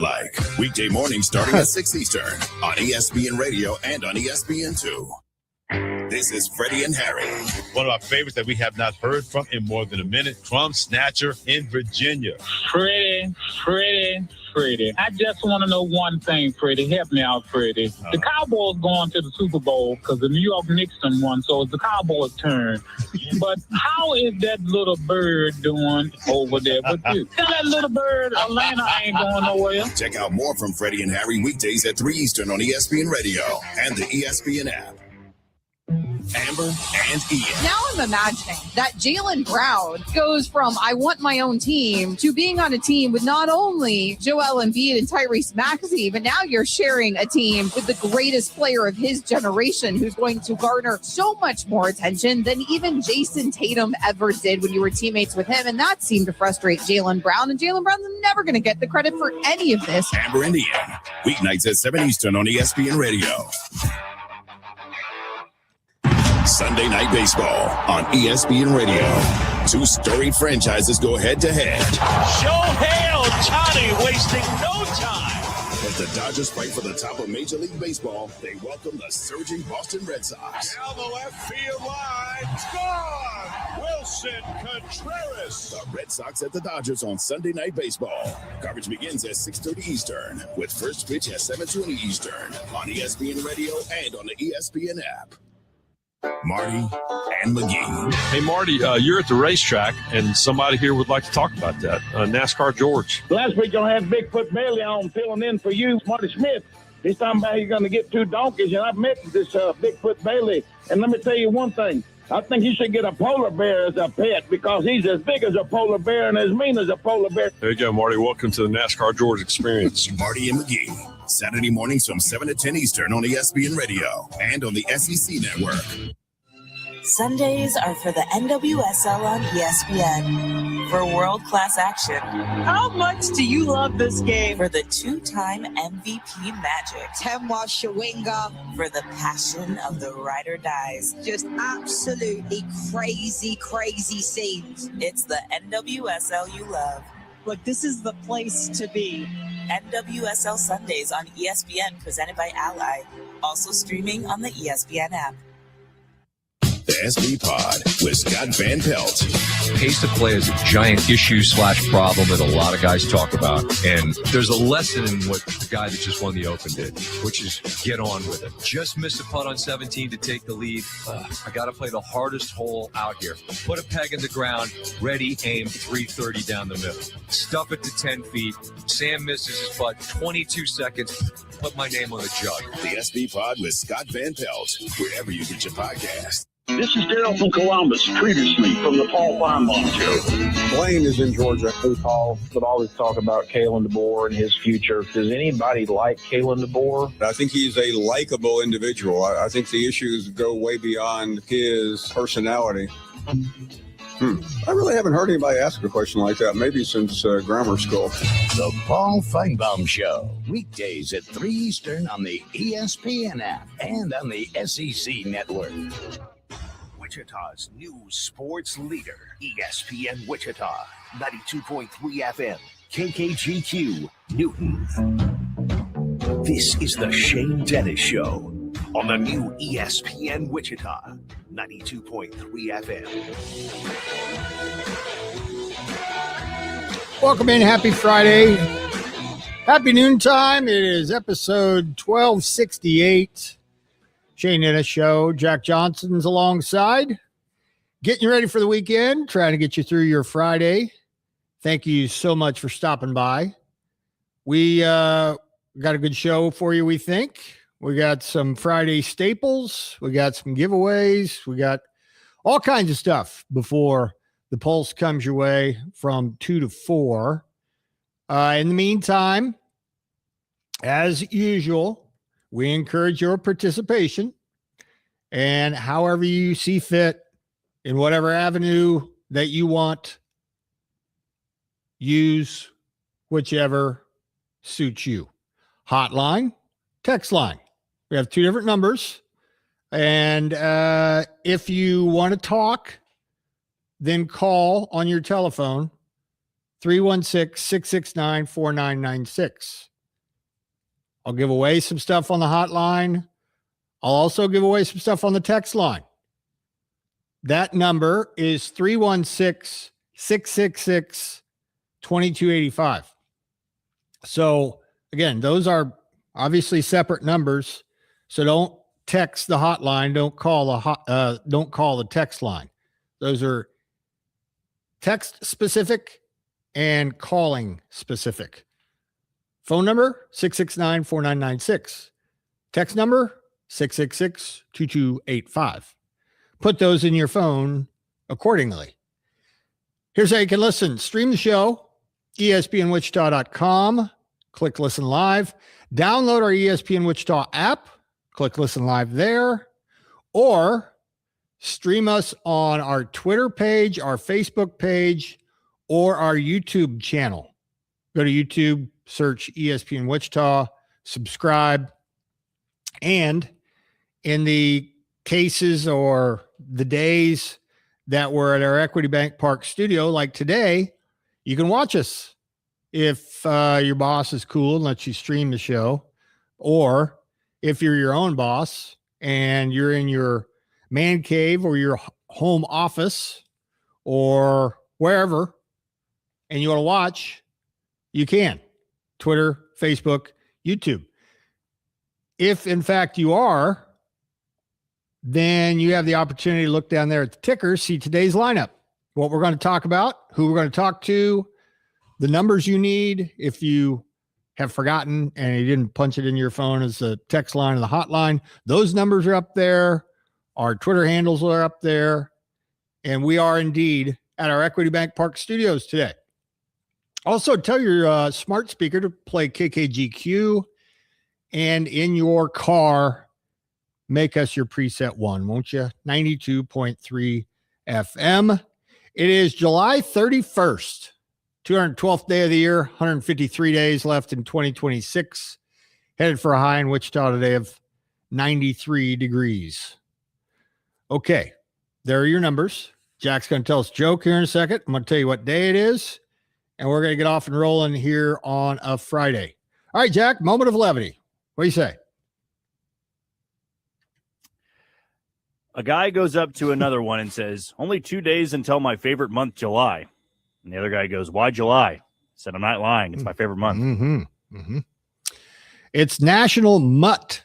Like weekday mornings starting at 6 Eastern on ESPN Radio and on ESPN2. This is Freddie and Harry. One of our favorites that we have not heard from in more than a minute, Crumb Snatcher in Virginia. Freddie. I just want to know one thing, Freddie. Help me out, Freddie. The Cowboys going to the Super Bowl because the New York Knicks done won, so it's the Cowboys' turn. But how is that little bird doing over there with you? Tell that little bird Atlanta ain't going nowhere. Check out more from Freddie and Harry weekdays at 3 Eastern on ESPN Radio and the ESPN app. Amber and Ian. Now I'm imagining that Jaylen Brown goes from I want my own team to being on a team with not only Joel Embiid and Tyrese Maxey, but now you're sharing a team with the greatest player of his generation who's going to garner so much more attention than even Jason Tatum ever did when you were teammates with him. And that seemed to frustrate Jaylen Brown. And Jaylen Brown's never going to get the credit for any of this. Amber and Ian. Weeknights at 7 Eastern on ESPN Radio. Sunday Night Baseball on ESPN Radio. Two storied franchises go head-to-head. Shohei Ohtani wasting no time. As the Dodgers fight for the top of Major League Baseball, they welcome the surging Boston Red Sox. Down the left field line. Gone! Wilson Contreras. The Red Sox at the Dodgers on Sunday Night Baseball. Coverage begins at 6:30 Eastern, with first pitch at 7:20 Eastern on ESPN Radio and on the ESPN app. Marty and McGee. Hey, Marty, you're at the racetrack, and somebody here would like to talk about that. NASCAR George. Last week, you're going to have Bigfoot Bailey on filling in for you, Marty Smith. This time about you're going to get two donkeys, and I've met this Bigfoot Bailey. And let me tell you one thing. I think you should get a polar bear as a pet because he's as big as a polar bear and as mean as a polar bear. There you go, Marty. Welcome to the NASCAR George experience. Marty and McGee. Saturday mornings from 7 to 10 Eastern on ESPN Radio and on the SEC Network. Sundays are for the NWSL on ESPN. For world-class action. How much do you love this game? For the two-time MVP magic. Temwa Shawinga. For the passion of the ride or dies. Just absolutely crazy, crazy scenes. It's the NWSL you love. Look, this is the place to be. NWSL Sundays on ESPN, presented by Ally. Also streaming on the ESPN app. The SB Pod with Scott Van Pelt. Pace of play is a giant issue/problem that a lot of guys talk about. And there's a lesson in what the guy that just won the Open did, which is get on with it. Just miss a putt on 17 to take the lead. I got to play the hardest hole out here. Put a peg in the ground, ready, aim, 330 down the middle. Stuff it to 10 feet. Sam misses his putt, 22 seconds. Put my name on the jug. The SB Pod with Scott Van Pelt, wherever you get your podcast. This is Daryl from Columbus, previously from the Paul Feinbaum Show. Blaine is in Georgia. Paul would always talk about Kalen DeBoer and his future. Does anybody like Kalen DeBoer? I think he's a likable individual. I think the issues go way beyond his personality. I really haven't heard anybody ask a question like that, maybe since grammar school. The Paul Feinbaum Show, weekdays at 3 Eastern on the ESPN app and on the SEC Network. Wichita's new sports leader, ESPN Wichita, 92.3 FM, KKGQ, Newton. This is the Shane Dennis Show on the new ESPN Wichita, 92.3 FM. Welcome in. Happy Friday. Happy noontime. It is episode 1268. Shane Dennis Show. Jack Johnson's alongside. Getting you ready for the weekend. Trying to get you through your Friday. Thank you so much for stopping by. We got a good show for you, we think. We got some Friday staples. We got some giveaways. We got all kinds of stuff before the Pulse comes your way from 2 to 4. In the meantime, as usual, we encourage your participation, and however you see fit in whatever avenue that you want, use whichever suits you. Hotline, text line. We have two different numbers. And if you want to talk, then call on your telephone 316-669-4996. I'll give away some stuff on the hotline. I'll also give away some stuff on the text line. That number is 316-666-2285. So again, those are obviously separate numbers. So don't text the hotline. Don't call the text line. Those are text specific and calling specific. Phone number 669-4996. Text number 666-2285. Put those in your phone accordingly. Here's how you can listen. Stream the show, espnwichita.com. Click listen live. Download our ESPN Wichita app. Click listen live there. Or stream us on our Twitter page, our Facebook page, or our YouTube channel. Go to YouTube, search ESPN Wichita, subscribe. And in the cases or the days that we're at our Equity Bank Park studio, like today, you can watch us if your boss is cool and lets you stream the show, or if you're your own boss and you're in your man cave or your home office or wherever and you want to watch, you can. Twitter, Facebook, YouTube. If in fact you are, then you have the opportunity to look down there at the ticker, see today's lineup, what we're going to talk about, who we're going to talk to, the numbers you need. If you have forgotten and you didn't punch it in your phone as the text line or the hotline, those numbers are up there. Our Twitter handles are up there. And we are indeed at our Equity Bank Park studios today. Also, tell your smart speaker to play KKGQ, and in your car, make us your preset one, won't you? 92.3 FM. It is July 31st, 212th day of the year, 153 days left in 2026. Headed for a high in Wichita today of 93 degrees. Okay, there are your numbers. Jack's going to tell us a joke here in a second. I'm going to tell you what day it is, and we're going to get off and rolling here on a Friday. All right, Jack, moment of levity. What do you say? A guy goes up to another one and says, only 2 days until my favorite month, July. And the other guy goes, why July? I said, I'm not lying. It's my favorite month. Mm-hmm. Mm-hmm. It's National Mutt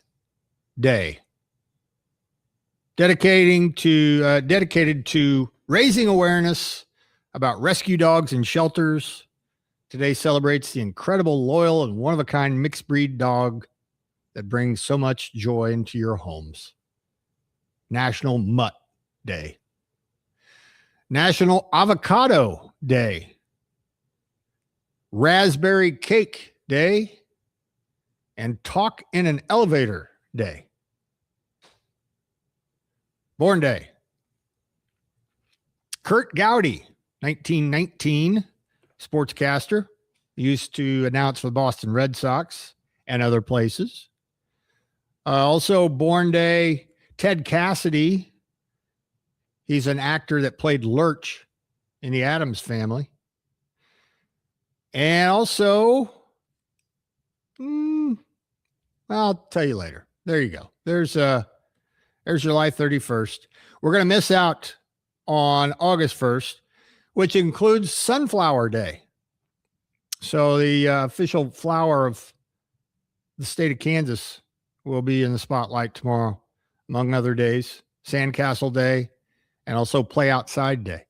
Day. Dedicated to raising awareness about rescue dogs in shelters. Today celebrates the incredible, loyal, and one-of-a-kind mixed breed dog that brings so much joy into your homes. National Mutt Day. National Avocado Day. Raspberry Cake Day. And Talk in an Elevator Day. Born Day. Kurt Gowdy, 1919, sportscaster, used to announce for the Boston Red Sox and other places. Also born day, Ted Cassidy. He's an actor that played Lurch in the Addams Family. And also, I'll tell you later. There you go. There's July 31st. We're going to miss out on August 1st, which includes Sunflower Day. So the official flower of the state of Kansas will be in the spotlight tomorrow, among other days. Sandcastle Day, and also Play Outside Day.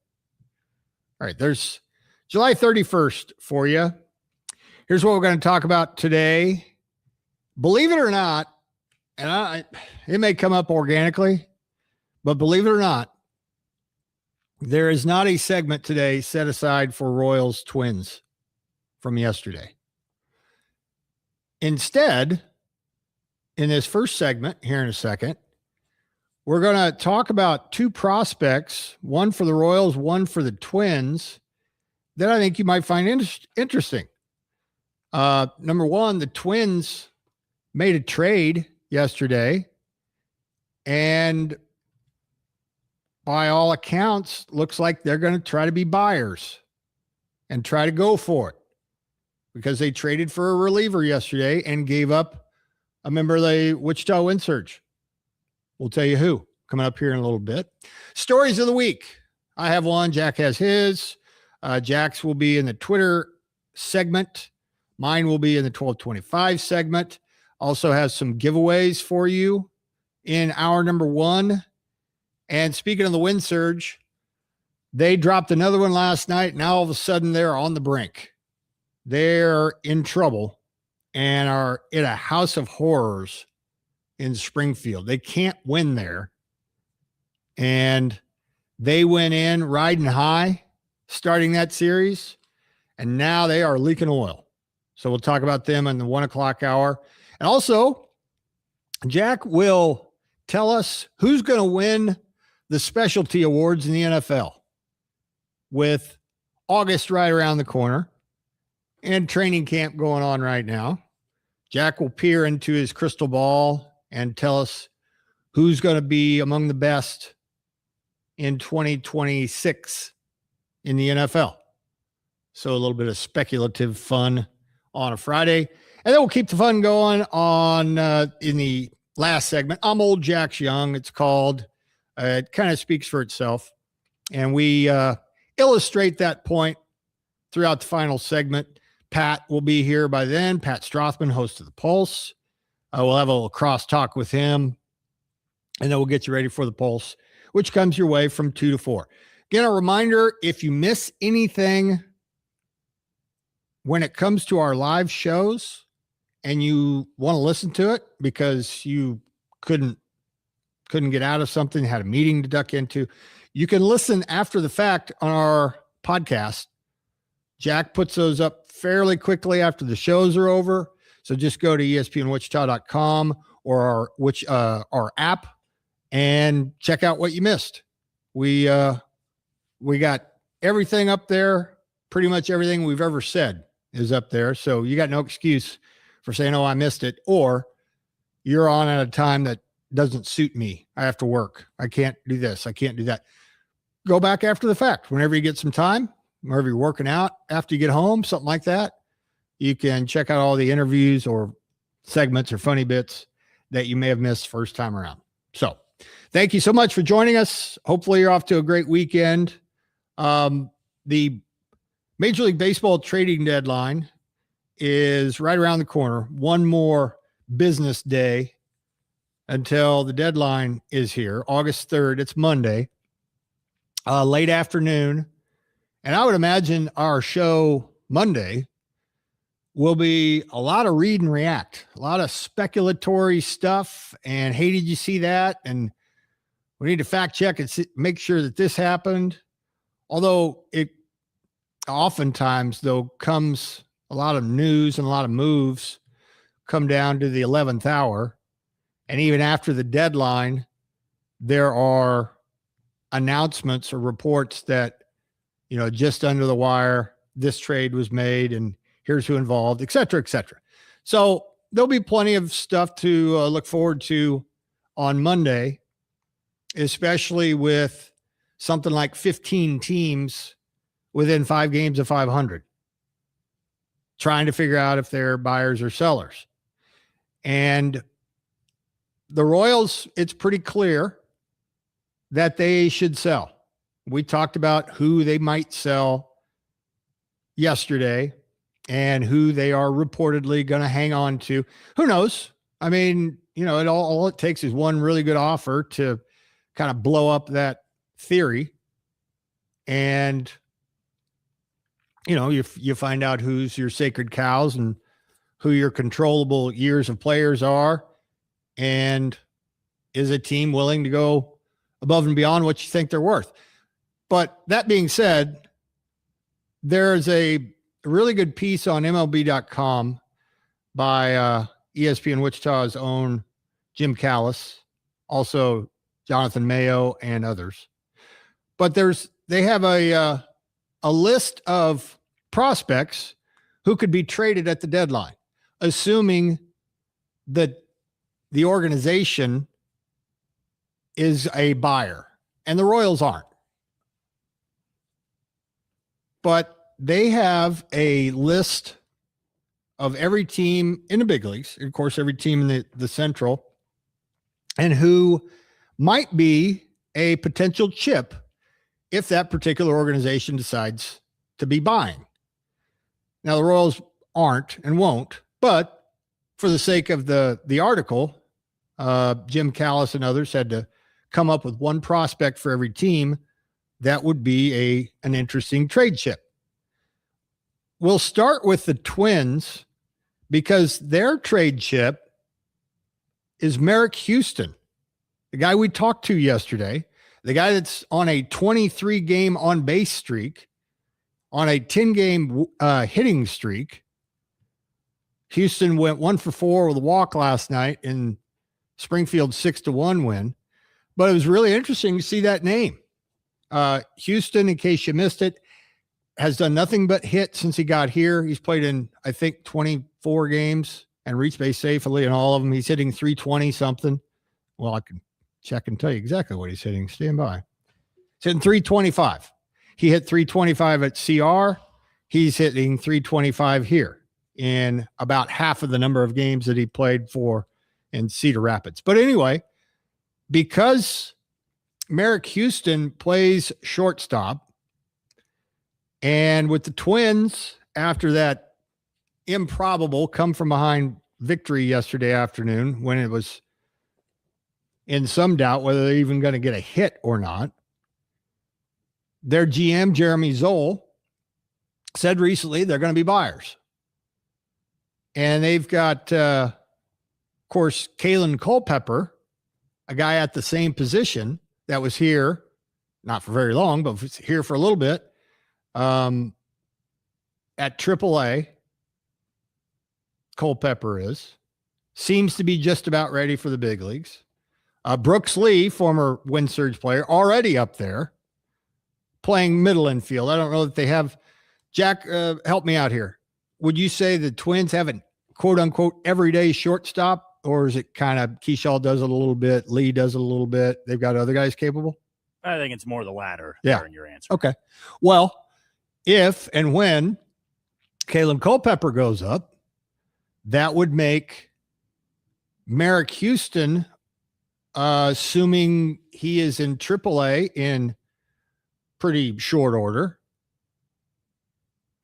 All right, there's July 31st for you. Here's what we're going to talk about today. Believe it or not, and it may come up organically, but believe it or not, there is not a segment today set aside for Royals Twins from yesterday. Instead, in this first segment, here in a second, we're going to talk about two prospects, one for the Royals, one for the Twins, that I think you might find interesting. Number one, the Twins made a trade yesterday, and by all accounts, looks like they're going to try to be buyers and try to go for it, because they traded for a reliever yesterday and gave up a member of the Wichita Wind Surge. We'll tell you who coming up here in a little bit. Stories of the week. I have one. Jack has his. Jack's will be in the Twitter segment. Mine will be in the 1225 segment. Also has some giveaways for you in hour number 1. And speaking of the Wind Surge, they dropped another one last night. Now all of a sudden they're on the brink. They're in trouble and are in a house of horrors in Springfield. They can't win there. And they went in riding high, starting that series, and now they are leaking oil. So we'll talk about them in the 1 o'clock hour. And also, Jack will tell us who's going to win the specialty awards in the NFL with August right around the corner and training camp going on right now. Jack will peer into his crystal ball and tell us who's going to be among the best in 2026 in the NFL. So a little bit of speculative fun on a Friday. And then we'll keep the fun going on in the last segment. I'm Old Jack's Young, it's called. It kind of speaks for itself. And we illustrate that point throughout the final segment. Pat will be here by then. Pat Strathman, host of The Pulse. We'll have a little cross-talk with him. And then we'll get you ready for The Pulse, which comes your way from 2 to 4. Again, a reminder, if you miss anything when it comes to our live shows and you want to listen to it because you couldn't get out of something, had a meeting to duck into, you can listen after the fact on our podcast. Jack puts those up fairly quickly after the shows are over. So just go to espnwichita.com or our app and check out what you missed. We got everything up there. Pretty much everything we've ever said is up there. So you got no excuse for saying, oh, I missed it. Or you're on at a time that doesn't suit me. I have to work. I can't do this. I can't do that. Go back after the fact. Whenever you get some time, whenever you're working out, after you get home, something like that, you can check out all the interviews or segments or funny bits that you may have missed first time around. So thank you so much for joining us. Hopefully you're off to a great weekend. The Major League Baseball trading deadline is right around the corner. One more business day until the deadline is here, August 3rd. It's Monday, late afternoon. And I would imagine our show Monday will be a lot of read and react, a lot of speculatory stuff. And hey, did you see that? And we need to fact check and make sure that this happened. Although it oftentimes, though, comes a lot of news and a lot of moves come down to the 11th hour. And even after the deadline, there are announcements or reports that, just under the wire, this trade was made and here's who involved, et cetera, et cetera. So there'll be plenty of stuff to look forward to on Monday, especially with something like 15 teams within 5 games of 500, trying to figure out if they're buyers or sellers. And the Royals, it's pretty clear that they should sell. We talked about who they might sell yesterday and who they are reportedly going to hang on to. Who knows? I mean, all it takes is one really good offer to kind of blow up that theory. And, you find out who's your sacred cows and who your controllable years of players are. And is a team willing to go above and beyond what you think they're worth? But that being said, there's a really good piece on MLB.com by ESPN Wichita's own Jim Callis, also Jonathan Mayo and others. But they have a list of prospects who could be traded at the deadline, assuming that the organization is a buyer, and the Royals aren't. But they have a list of every team in the big leagues, of course, every team in the Central, and who might be a potential chip if that particular organization decides to be buying. Now, the Royals aren't and won't, but for the sake of the article, Jim Callis and others had to come up with one prospect for every team that would be an interesting trade chip. We'll start with the Twins because their trade chip is Merrick Houston, the guy we talked to yesterday, the guy that's on a 23-game on-base streak, on a 10-game hitting streak. Houston went 1 for 4 with a walk last night in Springfield's 6-1 win. But it was really interesting to see that name. Houston, in case you missed it, has done nothing but hit since he got here. He's played in, I think, 24 games and reached base safely in all of them. He's hitting 320 something. Well, I can check and tell you exactly what he's hitting. Stand by. He's hitting 325. He hit 325 at CR. He's hitting 325 here in about half of the number of games that he played for in Cedar Rapids. But anyway, because Merrick Houston plays shortstop, and with the Twins, after that improbable come from behind victory yesterday afternoon, when it was in some doubt whether they're even going to get a hit or not, their GM, Jeremy Zoll, said recently they're going to be buyers. And they've got, of course, Kalen Culpepper, a guy at the same position that was here, not for very long, but was here for a little bit, at AAA. Culpepper seems to be just about ready for the big leagues. Brooks Lee, former Wind Surge player, already up there playing middle infield. I don't know that they have. Jack, help me out here. Would you say the Twins have a quote unquote everyday shortstop, or is it kind of Keyshaw does it a little bit, Lee does it a little bit? They've got other guys capable? I think it's more the latter. Yeah. In your answer. Okay. Well, if and when Kalen Culpepper goes up, that would make Merrick Houston, assuming he is in AAA in pretty short order,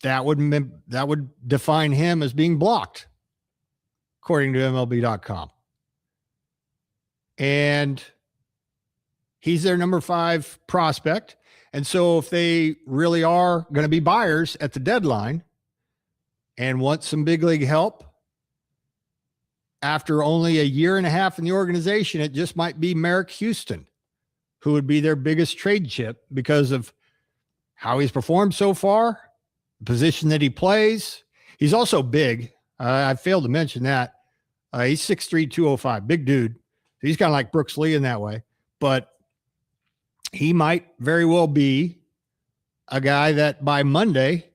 that would define him as being blocked, according to MLB.com. And he's their number 5 prospect. And so if they really are going to be buyers at the deadline and want some big league help, after only a year and a half in the organization, it just might be Merrick Houston, who would be their biggest trade chip because of how he's performed so far, the position that he plays. He's also big. I failed to mention that. He's 6'3", 205, big dude. He's kind of like Brooks Lee in that way, but he might very well be a guy that by Monday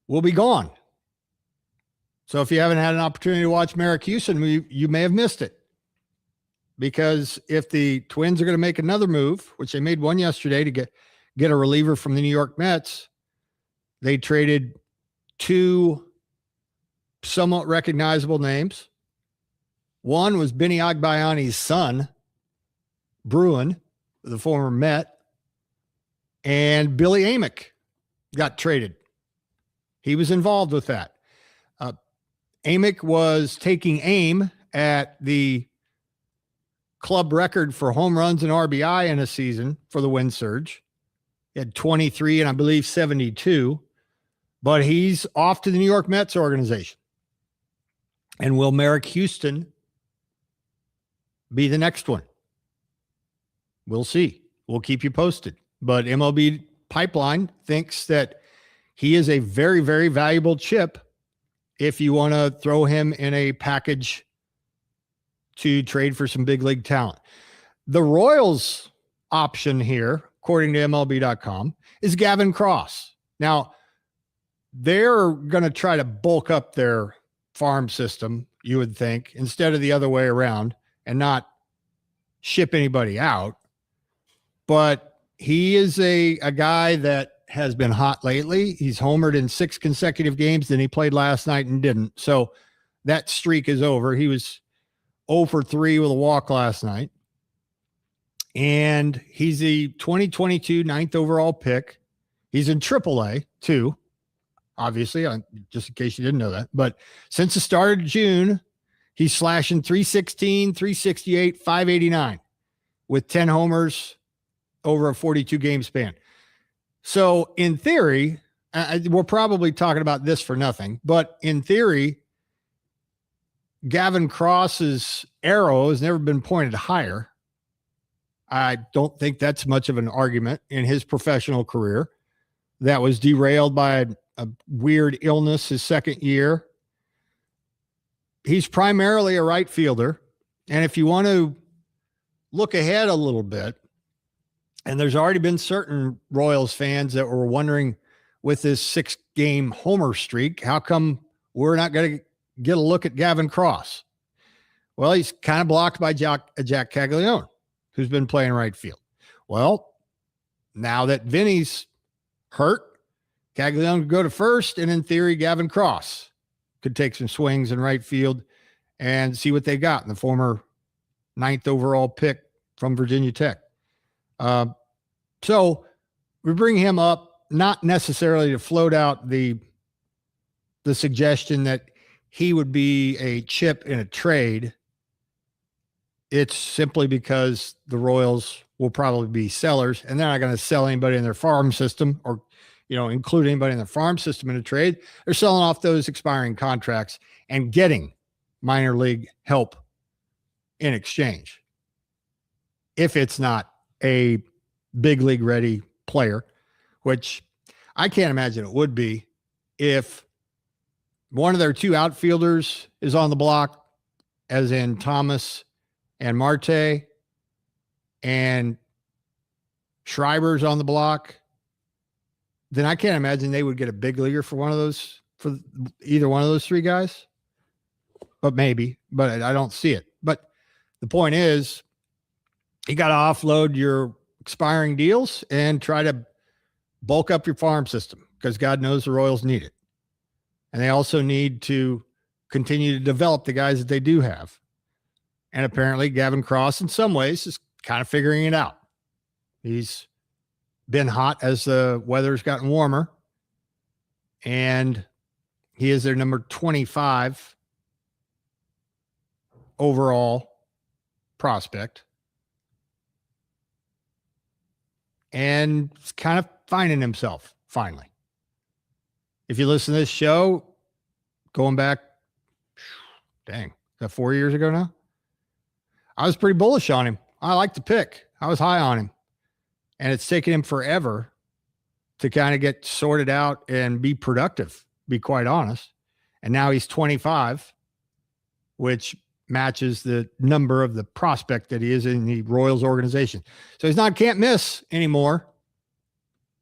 will be gone. So if you haven't had an opportunity to watch Merrick Houston, you may have missed it. Because if the Twins are going to make another move, which they made one yesterday to get a reliever from the New York Mets, they traded 2 somewhat recognizable names. One was Benny Agbayani's son, Bruin, the former Met, and Billy Amick got traded. He was involved with that. Amick was taking aim at the club record for home runs and RBI in a season for the Wind Surge. He had 23 and I believe 72, but he's off to the New York Mets organization. And will Merrick Houston be the next one? We'll see. We'll keep you posted. But MLB Pipeline thinks that he is a very, very valuable chip if you want to throw him in a package to trade for some big league talent. The Royals option here, according to MLB.com, is Gavin Cross. Now, they're going to try to bulk up their farm system, you would think, instead of the other way around and not ship anybody out. But he is a guy that has been hot lately. He's homered in 6 consecutive games. Then he played last night and didn't. So that streak is over. He was 0 for 3 with a walk last night. And he's the 2022 9th overall pick. He's in AAA too, obviously, just in case you didn't know that. But since the start of June, he's slashing 316, 368, 589 with 10 homers over a 42-game span. So in theory, we're probably talking about this for nothing, but in theory, Gavin Cross's arrow has never been pointed higher. I don't think that's much of an argument in his professional career. That was derailed by a weird illness his second year. He's primarily a right fielder. And if you want to look ahead a little bit, and there's already been certain Royals fans that were wondering with this 6-game homer streak, how come we're not going to get a look at Gavin Cross? Well, he's kind of blocked by Jack Caglione, who's been playing right field. Well, now that Vinny's hurt, Caglione could go to first, and in theory, Gavin Cross could take some swings in right field and see what they got in the former 9th overall pick from Virginia Tech. So we bring him up not necessarily to float out the suggestion that he would be a chip in a trade. It's simply because the Royals will probably be sellers, and they're not going to sell anybody in their farm system or, include anybody in the farm system in a trade. They're selling off those expiring contracts and getting minor league help in exchange. If it's not a big league ready player, which I can't imagine it would be if one of their 2 outfielders is on the block, as in Thomas and Marte, and Schreiber's on the block, then I can't imagine they would get a big leaguer for either one of those 3 guys. But maybe, but I don't see it. But the point is, you got to offload your expiring deals and try to bulk up your farm system, because God knows the Royals need it. And they also need to continue to develop the guys that they do have. And apparently Gavin Cross in some ways is kind of figuring it out. He's been hot as the weather's gotten warmer, and he is their number 25 overall prospect. And he's kind of finding himself finally. If you listen to this show, going back, is that 4 years ago now? I was pretty bullish on him. I liked the pick. I was high on him. And it's taken him forever to kind of get sorted out and be productive, be quite honest. And now he's 25, which matches the number of the prospect that he is in the Royals organization. So he's not can't miss anymore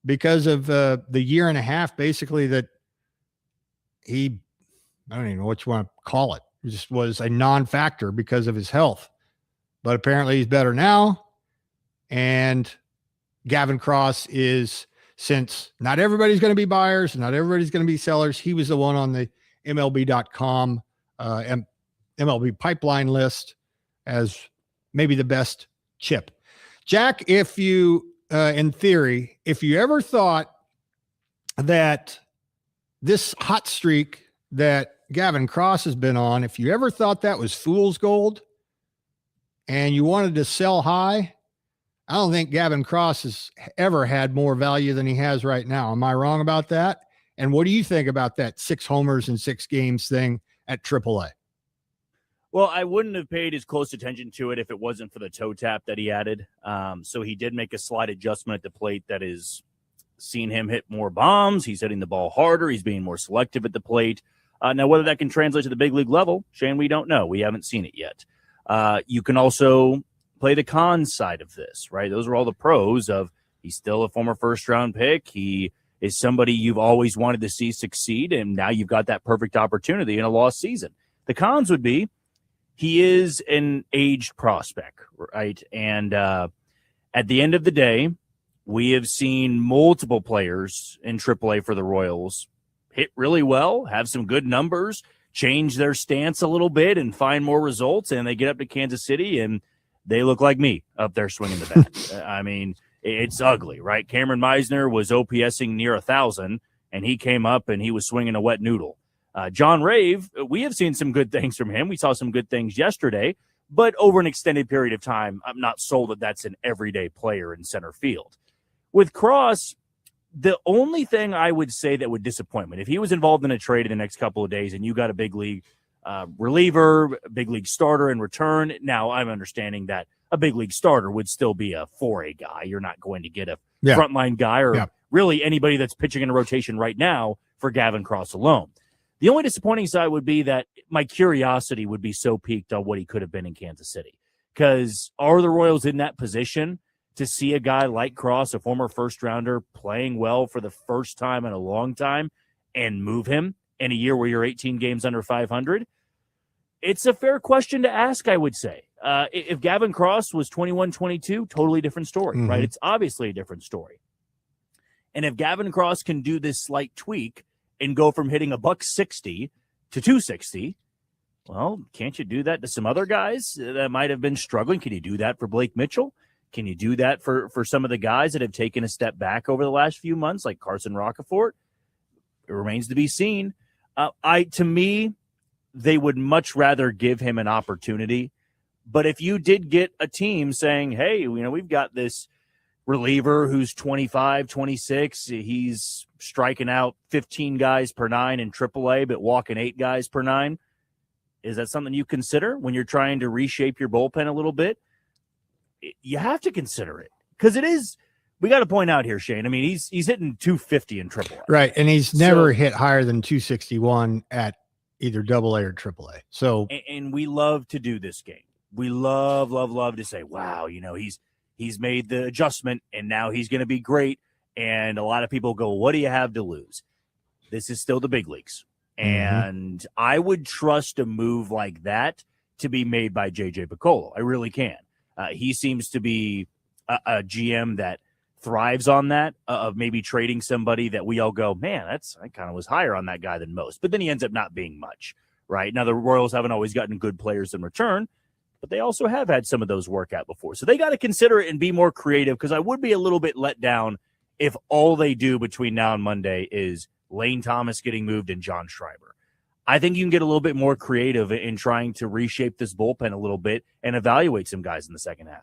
because of the year and a half basically that I don't even know what you want to call it. He just was a non-factor because of his health. But apparently he's better now. And Gavin Cross is, since not everybody's going to be buyers, not everybody's going to be sellers, he was the one on the MLB.com MLB pipeline list as maybe the best chip. Jack, if you, in theory, if you ever thought that this hot streak that Gavin Cross has been on, if you ever thought that was fool's gold and you wanted to sell high, I don't think Gavin Cross has ever had more value than he has right now. Am I wrong about that? And what do you think about that 6 homers in 6 games thing at AAA? Well, I wouldn't have paid as close attention to it if it wasn't for the toe tap that he added. So he did make a slight adjustment at the plate that is seen him hit more bombs. He's hitting the ball harder. He's being more selective at the plate. Now, whether that can translate to the big league level, Shane, we don't know. We haven't seen it yet. You can also play the con side of this, right? Those are all the pros of he's still a former first-round pick. He is somebody you've always wanted to see succeed, and now you've got that perfect opportunity in a lost season. The cons would be he is an aged prospect, right? And at the end of the day, We have seen multiple players in AAA for the Royals hit really well, have some good numbers, change their stance a little bit and find more results, and they get up to Kansas City and they look like me up there swinging the bat. I mean, it's ugly, right? Cameron Meisner was OPSing near 1,000, and he came up and he was swinging a wet noodle. John Rave, we have seen some good things from him. We saw some good things yesterday, but over an extended period of time, I'm not sold that that's an everyday player in center field. With Cross, the only thing I would say that would disappoint me, if he was involved in a trade in the next couple of days and you got a big league reliever, big league starter in return, now I'm understanding that a big league starter would still be a 4A guy. You're not going to get a frontline guy or really anybody that's pitching in a rotation right now for Gavin Cross alone. The only disappointing side would be that my curiosity would be so piqued on what he could have been in Kansas City. Because are the Royals in that position to see a guy like Cross, a former first-rounder, playing well for the first time in a long time and move him in a year where you're 18 games under 500? It's a fair question to ask, I would say. If Gavin Cross was 21-22, totally different story, right? It's obviously a different story. And if Gavin Cross can do this slight tweak and go from hitting $160 to 260, well, can't you do that to some other guys that might have been struggling? Can you do that for Blake Mitchell? Can you do that for some of the guys that have taken a step back over the last few months, like Carson Rocafort? It remains to be seen. To me, they would much rather give him an opportunity. But if you did get a team saying, hey, we've got this reliever who's 25, 26, he's striking out 15 guys per nine in AAA, but walking 8 guys per nine, is that something you consider when you're trying to reshape your bullpen a little bit? You have to consider it because it is. We got to point out here, Shane. I mean, he's hitting 250 in AAA, right? And he's never hit higher than 261 at either AA or AAA. So, and we love to do this game. We love to say, wow, he's made the adjustment and now he's going to be great. And a lot of people go, what do you have to lose? This is still the big leagues, and I would trust a move like that to be made by JJ Picollo. I really can. He seems to be a GM that thrives on that, of maybe trading somebody that we all go, man, I kind of was higher on that guy than most. But then he ends up not being much, right? Now, the Royals haven't always gotten good players in return, but they also have had some of those work out before. So they got to consider it and be more creative, because I would be a little bit let down if all they do between now and Monday is Lane Thomas getting moved and John Schreiber. I think you can get a little bit more creative in trying to reshape this bullpen a little bit and evaluate some guys in the second half.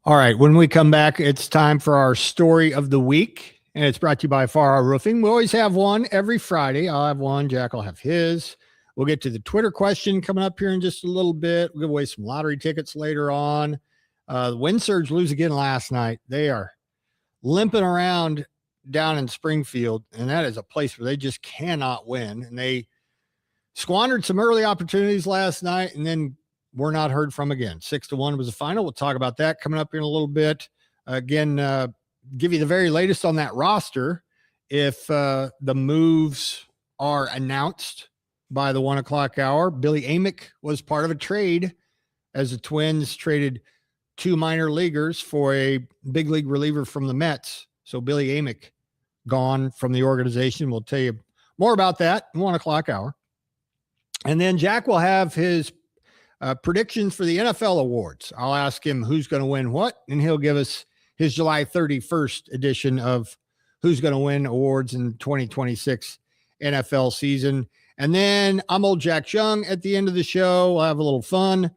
All right. When we come back, it's time for our story of the week, and it's brought to you by Farrar Roofing. We always have one every Friday. I'll have one. Jack will have his. We'll get to the Twitter question coming up here in just a little bit. We'll give away some lottery tickets later on. The Wind Surge lose again last night. They are limping around down in Springfield, and that is a place where they just cannot win. And they squandered some early opportunities last night, and then were not heard from again. 6-1 was the final. We'll talk about that coming up in a little bit. Again, give you the very latest on that roster. If the moves are announced by the 1 o'clock hour, Billy Amick was part of a trade as the Twins traded 2 minor leaguers for a big league reliever from the Mets. So Billy Amick gone from the organization. We'll tell you more about that in 1 o'clock hour. And then Jack will have his predictions for the NFL awards. I'll ask him who's going to win what, and he'll give us his July 31st edition of who's going to win awards in 2026 NFL season. And then I'm old Jack Young at the end of the show. We'll have a little fun.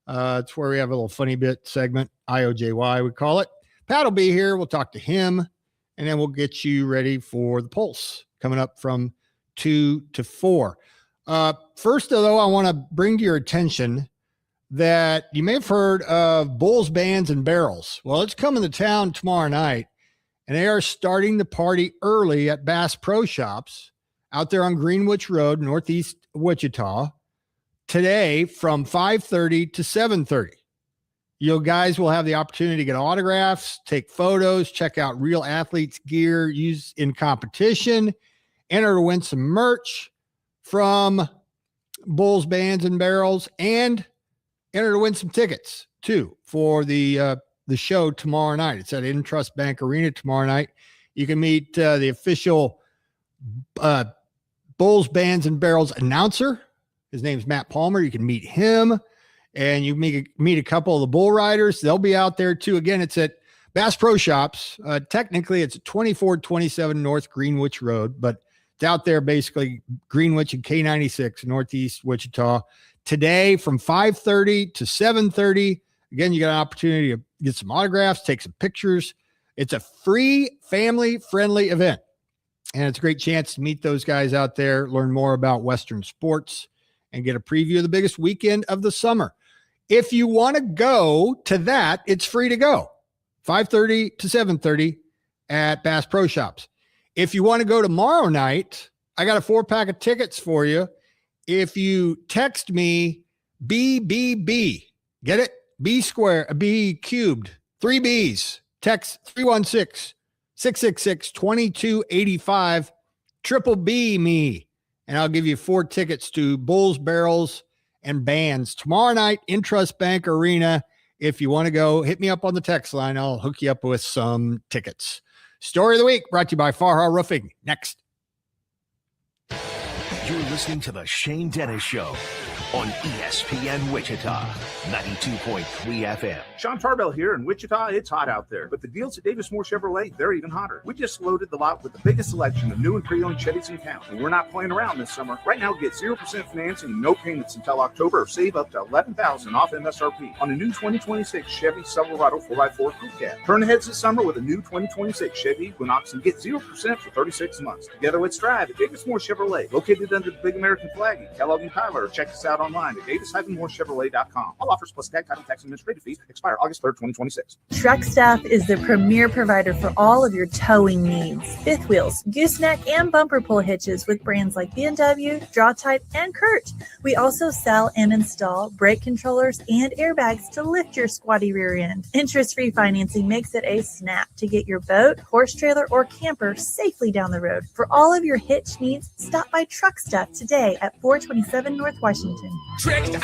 It's where we have a little funny bit segment, IOJY, we call it. Pat will be here. We'll talk to him, and then we'll get you ready for the Pulse coming up from 2 to 4. First, though, I want to bring to your attention that you may have heard of Bulls, Bands, and Barrels. Well, it's coming to town tomorrow night, and they are starting the party early at Bass Pro Shops out there on Greenwich Road, northeast Wichita, today from 5:30 to 7:30. You guys will have the opportunity to get autographs, take photos, check out real athletes' gear used in competition, enter to win some merch from Bulls, Bands, and Barrels, and enter to win some tickets too for the the show tomorrow night. It's at Intrust Bank Arena tomorrow night. You can meet the official Bulls, Bands, and Barrels announcer. His name's Matt Palmer. You can meet him, and you meet a couple of the bull riders. They'll be out there too. Again, it's at Bass Pro Shops. Technically, it's 2427 North Greenwich Road, but it's out there basically Greenwich and K96, Northeast Wichita. Today from 5:30 to 7:30. Again, you got an opportunity to get some autographs, take some pictures. It's a free, family-friendly event, and it's a great chance to meet those guys out there, learn more about Western sports, and get a preview of the biggest weekend of the summer. If you want to go to that, it's free to go. 5:30 to 7:30 at Bass Pro Shops. If you want to go tomorrow night, I got a 4-pack of tickets for you. If you text me BBB, get it? B square, B cubed, 3 B's. Text 316-666-2285. Triple B me. And I'll give you 4 tickets to Bulls, Barrels, and Bands tomorrow night, Intrust Bank Arena. If you want to go, hit me up on the text line. I'll hook you up with some tickets. Story of the week brought to you by Farha Roofing. Next. You're listening to the Shane Dennis Show on ESPN Wichita, 92.3 FM. Sean Tarbell here in Wichita. It's hot out there, but the deals at Davis Moore Chevrolet, they're even hotter. We just loaded the lot with the biggest selection of new and pre-owned Chevys in town, and we're not playing around this summer. Right now, get 0% financing and no payments until October, or save up to $11,000 off MSRP on a new 2026 Chevy Silverado 4x4 Crew Cab. Turn ahead this summer with a new 2026 Chevy Equinox and get 0% for 36 months. Together, let's drive at Davis Moore Chevrolet, located under the big American flag in Kellogg and Tyler. Check us out online at davis-moorechevrolet.com. All offers plus tag, title, tax, and administrative fees expire August 3rd, 2026. Truck Staff is the premier provider for all of your towing needs. Fifth wheels, gooseneck, and bumper pull hitches with brands like B&W, Draw-Type, and Kurt. We also sell and install brake controllers and airbags to lift your squatty rear end. Interest-free financing makes it a snap to get your boat, horse trailer, or camper safely down the road. For all of your hitch needs, stop by Truck Staff today at 427 North Washington. Check us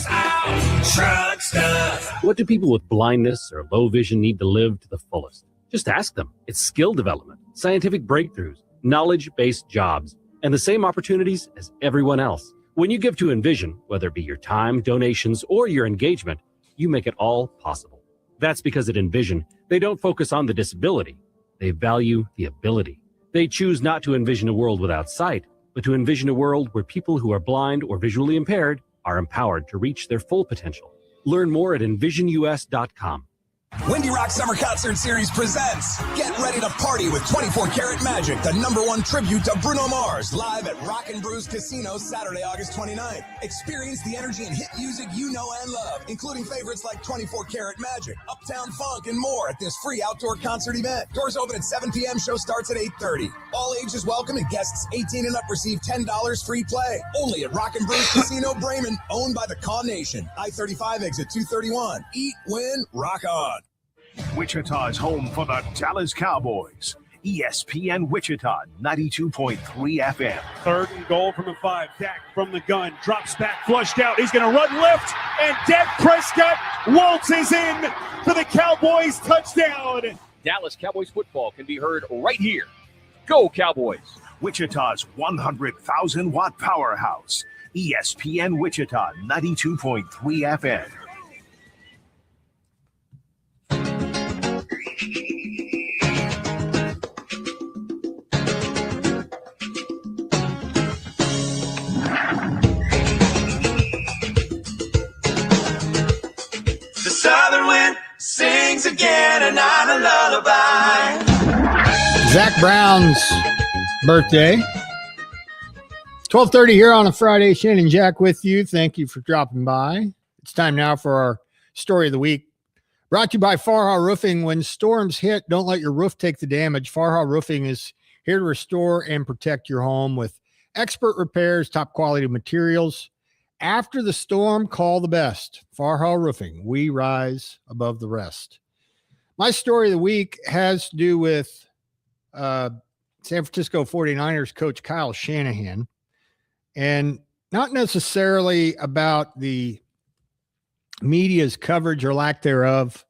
out. Truck Stuff. What do people with blindness or low vision need to live to the fullest? Just ask them. It's skill development, scientific breakthroughs, knowledge-based jobs, and the same opportunities as everyone else. When you give to Envision, whether it be your time, donations, or your engagement, you make it all possible. That's because at Envision, they don't focus on the disability. They value the ability. They choose not to envision a world without sight, but to envision a world where people who are blind or visually impaired are empowered to reach their full potential. Learn more at envisionus.com. Windy Rock Summer Concert Series presents Get Ready to Party with 24 Karat Magic, the #1 tribute to Bruno Mars, live at Rock and Brews Casino Saturday, August 29th. Experience the energy and hit music you know and love, including favorites like 24 Karat Magic, Uptown Funk, and more at this free outdoor concert event. Doors open at 7 p.m., show starts at 8:30. All ages welcome and guests 18 and up receive $10 free play. Only at Rock and Brews Casino Bremen, owned by the Caw Nation. I-35 exit 231. Eat, win, rock on. Wichita's home for the Dallas Cowboys. ESPN Wichita, 92.3 FM. 3rd and goal from the 5. Dak from the gun. Drops back, flushed out. He's going to run left. And Dak Prescott waltzes in for the Cowboys touchdown. Dallas Cowboys football can be heard right here. Go Cowboys. Wichita's 100,000-watt powerhouse. ESPN Wichita, 92.3 FM. The southern wind sings again and not a lullaby. Zach Brown's birthday. 12:30 here on a Friday. Shane and Jack with you. Thank you for dropping by. It's time now for our story of the week. Brought to you by Farha Roofing. When storms hit, don't let your roof take the damage. Farha Roofing is here to restore and protect your home with expert repairs, top quality materials. After the storm, call the best. Farha Roofing. We rise above the rest. My story of the week has to do with San Francisco 49ers coach Kyle Shanahan, and not necessarily about the media's coverage or lack thereof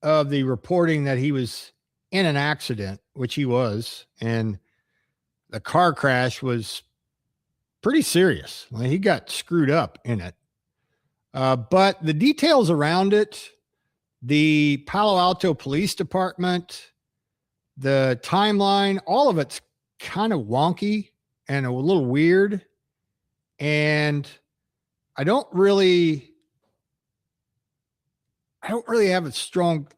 of the reporting that he was in an accident, which he was, and the car crash was pretty serious. Like, he got screwed up in it. But the details around it, the Palo Alto Police Department, the timeline, all of it's kind of wonky and a little weird. And I don't really have a strong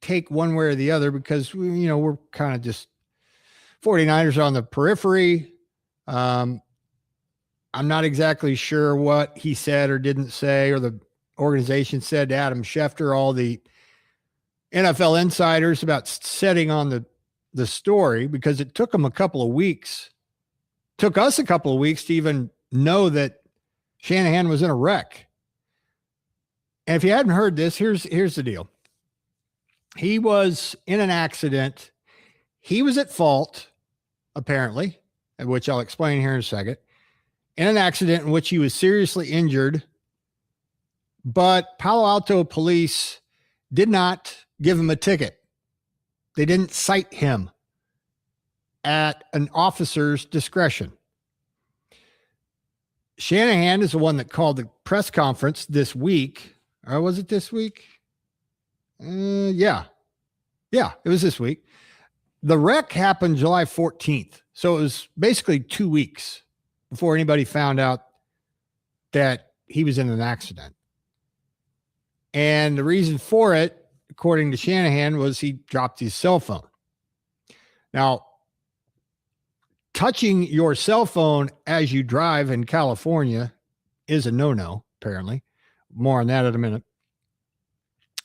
take one way or the other because we're kind of just 49ers on the periphery. I'm not exactly sure what he said or didn't say, or the organization said to Adam Schefter, all the NFL insiders, about setting on the story, because it took them a couple of weeks. Took us a couple of weeks to even know that Shanahan was in a wreck. And if you hadn't heard this, here's the deal. He was in an accident. He was at fault, apparently, which I'll explain here in a second, in an accident in which he was seriously injured. But Palo Alto police did not give him a ticket. They didn't cite him at an officer's discretion. Shanahan is the one that called the press conference this week. Or was it this week? Yeah, it was this week. The wreck happened July 14th. So it was basically 2 weeks before anybody found out that he was in an accident. And the reason for it, according to Shanahan, was he dropped his cell phone. Now, touching your cell phone as you drive in California is a no-no, apparently. More on that in a minute.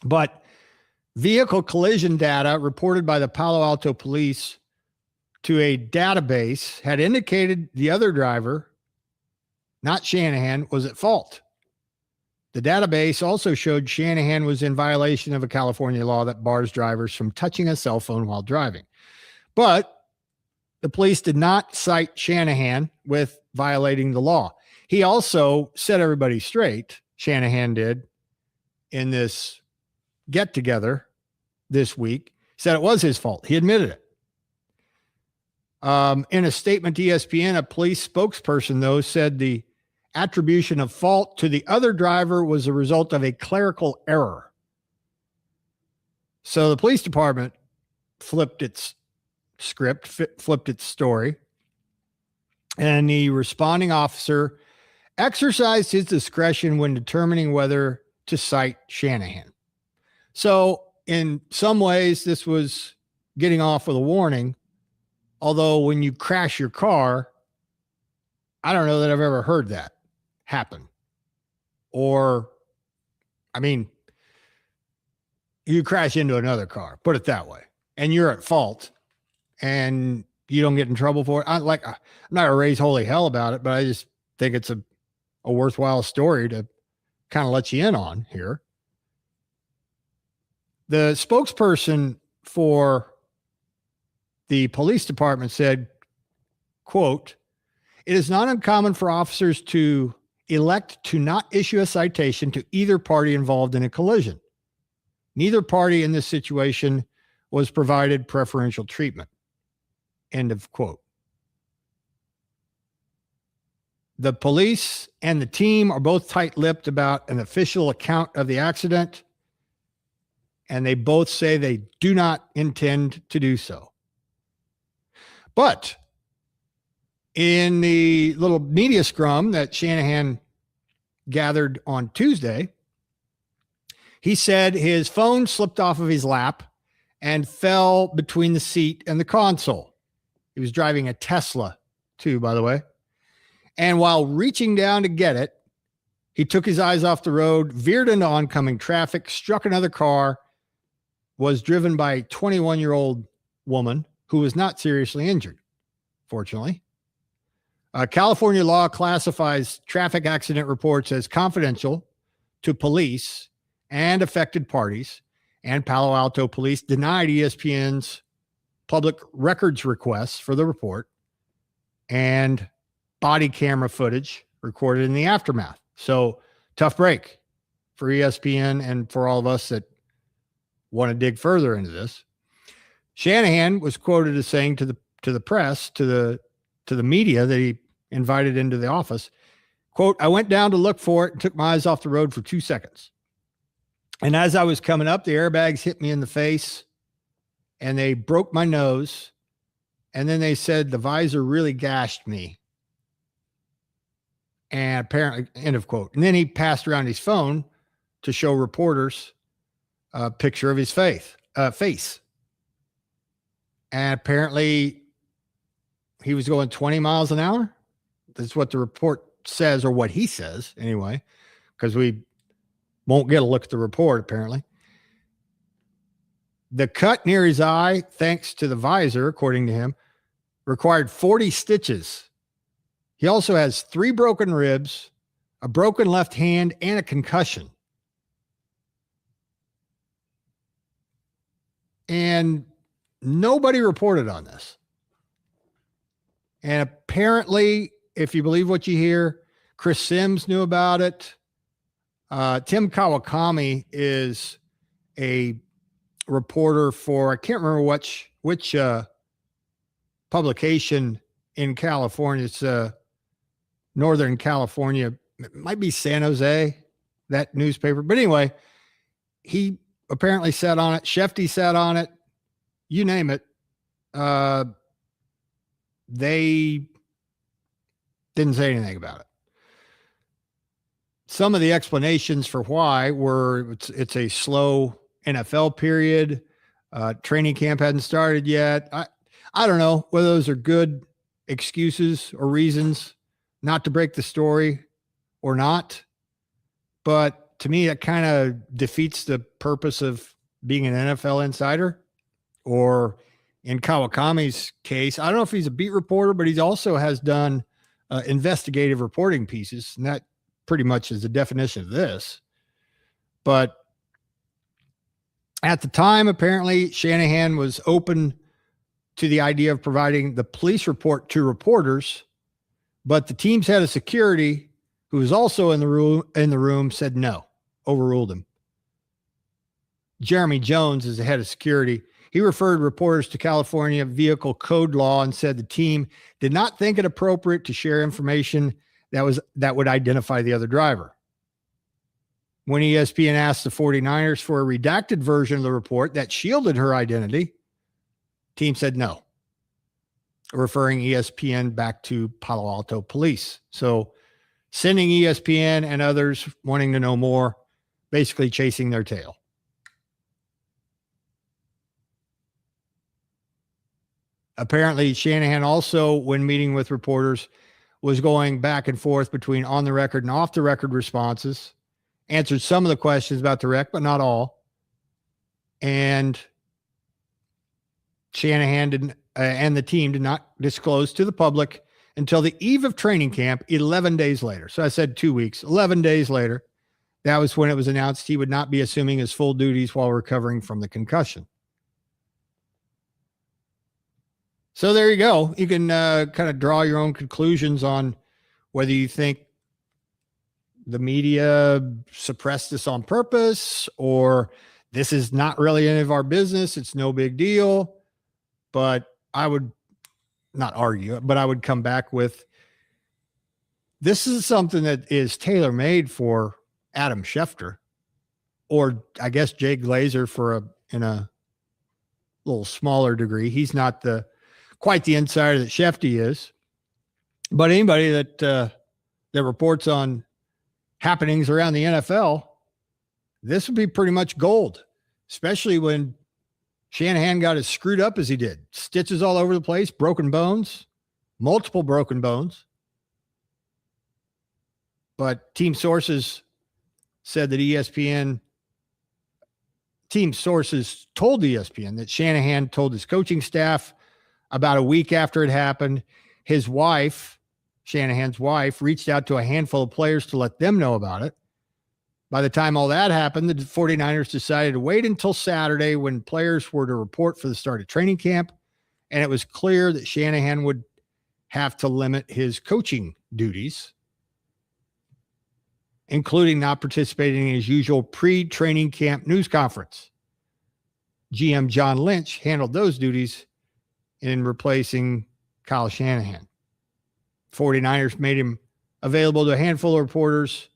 But vehicle collision data reported by the Palo Alto police to a database had indicated the other driver, not Shanahan, was at fault. The database also showed Shanahan was in violation of a California law that bars drivers from touching a cell phone while driving. But the police did not cite Shanahan with violating the law. He also set everybody straight, Shanahan did, in this get-together this week, said it was his fault. He admitted it. In a statement to ESPN, a police spokesperson, though, said the attribution of fault to the other driver was a result of a clerical error. So the police department flipped its script, flipped its story, and the responding officer exercised his discretion when determining whether to cite Shanahan. So in some ways, this was getting off with a warning, although when you crash your car, I don't know that I've ever heard that happen. Or, I mean, you crash into another car, put it that way, and you're at fault and you don't get in trouble for it. I'm not going to raise holy hell about it, but I just think it's a worthwhile story to kind of let you in on here. The spokesperson for the police department said, quote, "It is not uncommon for officers to elect to not issue a citation to either party involved in a collision. Neither party in this situation was provided preferential treatment." End of quote. The police and the team are both tight-lipped about an official account of the accident, and they both say they do not intend to do so. But in the little media scrum that Shanahan gathered on Tuesday, he said his phone slipped off of his lap and fell between the seat and the console. He was driving a Tesla, too, by the way. And while reaching down to get it, he took his eyes off the road, veered into oncoming traffic, struck another car, was driven by a 21-year-old woman who was not seriously injured, fortunately. California law classifies traffic accident reports as confidential to police and affected parties, and Palo Alto police denied ESPN's public records requests for the report and body camera footage recorded in the aftermath. So tough break for ESPN and for all of us that want to dig further into this. Shanahan was quoted as saying to the press, to the media that he invited into the office, quote, "I went down to look for it and took my eyes off the road for 2 seconds. And as I was coming up, the airbags hit me in the face and they broke my nose. And then they said the visor really gashed me. And apparently," end of quote. And then he passed around his phone to show reporters a picture of his face. And apparently he was going 20 miles an hour. That's what the report says, or what he says anyway, because we won't get a look at the report apparently. The cut near his eye, thanks to the visor, according to him, required 40 stitches. He also has 3 broken ribs, a broken left hand, and a concussion. And nobody reported on this. And apparently, if you believe what you hear, Chris Sims knew about it. Tim Kawakami is a reporter for, I can't remember which publication in California. It's Northern California. It might be San Jose, that newspaper. But anyway, he apparently sat on it. Shefty sat on it. You name it. They didn't say anything about it. Some of the explanations for why were it's a slow NFL period. Training camp hadn't started yet. I don't know whether those are good excuses or reasons not to break the story or not. But to me, that kind of defeats the purpose of being an NFL insider. Or in Kawakami's case, I don't know if he's a beat reporter, but he also has done investigative reporting pieces. And that pretty much is the definition of this. But at the time, apparently, Shanahan was open to the idea of providing the police report to reporters, but the team's head of security, who was also in the room, said no, overruled him. Jeremy Jones is the head of security. He referred reporters to California vehicle code law and said the team did not think it appropriate to share information that would identify the other driver. When ESPN asked the 49ers for a redacted version of the report that shielded her identity, team said no, referring ESPN back to Palo Alto police. So sending ESPN and others wanting to know more, basically chasing their tail. Apparently, Shanahan also, when meeting with reporters, was going back and forth between on the record and off the record responses, answered some of the questions about the wreck, but not all. And Shanahan and the team did not disclose to the public until the eve of training camp, 11 days later. So I said 2 weeks, 11 days later. That was when it was announced he would not be assuming his full duties while recovering from the concussion. So there you go. You can kind of draw your own conclusions on whether you think the media suppressed this on purpose or this is not really any of our business. It's no big deal. But I would not argue, but I would come back with this is something that is tailor-made for Adam Schefter, or I guess Jay Glazer in a little smaller degree. He's not quite the insider that Shefty is, but anybody that reports on happenings around the NFL, this would be pretty much gold, especially when Shanahan got as screwed up as he did. Stitches all over the place, broken bones, multiple broken bones. But team sources said that team sources told ESPN that Shanahan told his coaching staff about a week after it happened. His wife, Shanahan's wife, reached out to a handful of players to let them know about it. By the time all that happened, the 49ers decided to wait until Saturday when players were to report for the start of training camp. And it was clear that Shanahan would have to limit his coaching duties. including not participating in his usual pre-training camp news conference. GM John Lynch handled those duties in replacing Kyle Shanahan. 49ers made him available to a handful of reporters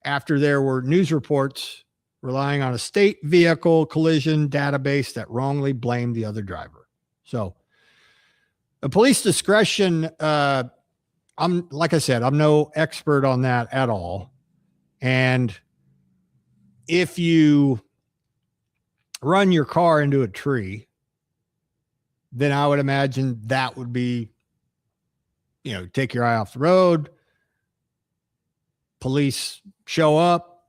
after there were news reports relying on a state vehicle collision database that wrongly blamed the other driver. So the police discretion, like I said, I'm no expert on that at all. And if you run your car into a tree, then I would imagine that would be, take your eye off the road. Police show up.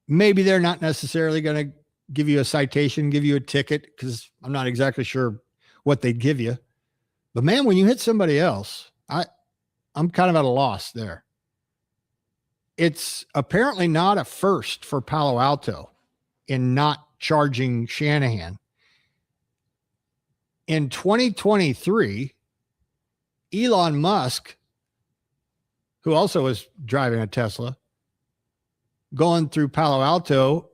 Maybe they're not necessarily going to give you a citation, give you a ticket, because I'm not exactly sure what they'd give you. But man, when you hit somebody else, I'm kind of at a loss there. It's apparently not a first for Palo Alto in not charging Shanahan. In 2023, Elon Musk, who also was driving a Tesla, going through Palo Alto,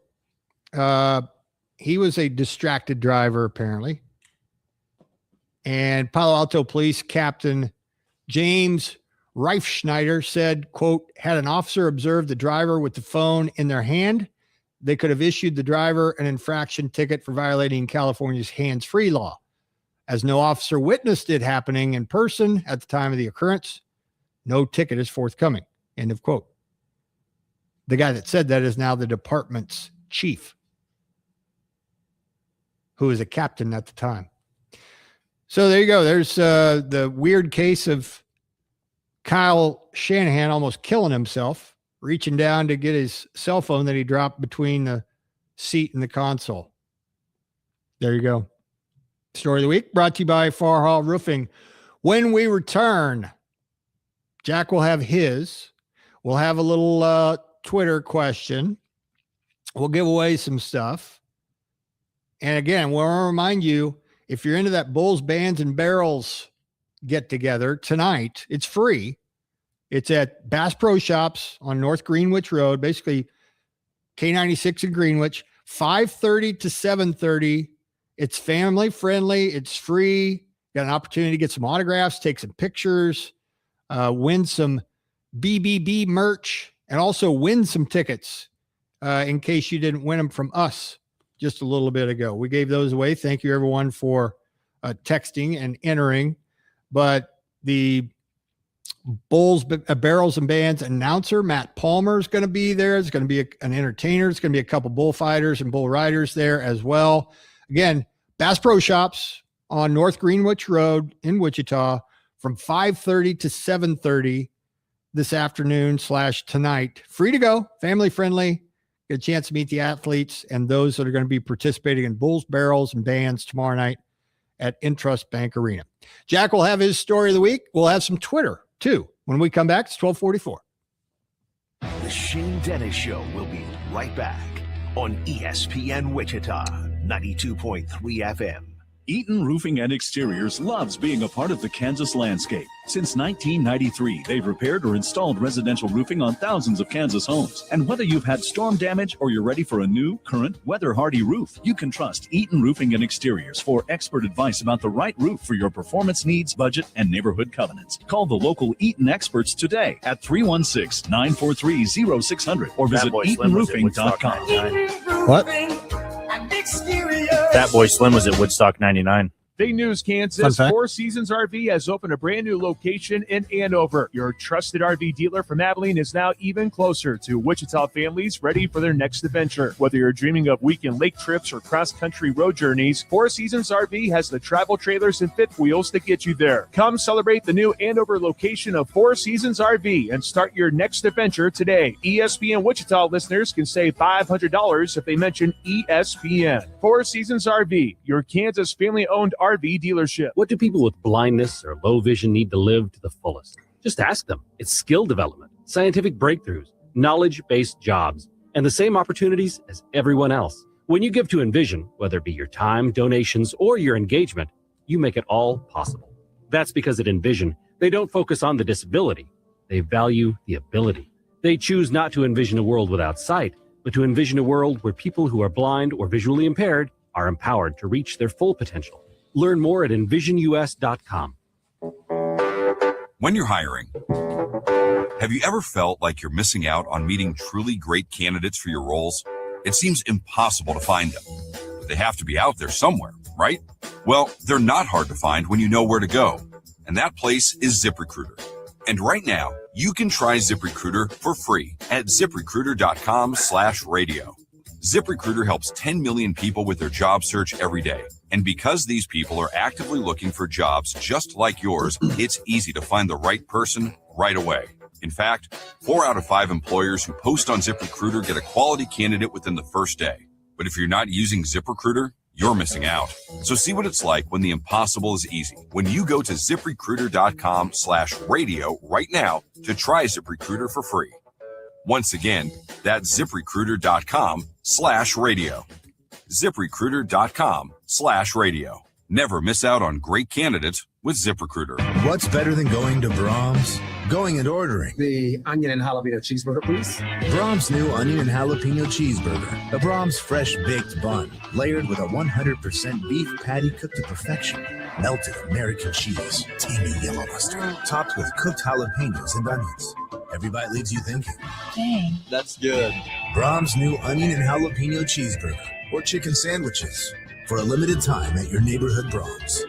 he was a distracted driver, apparently. And Palo Alto Police Captain James Reifschneider said, quote, had an officer observed the driver with the phone in their hand, they could have issued the driver an infraction ticket for violating California's hands-free law. As no officer witnessed it happening in person at the time of the occurrence, no ticket is forthcoming. End of quote. The guy that said that is now the department's chief, who was a captain at the time. So there you go. There's the weird case of Kyle Shanahan almost killing himself, reaching down to get his cell phone that he dropped between the seat and the console. There you go. Story of the week brought to you by Far Hall Roofing. When we return, Jack will have his. We'll have a little Twitter question. We'll give away some stuff. And again, we'll remind you, if you're into that Bulls, Bands, and Barrels get together tonight, it's free. It's at Bass Pro Shops on North Greenwich Road, basically K96 in Greenwich, 5:30 to 7:30. It's family friendly. It's free. Got an opportunity to get some autographs, take some pictures, win some BBB merch, and also win some tickets in case you didn't win them from us just a little bit ago. We gave those away. Thank you, everyone, for texting and entering. But the Bulls, Barrels, and Bands announcer, Matt Palmer, is going to be there. There's going to be an entertainer. There's going to be a couple bullfighters and bull riders there as well. Again, Bass Pro Shops on North Greenwich Road in Wichita from 5:30 to 7:30 this afternoon / tonight. Free to go, family friendly. Get a chance to meet the athletes and those that are going to be participating in Bulls, Barrels, and Bands tomorrow night at Intrust Bank Arena. Jack will have his story of the week. We'll have some Twitter too. When we come back, it's 12:44. The Shane Dennis Show will be right back on ESPN Wichita, 92.3 FM. Eaton Roofing and Exteriors loves being a part of the Kansas landscape. Since 1993, they've repaired or installed residential roofing on thousands of Kansas homes. And whether you've had storm damage or you're ready for a new, current, weather-hardy roof, you can trust Eaton Roofing and Exteriors for expert advice about the right roof for your performance needs, budget, and neighborhood covenants. Call the local Eaton experts today at 316-943-0600 or visit EatonRoofing.com. What? Fat Boy Slim was at Woodstock 99. Big news, Kansas. Four Seasons RV has opened a brand new location in Andover. Your trusted RV dealer from Abilene is now even closer to Wichita families ready for their next adventure. Whether you're dreaming of weekend lake trips or cross-country road journeys, Four Seasons RV has the travel trailers and fifth wheels to get you there. Come celebrate the new Andover location of Four Seasons RV and start your next adventure today. ESPN Wichita listeners can save $500 if they mention ESPN. Four Seasons RV, your Kansas family-owned RV dealership. What do people with blindness or low vision need to live to the fullest? Just ask them. It's skill development, scientific breakthroughs, knowledge-based jobs, and the same opportunities as everyone else. When you give to Envision, whether it be your time, donations, or your engagement, you make it all possible. That's because at Envision, they don't focus on the disability. They value the ability. They choose not to envision a world without sight, but to envision a world where people who are blind or visually impaired are empowered to reach their full potential. Learn more at envisionus.com. When you're hiring, have you ever felt like you're missing out on meeting truly great candidates for your roles? It seems impossible to find them. They have to be out there somewhere, right? Well, they're not hard to find when you know where to go. And that place is ZipRecruiter. And right now, you can try ZipRecruiter for free at ZipRecruiter.com/radio. ZipRecruiter helps 10 million people with their job search every day. And because these people are actively looking for jobs just like yours, it's easy to find the right person right away. In fact, 4 out of 5 employers who post on ZipRecruiter get a quality candidate within the first day. But if you're not using ZipRecruiter, you're missing out. So see what it's like when the impossible is easy. When you go to ZipRecruiter.com/radio right now to try ZipRecruiter for free. Once again, that's ZipRecruiter.com/radio. ZipRecruiter.com/radio. Never miss out on great candidates with ZipRecruiter. What's better than going to Brahms? Going and ordering. The onion and jalapeno cheeseburger, please. Brahms' new onion and jalapeno cheeseburger. A Brahms fresh baked bun, layered with a 100% beef patty cooked to perfection. Melted American cheese, tangy yellow mustard, topped with cooked jalapenos and onions. Every bite leaves you thinking, Dang. That's good. Brahms' new onion and jalapeno cheeseburger. Or chicken sandwiches. For a limited time at your neighborhood Brahms.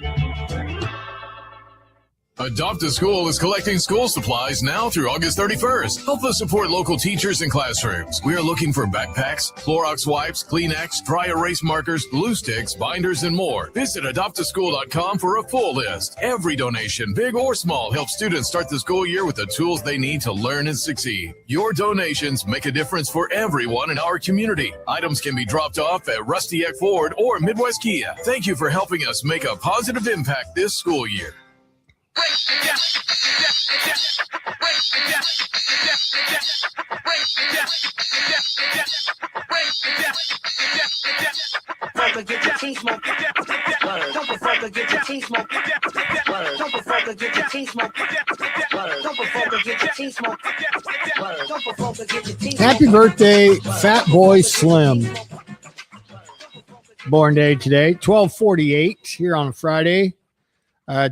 Adopt a School is collecting school supplies now through August 31st. Help us support local teachers and classrooms. We are looking for backpacks, Clorox wipes, Kleenex, dry erase markers, glue sticks, binders, and more. Visit adoptaschool.com for a full list. Every donation, big or small, helps students start the school year with the tools they need to learn and succeed. Your donations make a difference for everyone in our community. Items can be dropped off at Rusty Eck Ford or Midwest Kia. Thank you for helping us make a positive impact this school year. Get your teeth smoked. Don't provoke, get your teeth smoked. Don't provoke, get your teeth smoked. Don't provoke, get your teeth smoked. Don't provoke, get your teeth smoked. Happy birthday, Fat Boy Slim. Born day today, 12:48 here on a Friday.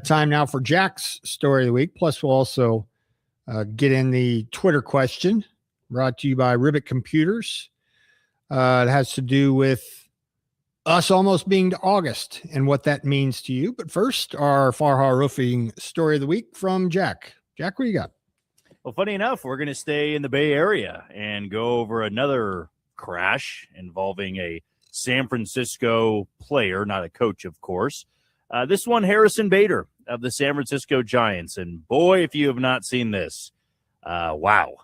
Time now for Jack's story of the week. Plus, we'll also get in the Twitter question brought to you by Ribbit Computers. It has to do with us almost being to August and what that means to you. But first, our Farhar Roofing story of the week from Jack. Jack, what do you got? Well, funny enough, we're going to stay in the Bay Area and go over another crash involving a San Francisco player, not a coach, of course. This one, Harrison Bader of the San Francisco Giants. And boy, if you have not seen this, wow.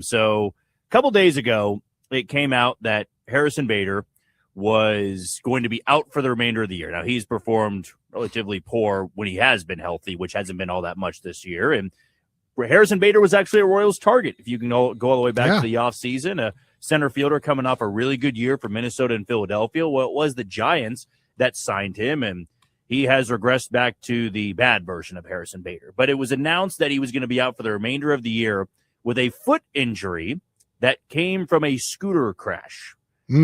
So a couple days ago, it came out that Harrison Bader was going to be out for the remainder of the year. Now, he's performed relatively poor when he has been healthy, which hasn't been all that much this year. And Harrison Bader was actually a Royals target. If you can go all the way back to the offseason, a center fielder coming off a really good year for Minnesota and Philadelphia. Well, it was the Giants that signed him, and he has regressed back to the bad version of Harrison Bader. But it was announced that he was going to be out for the remainder of the year with a foot injury that came from a scooter crash.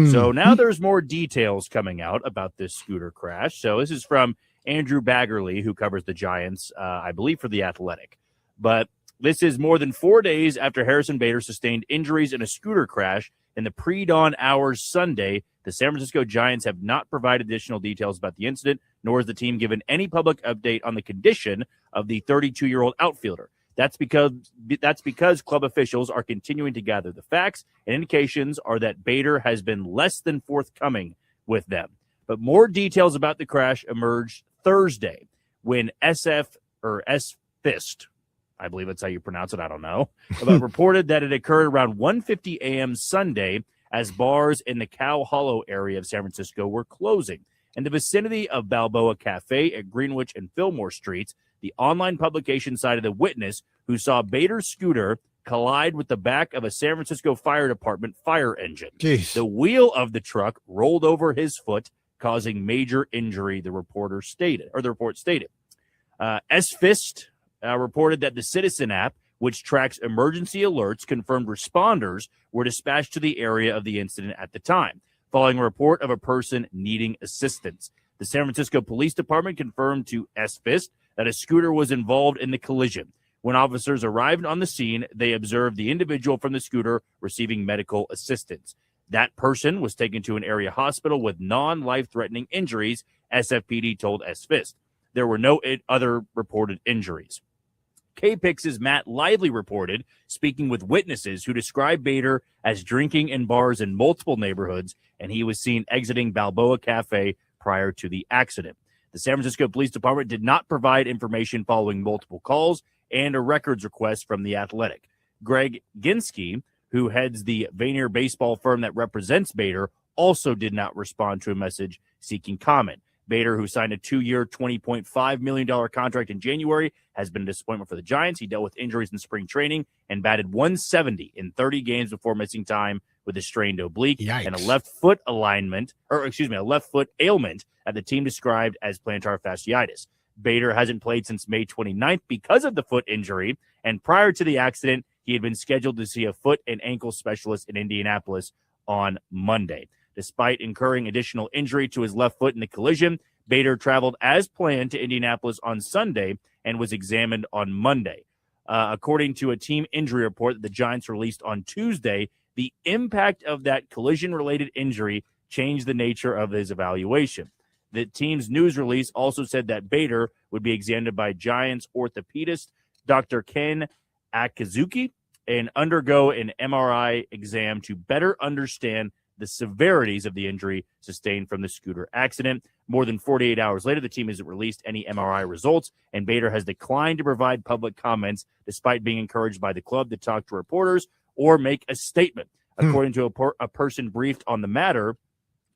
So now there's more details coming out about this scooter crash. So this is from Andrew Baggerly, who covers the Giants, I believe, for The Athletic. But this is more than 4 days after Harrison Bader sustained injuries in a scooter crash in the pre-dawn hours Sunday. The San Francisco Giants have not provided additional details about the incident, nor has the team given any public update on the condition of the 32-year-old outfielder. That's because club officials are continuing to gather the facts, and indications are that Bader has been less than forthcoming with them. But more details about the crash emerged Thursday when S-Fist, I believe that's how you pronounce it, I don't know, but reported that it occurred around 1:50 a.m. Sunday as bars in the Cow Hollow area of San Francisco were closing. In the vicinity of Balboa Cafe at Greenwich and Fillmore Streets, the online publication cited a witness who saw Bader's scooter collide with the back of a San Francisco Fire Department fire engine. Jeez. The wheel of the truck rolled over his foot, causing major injury, the report stated. S-Fist reported that the Citizen app which tracks emergency alerts, confirmed responders were dispatched to the area of the incident at the time, following a report of a person needing assistance. The San Francisco Police Department confirmed to SFIST that a scooter was involved in the collision. When officers arrived on the scene, they observed the individual from the scooter receiving medical assistance. That person was taken to an area hospital with non-life-threatening injuries, SFPD told SFIST. There were no other reported injuries. KPIX's Matt Lively reported, speaking with witnesses who described Bader as drinking in bars in multiple neighborhoods, and he was seen exiting Balboa Cafe prior to the accident. The San Francisco Police Department did not provide information following multiple calls and a records request from The Athletic. Greg Ginsky, who heads the Vanier baseball firm that represents Bader, also did not respond to a message seeking comment. Bader, who signed a 2-year, $20.5 million contract in January, has been a disappointment for the Giants. He dealt with injuries in spring training and batted 170 in 30 games before missing time with a strained oblique and a left foot ailment that the team described as plantar fasciitis. Bader hasn't played since May 29th because of the foot injury, and prior to the accident, he had been scheduled to see a foot and ankle specialist in Indianapolis on Monday. Despite incurring additional injury to his left foot in the collision, Bader traveled as planned to Indianapolis on Sunday and was examined on Monday. According to a team injury report that the Giants released on Tuesday, the impact of that collision-related injury changed the nature of his evaluation. The team's news release also said that Bader would be examined by Giants orthopedist Dr. Ken Akazuki and undergo an MRI exam to better understand the severities of the injury sustained from the scooter accident. More than 48 hours later, the team hasn't released any MRI results, and Bader has declined to provide public comments despite being encouraged by the club to talk to reporters or make a statement. According to a person briefed on the matter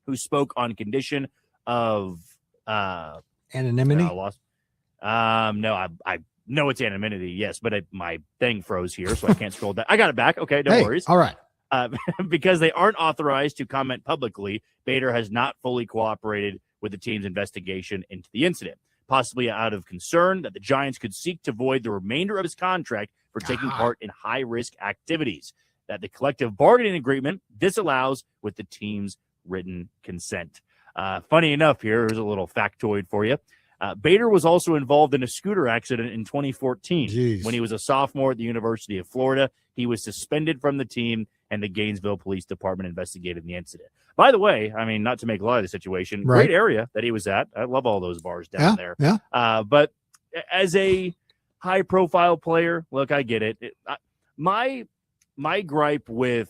who spoke on condition of anonymity. No, I know it's anonymity, yes, but my thing froze here, so I can't scroll down. I got it back. Okay, no worries. All right. Because they aren't authorized to comment publicly, Bader has not fully cooperated with the team's investigation into the incident, possibly out of concern that the Giants could seek to void the remainder of his contract for taking part in high-risk activities that the collective bargaining agreement disallows with the team's written consent. Funny enough, here's a little factoid for you. Bader was also involved in a scooter accident in 2014. When he was a sophomore at the University of Florida. He was suspended from the team, and the Gainesville Police Department investigated the incident. By the way, I mean, not to make light of the situation, great area that he was at. I love all those bars down there. Yeah. But as a high-profile player, look, I get it. My gripe with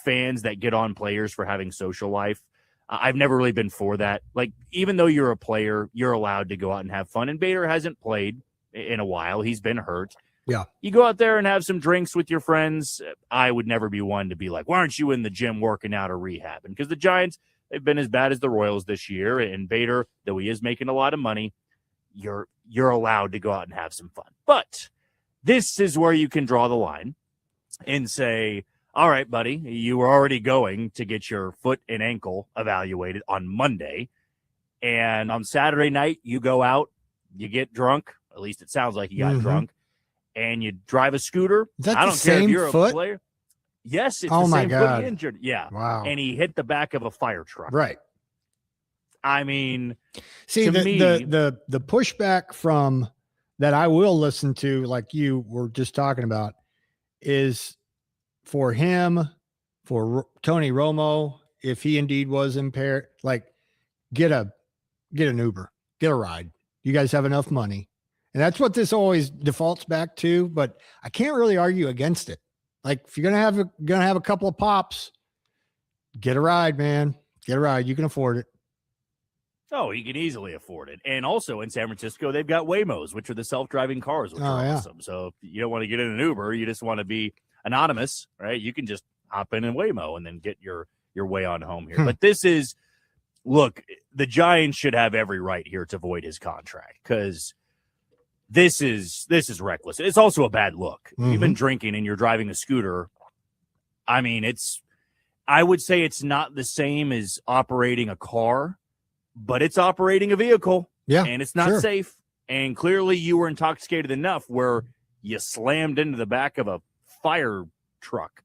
fans that get on players for having social life, I've never really been for that. Like, even though you're a player, you're allowed to go out and have fun. And Bader hasn't played in a while. He's been hurt. Yeah. You go out there and have some drinks with your friends. I would never be one to be like, why aren't you in the gym working out or rehabbing? Because the Giants, they've been as bad as the Royals this year. And Bader, though he is making a lot of money, you're allowed to go out and have some fun. But this is where you can draw the line and say, all right, buddy, you were already going to get your foot and ankle evaluated on Monday. And on Saturday night, you go out, you get drunk. At least it sounds like you got drunk. And you drive a scooter. Is that I the don't care same if you're foot? a player. Yes, it's Oh the my same God. foot he injured. Yeah. Wow. And he hit the back of a fire truck. Right. I mean, See, to the, me, the pushback from that I will listen to, like you were just talking about, is for him, for Tony Romo, if he indeed was impaired, like get an Uber, get a ride. You guys have enough money. And that's what this always defaults back to, but I can't really argue against it. Like, if you're gonna have a couple of pops, get a ride, man. Get a ride. You can afford it. oh, he can easily afford it. And also in San Francisco, they've got Waymos, which are the self-driving cars, which are awesome. So if you don't want to get in an Uber, you just want to be anonymous, right? You can just hop in Waymo and then get your way on home here. But this is, look, the Giants should have every right here to void his contract because this is reckless. It's also a bad look. You've been drinking and you're driving a scooter. I mean, I would say it's not the same as operating a car, but it's operating a vehicle. Yeah. And it's not safe. And clearly you were intoxicated enough where you slammed into the back of a fire truck,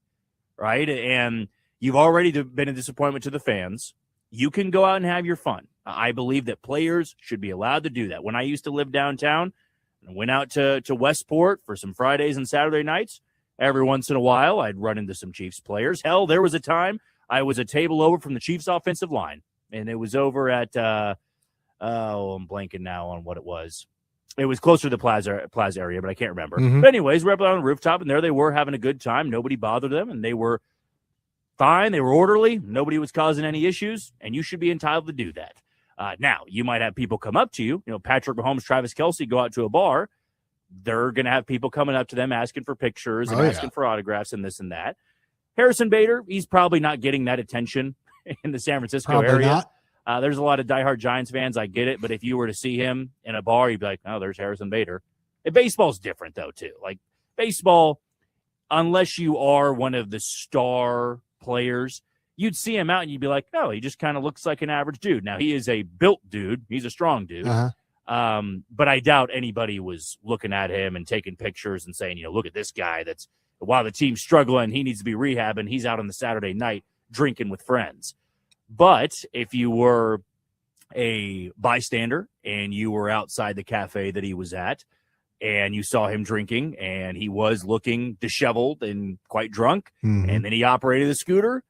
right? And you've already been a disappointment to the fans. You can go out and have your fun. I believe that players should be allowed to do that. When I used to live downtown and went out to Westport for some Fridays and Saturday nights, every once in a while I'd run into some Chiefs players. Hell, there was a time I was a table over from the Chiefs offensive line, and it was over at I'm blanking now on what it was. It was closer to the plaza area, but I can't remember. Mhm. But anyways, we're up on the rooftop, and there they were having a good time. Nobody bothered them, and they were fine. They were orderly. Nobody was causing any issues, and you should be entitled to do that. Now, you might have people come up to you. Patrick Mahomes, Travis Kelce go out to a bar. They're going to have people coming up to them asking for pictures and asking for autographs and this and that. Harrison Bader, he's probably not getting that attention in the San Francisco area. There's a lot of diehard Giants fans. I get it. But if you were to see him in a bar, you'd be like, oh, there's Harrison Bader. And baseball's different, though, too. Like, baseball, unless you are one of the star players, you'd see him out and you'd be like, oh, he just kind of looks like an average dude. Now, he is a built dude. He's a strong dude. But I doubt anybody was looking at him and taking pictures and saying, look at this guy that's, while the team's struggling, he needs to be rehabbing. He's out on the Saturday night drinking with friends. But if you were a bystander and you were outside the cafe that he was at and you saw him drinking and he was looking disheveled and quite drunk, and then he operated the scooter,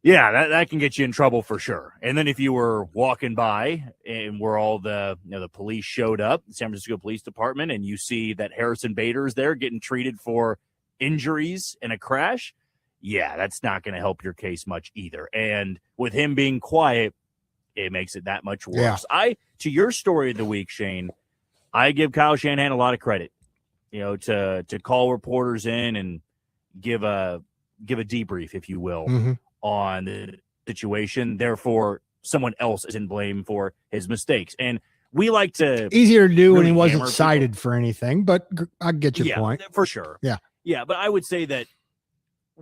yeah, that can get you in trouble for sure. And then if you were walking by and where all the the police showed up, the San Francisco Police Department, and you see that Harrison Bader is there getting treated for injuries in a crash, yeah, that's not going to help your case much either. And with him being quiet, it makes it that much worse. Yeah. To your story of the week, Shane, I give Kyle Shanahan a lot of credit, to call reporters in and give a debrief, if you will, on the situation. Therefore, someone else is in blame for his mistakes. And we like to easier to do really when he wasn't hammer cited people. for anything, but I get your point. For sure. Yeah. Yeah, but I would say that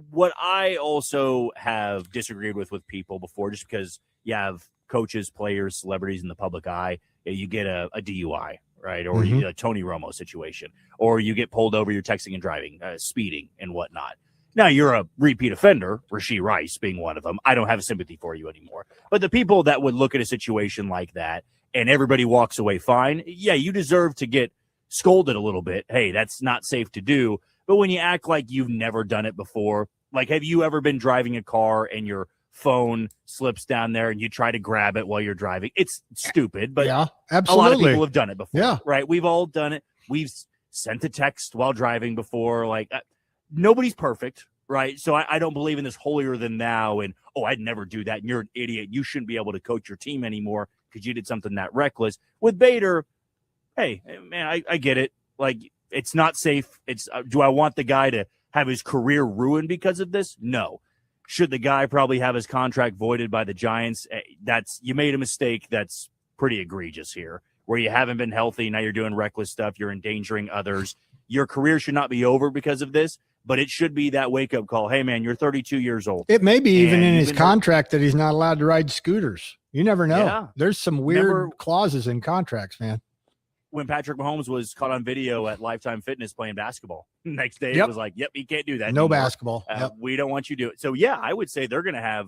what I also have disagreed with people before, just because you have coaches, players, celebrities in the public eye, you get a DUI, right? Or you get a Tony Romo situation, or you get pulled over, you're texting and driving, speeding and whatnot. Now, you're a repeat offender, Rashee Rice being one of them. I don't have sympathy for you anymore. But the people that would look at a situation like that and everybody walks away fine, yeah, you deserve to get scolded a little bit. Hey, that's not safe to do. But when you act like you've never done it before, like, have you ever been driving a car and your phone slips down there and you try to grab it while you're driving? It's stupid, but yeah, a absolutely. lot of people have done it before. Yeah. Right? We've all done it. We've sent a text while driving before. Like, nobody's perfect, right? So I don't believe in this holier than thou and, oh, I'd never do that, and you're an idiot. You shouldn't be able to coach your team anymore because you did something that reckless. With Bader, hey, man, I get it. Like, it's not safe. It's do I want the guy to have his career ruined because of this? No. Should the guy probably have his contract voided by the Giants? You made a mistake. That's pretty egregious here, where you haven't been healthy. Now you're doing reckless stuff. You're endangering others. Your career should not be over because of this, but it should be that wake-up call. Hey, man, you're 32 years old. It may be even in his contract that he's not allowed to ride scooters. You never know. Yeah. There's some weird clauses in contracts, man. When Patrick Mahomes was caught on video at Lifetime Fitness playing basketball, next day Yep. it was like, yep, you can't do that No anymore. basketball. Yep. We don't want you to do it. So, yeah, I would say they're going to have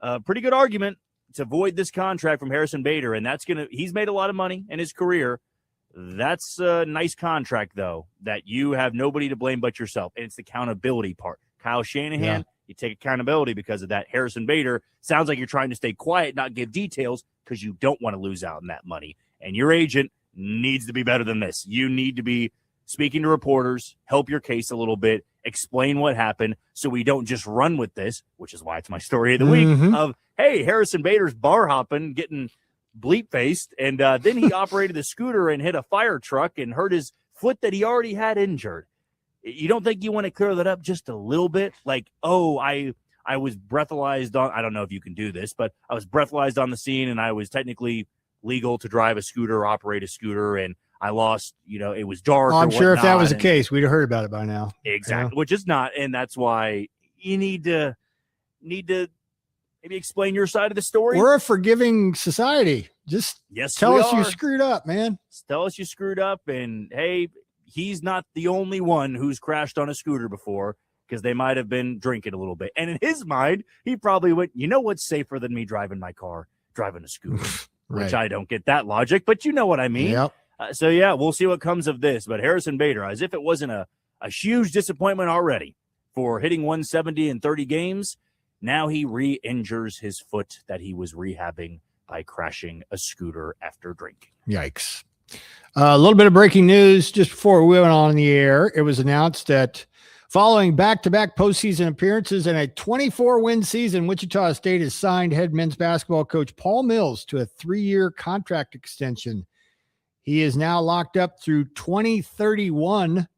a pretty good argument to void this contract from Harrison Bader, and he's made a lot of money in his career. That's a nice contract, though, that you have nobody to blame but yourself, and it's the accountability part. Kyle Shanahan, you take accountability because of that. Harrison Bader, sounds like you're trying to stay quiet, not give details because you don't want to lose out on that money. And your agent needs to be better than this. You need to be speaking to reporters, help your case a little bit, explain what happened so we don't just run with this, which is why it's my story of the week of, hey, Harrison Bader's bar hopping, getting bleep-faced, and then he operated the scooter and hit a fire truck and hurt his foot that he already had injured. You don't think you want to clear that up just a little bit? Like, oh, I was breathalyzed on, I don't know if you can do this, but I was breathalyzed on the scene and I was technically legal to drive a scooter or operate a scooter, and I lost, it was dark. I'm sure if that was the and, case, we'd have heard about it by now. Exactly, which is not, and that's why you need to maybe explain your side of the story. We're a forgiving society. Just tell us you are. screwed up, man. Tell us you screwed up, and hey, he's not the only one who's crashed on a scooter before, because they might have been drinking a little bit. And in his mind, he probably went, you know what's safer than me driving my car, driving a scooter, Right. which I don't get that logic, but you know what I mean. Yep. So, yeah, we'll see what comes of this. But Harrison Bader, as if it wasn't a huge disappointment already for hitting 170 in 30 games, now he re-injures his foot that he was rehabbing by crashing a scooter after drinking. Yikes. A little bit of breaking news just before we went on the air. It was announced that following back-to-back postseason appearances and a 24-win season, Wichita State has signed head men's basketball coach Paul Mills to a 3-year contract extension. He is now locked up through 2031.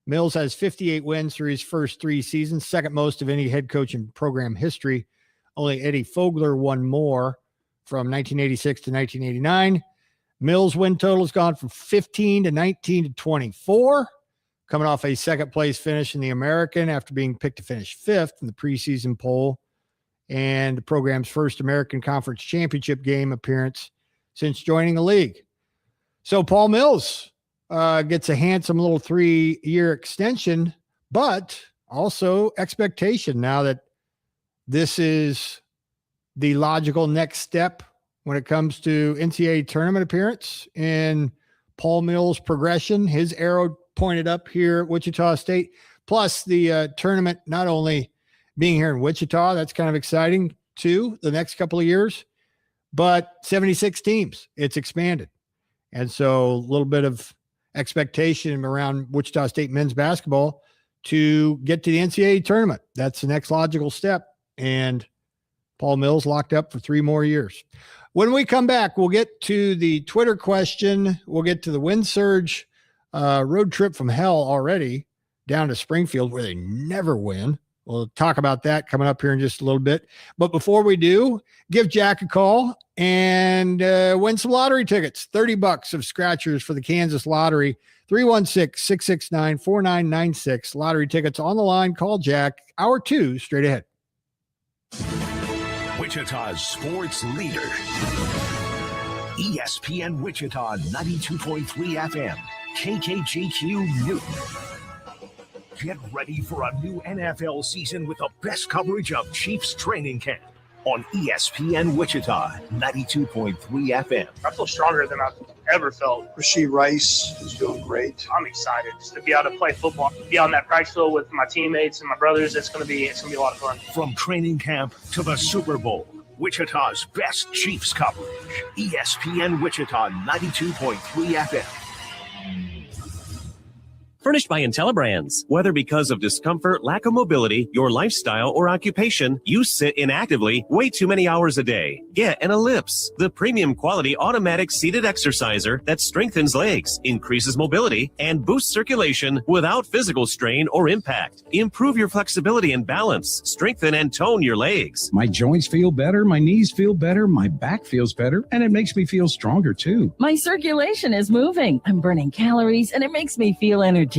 Mills has 58 wins through his first 3 seasons, second most of any head coach in program history. Only Eddie Fogler won more from 1986 to 1989. Mills' win total has gone from 15 to 19 to 24. Coming off a second-place finish in the American after being picked to finish 5th in the preseason poll, and the program's first American Conference Championship game appearance since joining the league. So Paul Mills gets a handsome little 3-year extension, but also expectation now that this is the logical next step when it comes to NCAA tournament appearance in Paul Mills' progression. His arrow pointed up here at Wichita State, plus the tournament not only being here in Wichita, that's kind of exciting too, the next couple of years, but 76 teams, it's expanded. And so a little bit of expectation around Wichita State men's basketball to get to the NCAA tournament. That's the next logical step. And Paul Mills locked up for 3 more years. When we come back, we'll get to the Twitter question. We'll get to the wind surge road trip from hell already down to Springfield, where they never win. We'll talk about that coming up here in just a little bit. But before we do, give Jack a call and win some lottery tickets. $30 of scratchers for the Kansas Lottery. 316-669-4996. Lottery tickets on the line. Call Jack. Hour 2 straight ahead. Wichita's sports leader. ESPN Wichita 92.3 FM. KKGQ Newton. Get ready for a new NFL season with the best coverage of Chiefs training camp on ESPN Wichita 92.3 FM. I feel stronger than I've ever felt. Rasheed Rice is doing great. I'm excited just to be able to play football, be on that practice field with my teammates and my brothers. It's gonna be a lot of fun. From training camp to the Super Bowl, Wichita's best Chiefs coverage. ESPN Wichita 92.3 FM. Furnished by IntelliBrands. Whether because of discomfort, lack of mobility, your lifestyle, or occupation, you sit inactively way too many hours a day. Get an Ellipse, the premium quality automatic seated exerciser that strengthens legs, increases mobility, and boosts circulation without physical strain or impact. Improve your flexibility and balance, strengthen and tone your legs. My joints feel better, my knees feel better, my back feels better, and it makes me feel stronger too. My circulation is moving. I'm burning calories, and it makes me feel energetic.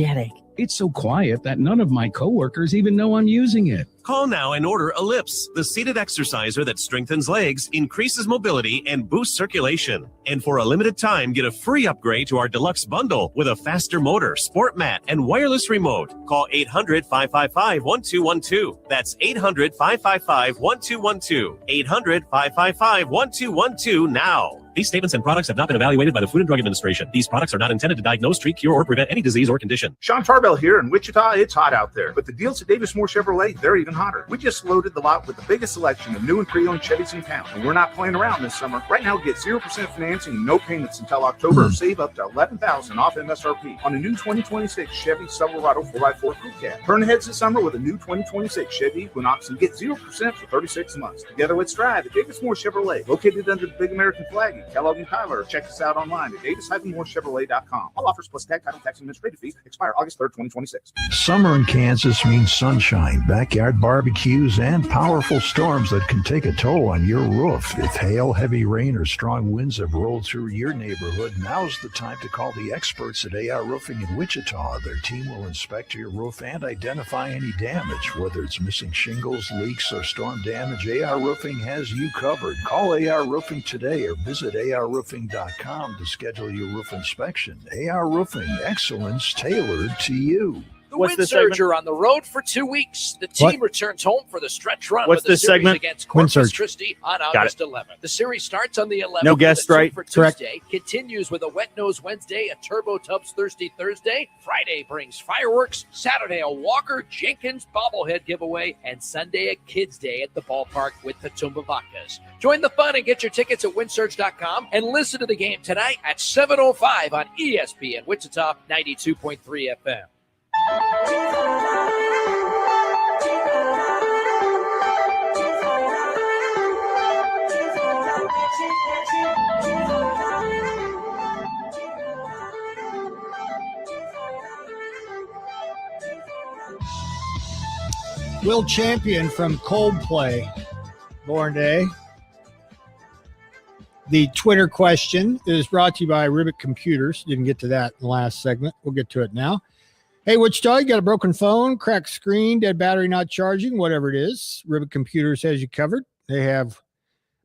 It's so quiet that none of my coworkers even know I'm using it. Call now and order Ellipse, the seated exerciser that strengthens legs, increases mobility, and boosts circulation. And for a limited time, get a free upgrade to our deluxe bundle with a faster motor, sport mat, and wireless remote. Call 800-555-1212. That's 800-555-1212. 800-555-1212 now. These statements and products have not been evaluated by the Food and Drug Administration. These products are not intended to diagnose, treat, cure, or prevent any disease or condition. Sean Tarbell here in Wichita. It's hot out there, but the deals at Davis Moore Chevrolet, they're even hotter. We just loaded the lot with the biggest selection of new and pre-owned Chevys in town, and we're not playing around this summer. Right now, get 0% financing, no payments until October, or save up to $11,000 off MSRP on a new 2026 Chevy Silverado 4x4 Crew Cab. Turn ahead this summer with a new 2026 Chevy Equinox and get 0% for 36 months. Together, let's drive at Davis Moore Chevrolet, located under the big American flag in Kellogg and Tyler. Check us out online at davis-moorechevrolet.com. All offers plus tag, title, tax, and administrative fees expire August 3rd, 2026. Summer in Kansas means sunshine, backyard barbecues, and powerful storms that can take a toll on your roof. If hail, heavy rain, or strong winds have rolled through your neighborhood, now's the time to call the experts at AR Roofing in Wichita. Their team will inspect your roof and identify any damage. Whether it's missing shingles, leaks, or storm damage, AR Roofing has you covered. Call AR Roofing today or visit Visit arroofing.com to schedule your roof inspection. AR Roofing, excellence tailored to you. The Windsurge are on the road for 2 weeks. The team returns home for the stretch run What's with the this series segment? against Corpus Windsurge. Christi on Got August it. 11th. The series starts on the 11th. No guest, with a right? two for Correct. Tuesday, continues with a Wet Nose Wednesday, a Turbo Tubs Thirsty Thursday. Friday brings fireworks. Saturday, a Walker Jenkins bobblehead giveaway. And Sunday, a Kids Day at the ballpark with the Tumbavacas. Join the fun and get your tickets at windsurge.com and listen to the game tonight at 7:05 on ESPN Wichita 92.3 FM. Will Champion from Coldplay, born today. The Twitter question is brought to you by Ribbit Computers. Didn't get to that in the last segment. We'll get to it now. Hey, Wichita, you got a broken phone, cracked screen, dead battery not charging, whatever it is, Ribbit Computers has you covered. They have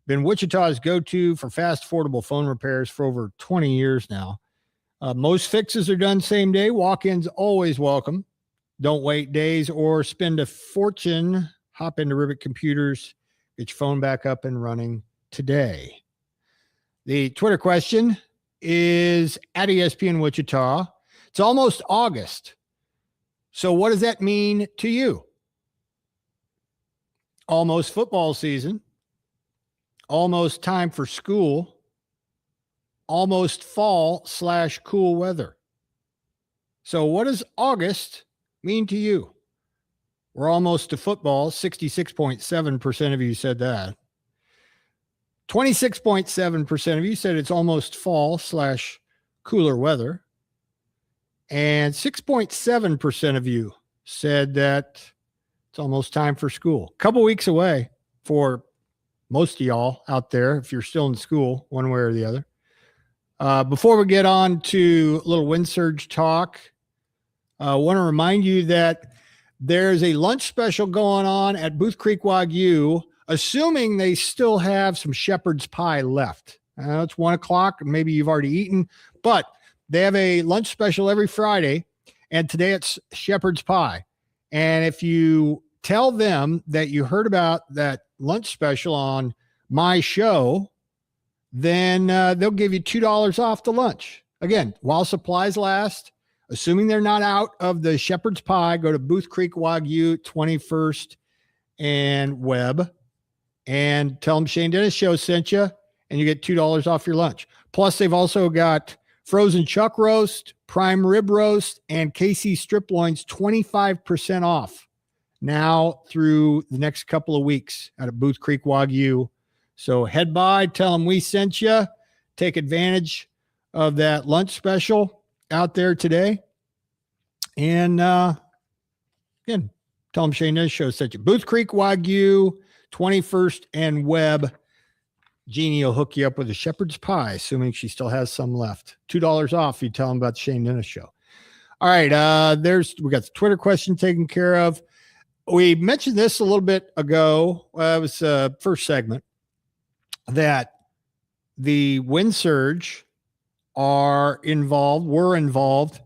been Wichita's go-to for fast, affordable phone repairs for over 20 years now. Most fixes are done same day. Walk-ins always welcome. Don't wait days or spend a fortune. Hop into Ribbit Computers. Get your phone back up and running today. The Twitter question is at ESPN Wichita. It's almost August. So what does that mean to you? Almost football season. Almost time for school. Almost fall/cool weather. So what does August mean to you? We're almost to football. 66.7% of you said that. 26.7% of you said it's almost fall/cooler weather. And 6.7% of you said that it's almost time for school. A couple weeks away for most of y'all out there, if you're still in school, one way or the other. Before we get on to a little Windsurge talk, I want to remind you that there's a lunch special going on at Booth Creek Wagyu, assuming they still have some shepherd's pie left. It's 1 o'clock, and maybe you've already eaten, but they have a lunch special every Friday, and today it's shepherd's pie. And if you tell them that you heard about that lunch special on my show, then they'll give you $2 off the lunch. Again, while supplies last, assuming they're not out of the shepherd's pie, go to Booth Creek Wagyu, 21st and Webb, and tell them Shane Dennis Show sent you, and you get $2 off your lunch. Plus, they've also got frozen chuck roast, prime rib roast, and KC strip loins 25% off now through the next couple of weeks at a Booth Creek Wagyu. So head by, tell them we sent you. Take advantage of that lunch special out there today. And again, tell them Shane Dennis Show sent you. Booth Creek Wagyu, 21st and Webb. Jeannie will hook you up with a shepherd's pie, assuming she still has some left. $2 off if you tell them about the Shane Dennis Show. All right, we got the Twitter question taken care of. We mentioned this a little bit ago. It was first segment that the Windsurge were involved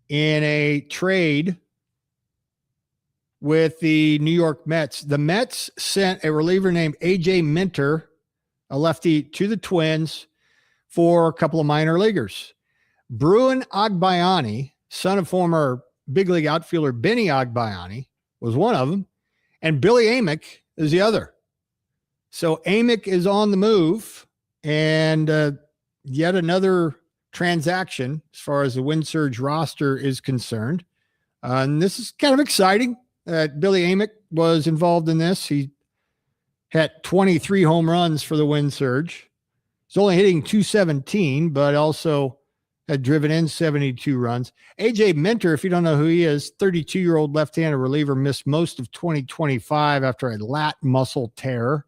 in a trade with the New York Mets. The Mets sent a reliever named A.J. Minter, a lefty, to the Twins for a couple of minor leaguers. Bruin Agbayani, son of former big league outfielder Benny Agbayani, was one of them, and Billy Amick is the other. So Amick is on the move, and yet another transaction as far as the Windsurge roster is concerned. And this is kind of exciting that Billy Amick was involved in this. He had 23 home runs for the Windsurge. He's only hitting .217, but also had driven in 72 runs. A.J. Minter, if you don't know who he is, 32-year-old left-handed reliever, missed most of 2025 after a lat muscle tear.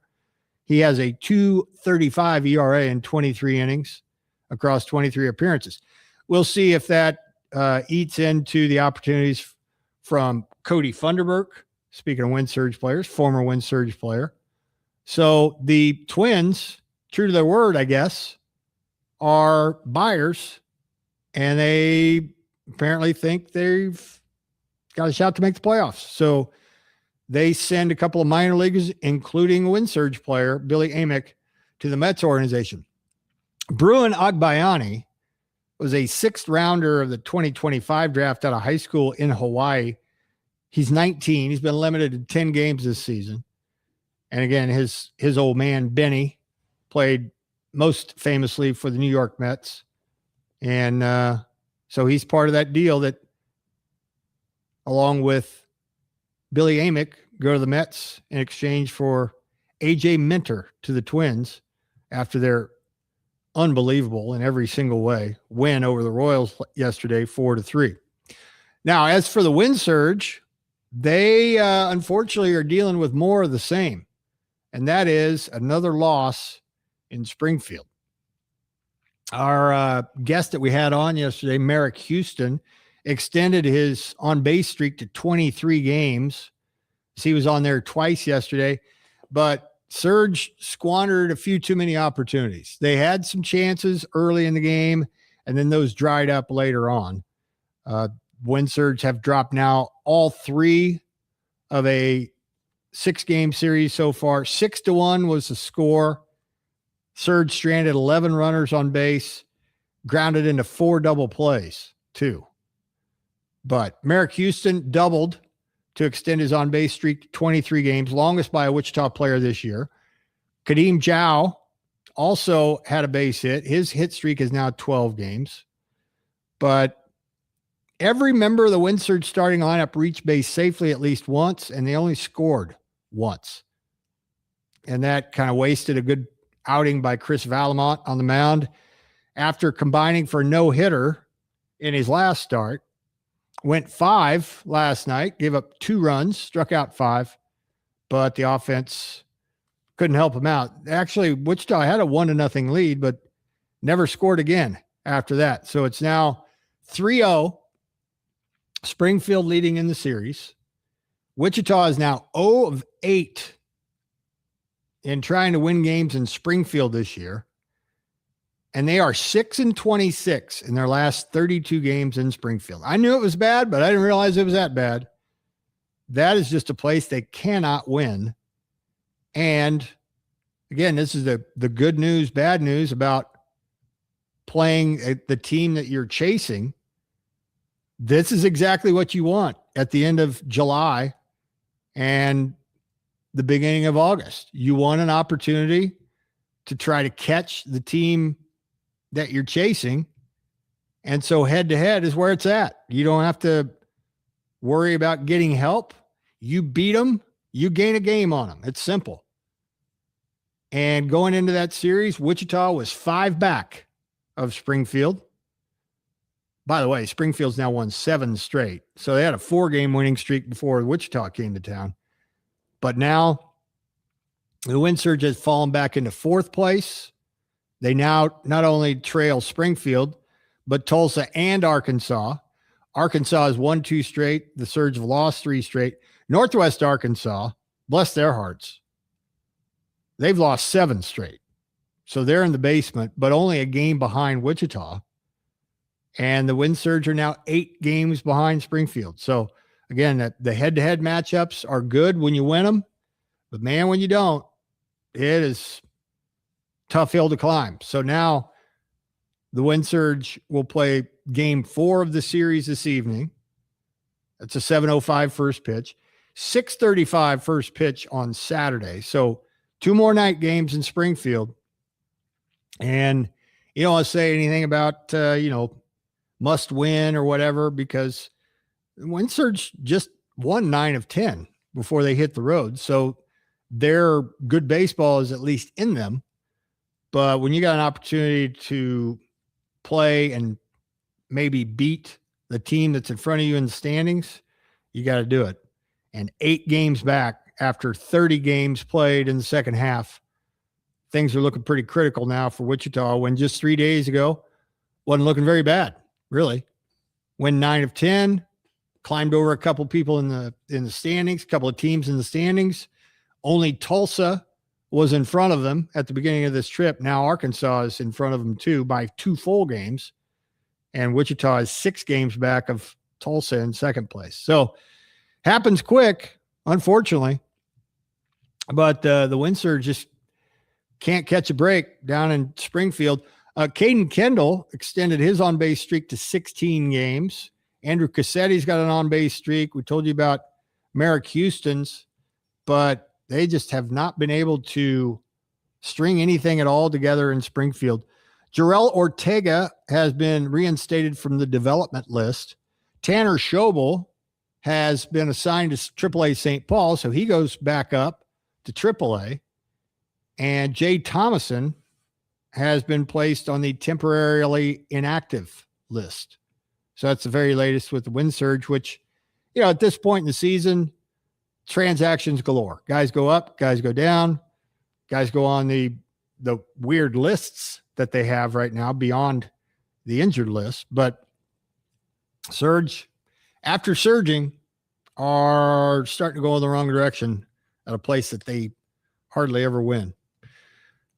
He has a .235 ERA in 23 innings across 23 appearances. We'll see if that eats into the opportunities from Cody Funderburk, speaking of Windsurge players, former Windsurge player. So the Twins, true to their word, I guess, are buyers, and they apparently think they've got a shot to make the playoffs. So they send a couple of minor leaguers, including a Windsurge player, Billy Amick, to the Mets organization. Bruin Agbayani was a 6th rounder of the 2025 draft out of high school in Hawaii. He's 19. He's been limited to 10 games this season. And again, his old man, Benny, played most famously for the New York Mets. And so he's part of that deal that, along with Billy Amick, go to the Mets in exchange for AJ Minter to the Twins after their unbelievable in every single way win over the Royals yesterday, 4-3. Now, as for the Windsurge, they unfortunately are dealing with more of the same, and that is another loss in Springfield. Our guest that we had on yesterday, Merrick Houston, extended his on-base streak to 23 games. He was on there twice yesterday, but Surge squandered a few too many opportunities. They had some chances early in the game, and then those dried up later on. Windsurge have dropped now all 3 of a 6-game series so far. 6-1 was the score. Surge stranded 11 runners on base, grounded into 4 double plays, too. But Merrick Houston doubled to extend his on-base streak to 23 games, longest by a Wichita player this year. Kadeem Zhao also had a base hit. His hit streak is now 12 games. But every member of the Windsurge starting lineup reached base safely at least once, and they only scored once. And that kind of wasted a good outing by Chris Valamont on the mound. After combining for a no-hitter in his last start, went 5 last night, gave up 2 runs, struck out 5, but the offense couldn't help him out. Actually, Wichita had a 1-0 lead, but never scored again after that. So it's now 3-0, Springfield leading in the series. Wichita is now 0 of 8 in trying to win games in Springfield this year. And they are 6-26 in their last 32 games in Springfield. I knew it was bad, but I didn't realize it was that bad. That is just a place they cannot win. And again, this is the good news, bad news about playing the team that you're chasing. This is exactly what you want at the end of July and the beginning of August. You want an opportunity to try to catch the team that you're chasing. And so head to head is where it's at. You don't have to worry about getting help. You beat them, you gain a game on them. It's simple. And going into that series, Wichita was 5 back of Springfield. By the way, Springfield's now won 7 straight. So they had a 4-game winning streak before Wichita came to town. But now the Windsurge has fallen back into 4th place. They now not only trail Springfield, but Tulsa and Arkansas. Arkansas has won 2 straight. The Surge have lost 3 straight. Northwest Arkansas, bless their hearts, they've lost 7 straight. So they're in the basement, but only a game behind Wichita. And the Windsurge are now 8 games behind Springfield. So again, the head-to-head matchups are good when you win them. But man, when you don't, it is tough hill to climb. So now the Windsurge will play game 4 of the series this evening. That's a 7:05 first pitch. 6:35 first pitch on Saturday. So 2 more night games in Springfield. And you don't want to say anything about, must win or whatever, because Windsurge just won 9 of 10 before they hit the road. So their good baseball is at least in them. But when you got an opportunity to play and maybe beat the team that's in front of you in the standings, you got to do it. And 8 games back after 30 games played in the second half, things are looking pretty critical now for Wichita, when just 3 days ago wasn't looking very bad, really. Win 9 of 10, climbed over a couple people in the standings, a couple of teams in the standings. Only Tulsa was in front of them at the beginning of this trip. Now Arkansas is in front of them too by 2 full games. And Wichita is 6 games back of Tulsa in second place. So happens quick, unfortunately. But the wind surge just can't catch a break down in Springfield. Caden Kendall extended his on-base streak to 16 games. Andrew Cassetti's got an on-base streak. We told you about Merrick Houston's, but they just have not been able to string anything at all together in Springfield. Jarrell Ortega has been reinstated from the development list. Tanner Schobel has been assigned to AAA St. Paul, so he goes back up to AAA. And Jay Thomason has been placed on the temporarily inactive list. So that's the very latest with the wind surge, which, at this point in the season, transactions galore. Guys go up, guys go down, guys go on the weird lists that they have right now beyond the injured list. But surge, after surging, are starting to go in the wrong direction at a place that they hardly ever win.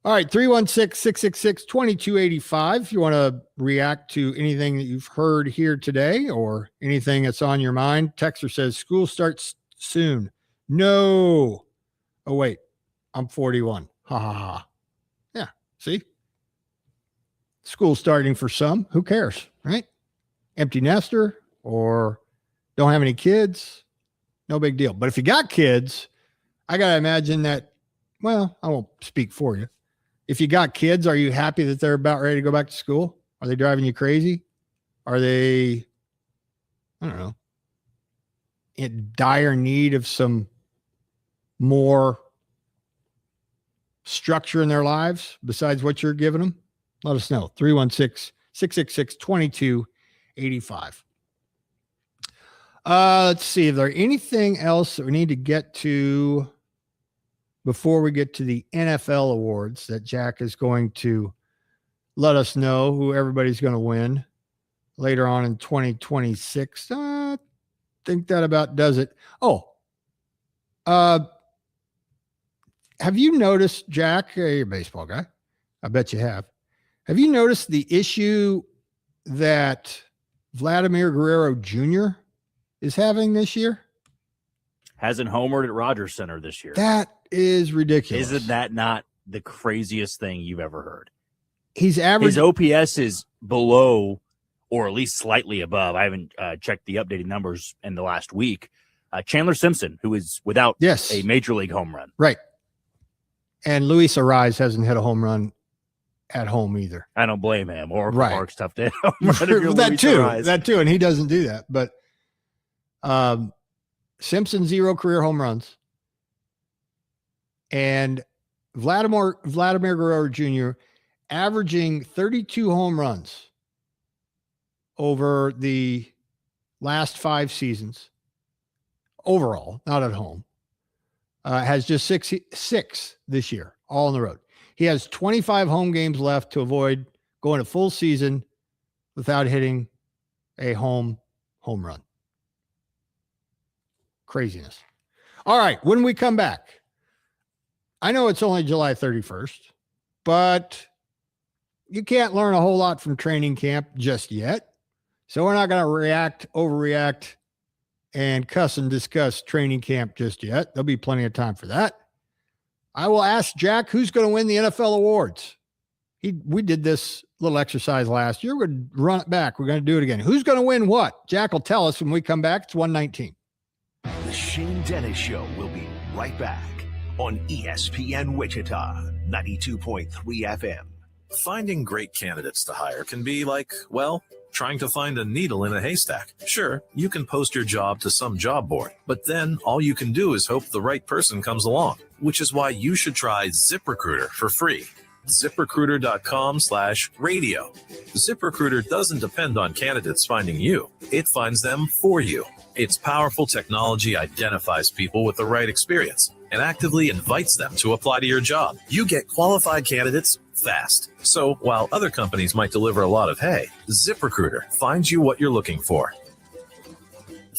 All right, 316-666-2285. If you want to react to anything that you've heard here today or anything that's on your mind, Texter says, school starts soon. No. Oh, wait, I'm 41. Ha, ha, ha. Yeah, see? School starting for some. Who cares, right? Empty nester or don't have any kids, no big deal. But if you got kids, I got to imagine that, well, I won't speak for you. If you got kids, are you happy that they're about ready to go back to school? Are they driving you crazy? Are they, I don't know, in dire need of some more structure in their lives besides what you're giving them? Let us know. 316-666-2285. Let's see. Is there anything else that we need to get to before we get to the NFL awards that Jack is going to let us know who everybody's going to win later on in 2026? I think that about does it. Oh, have you noticed, Jack, you're a baseball guy. I bet you have. Have you noticed the issue that Vladimir Guerrero Jr. is having this year? Hasn't homered at Rogers Center this year. That is ridiculous. Isn't that not the craziest thing you've ever heard? He's average. His OPS is below or at least slightly above. I haven't checked the updated numbers in the last week. Chandler Simpson, who is without a major league home run. Right. And Luis Ariz hasn't hit a home run at home either. I don't blame him. Oracle Right. Park's tough to hit a home run if you're that Luis too. Ariz. That too. And he doesn't do that. But Simpson, 0 career home runs. And Vladimir Guerrero Jr. averaging 32 home runs over the last 5 seasons overall, not at home. Has just six this year, all on the road. He has 25 home games left to avoid going a full season without hitting a home run. Craziness. All right, when we come back, I know it's only July 31st, but you can't learn a whole lot from training camp just yet. So we're not going to overreact, and cuss and discuss training camp just yet. There'll be plenty of time for that. I will ask Jack who's going to win the NFL awards. We did this little exercise last year. We're going to run it back. We're going to do it again. Who's going to win what? Jack will tell us when we come back. It's 119. The Shane Dennis Show will be right back on ESPN Wichita, 92.3 FM. Finding great candidates to hire can be like, well, trying to find a needle in a haystack. Sure, you can post your job to some job board, but then all you can do is hope the right person comes along, which is why you should try ZipRecruiter for free. ZipRecruiter.com/radio. ZipRecruiter doesn't depend on candidates finding you. It finds them for you. Its powerful technology identifies people with the right experience and actively invites them to apply to your job. You get qualified candidates fast. So while other companies might deliver a lot of hay, ZipRecruiter finds you what you're looking for.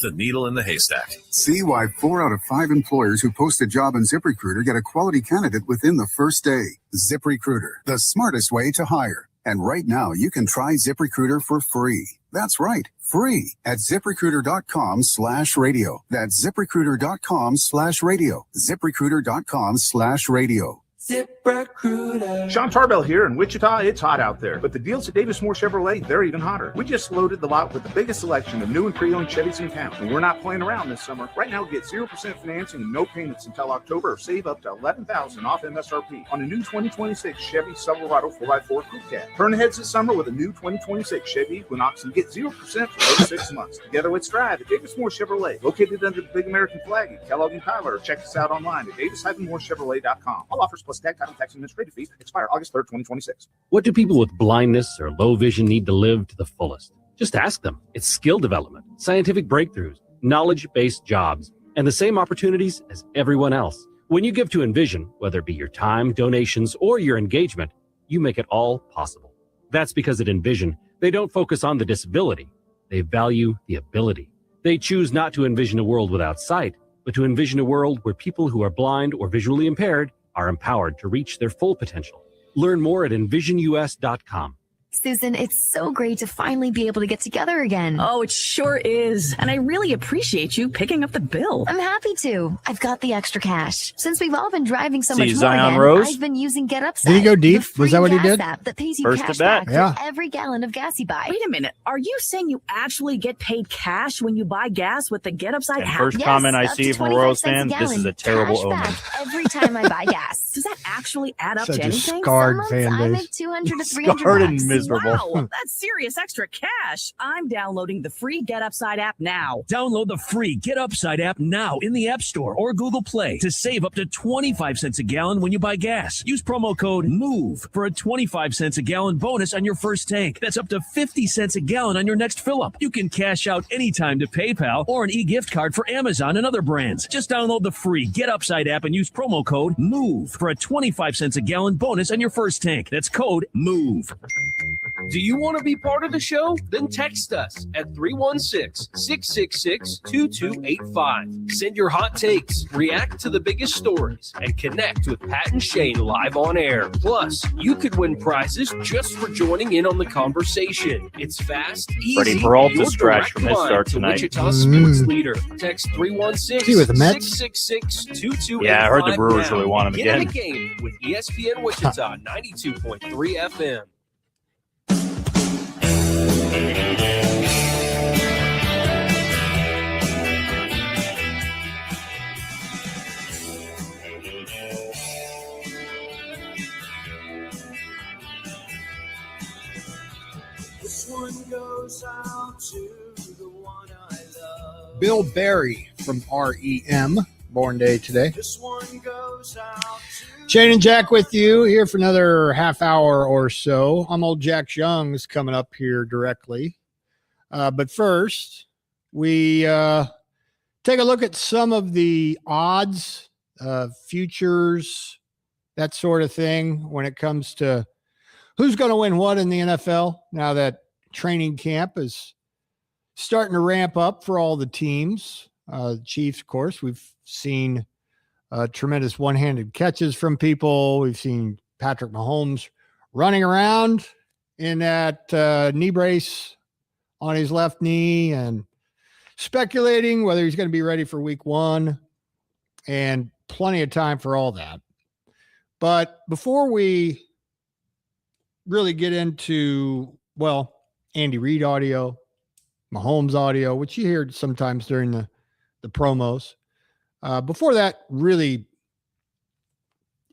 the needle in the haystack. See why 4 out of 5 employers who post a job on ZipRecruiter get a quality candidate within the first day. ZipRecruiter, the smartest way to hire. And right now, you can try ZipRecruiter for free. That's right, free at ZipRecruiter.com/radio. That's ZipRecruiter.com/radio. ZipRecruiter.com/radio. ZipRecruiter. Sean Tarbell here in Wichita. It's hot out there, but the deals at Davis Moore Chevrolet, they're even hotter. We just loaded the lot with the biggest selection of new and pre-owned Chevys in town, and we're not playing around this summer. Right now, get 0% financing and no payments until October, or save up to $11,000 off MSRP on a new 2026 Chevy Silverado 4x4 Crew Cab. Turn ahead this summer with a new 2026 Chevy Equinox and get 0% for 6 months. Together, let's drive at Davis Moore Chevrolet, located under the big American flag at Kellogg and Tyler. Check us out online at davis-moorechevrolet.com. All offers plus tag, title, tax, and administrative fees expire August 3rd, 2026. What do people with blindness or low vision need to live to the fullest? Just ask them. It's skill development, scientific breakthroughs, knowledge-based jobs, and the same opportunities as everyone else. When you give to Envision, whether it be your time, donations, or your engagement, you make it all possible. That's because at Envision, they don't focus on the disability. They value the ability. They choose not to envision a world without sight, but to envision a world where people who are blind or visually impaired are empowered to reach their full potential. Learn more at envisionus.com. Susan, it's so great to finally be able to get together again. Oh, it sure is. And I really appreciate you picking up the bill. I'm happy to. I've got the extra cash. Since we've all been driving so See much more Zion again, Rose? I've been using Get Upside. Did he go deep? Was that what he did? App that pays you First cash to bat. back Yeah. for every gallon of gas you buy. Wait a minute. Are you saying you actually get paid cash when you buy gas with the Get Upside And app? first Yes, comment I up see to from a 25 Royals cents fan, this gallon. is a terrible Cash omen. back every time I buy gas. Does that actually add up Such to a anything? scarred Some months fan I base. make 200 to 300 Scarred and bucks. miserable. Wow, that's serious extra cash. I'm downloading the free Get Upside app now. Download the free Get Upside app now in the App Store or Google Play to save up to 25 cents a gallon when you buy gas. Use promo code MOVE for a 25 cents a gallon bonus on your first tank. That's up to 50 cents a gallon on your next fill up. You can cash out anytime to PayPal or an e-gift card for Amazon and other brands. Just download the free Get Upside app and use promo code MOVE for a 25 cents a gallon bonus on your first tank. That's code MOVE. Do you want to be part of the show? Then text us at 316-666-2285. Send your hot takes, react to the biggest stories, and connect with Pat and Shane live on air. Plus, you could win prizes just for joining in on the conversation. It's fast, easy, Freddie Peralta your stretch direct from his line start to tonight. Wichita sports leader. Text See with the Mets? 316-666-2285. Yeah, I heard the Brewers now. really want him Get in again. the game with ESPN Wichita 92.3 FM. This one goes out to the one I love. Bill Berry from REM, born day today. This one goes out Shane and Jack with you here for another half hour or so. I'm old Jack Young's coming up here directly. But first, we take a look at some of the odds, futures, that sort of thing when it comes to who's going to win what in the NFL now that training camp is starting to ramp up for all the teams. The Chiefs, of course, we've seen tremendous one-handed catches from people. We've seen Patrick Mahomes running around in that knee brace on his left knee and speculating whether he's going to be ready for week 1, and plenty of time for all that. But before we really get into, well, Andy Reid audio, Mahomes audio, which you hear sometimes during the promos, before that really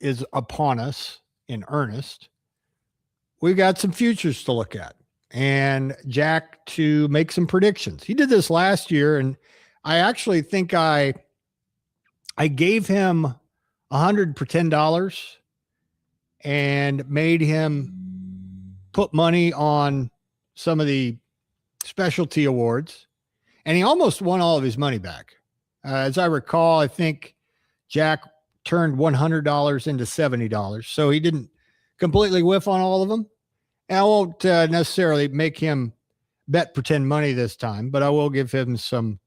is upon us in earnest, we've got some futures to look at and Jack to make some predictions. He did this last year, and I actually think I gave him $100 for $10 and made him put money on some of the specialty awards, and he almost won all of his money back. As I recall, I think Jack turned $100 into $70. So he didn't completely whiff on all of them. And I won't necessarily make him bet pretend money this time, but I will give him some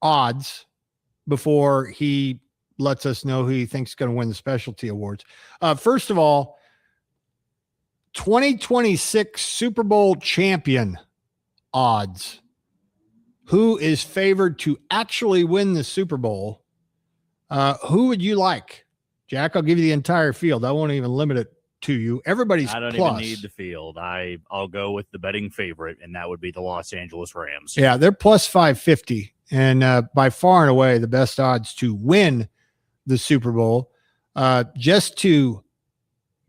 odds before he lets us know who he thinks is going to win the specialty awards. First of all, 2026 Super Bowl champion odds. Who is favored to actually win the Super Bowl? Who would you like? Jack, I'll give you the entire field. I won't even limit it to you. Everybody's I don't plus. even need the field. I'll go with the betting favorite, and that would be the Los Angeles Rams. Yeah, they're plus 550, and by far and away the best odds to win the Super Bowl. Just to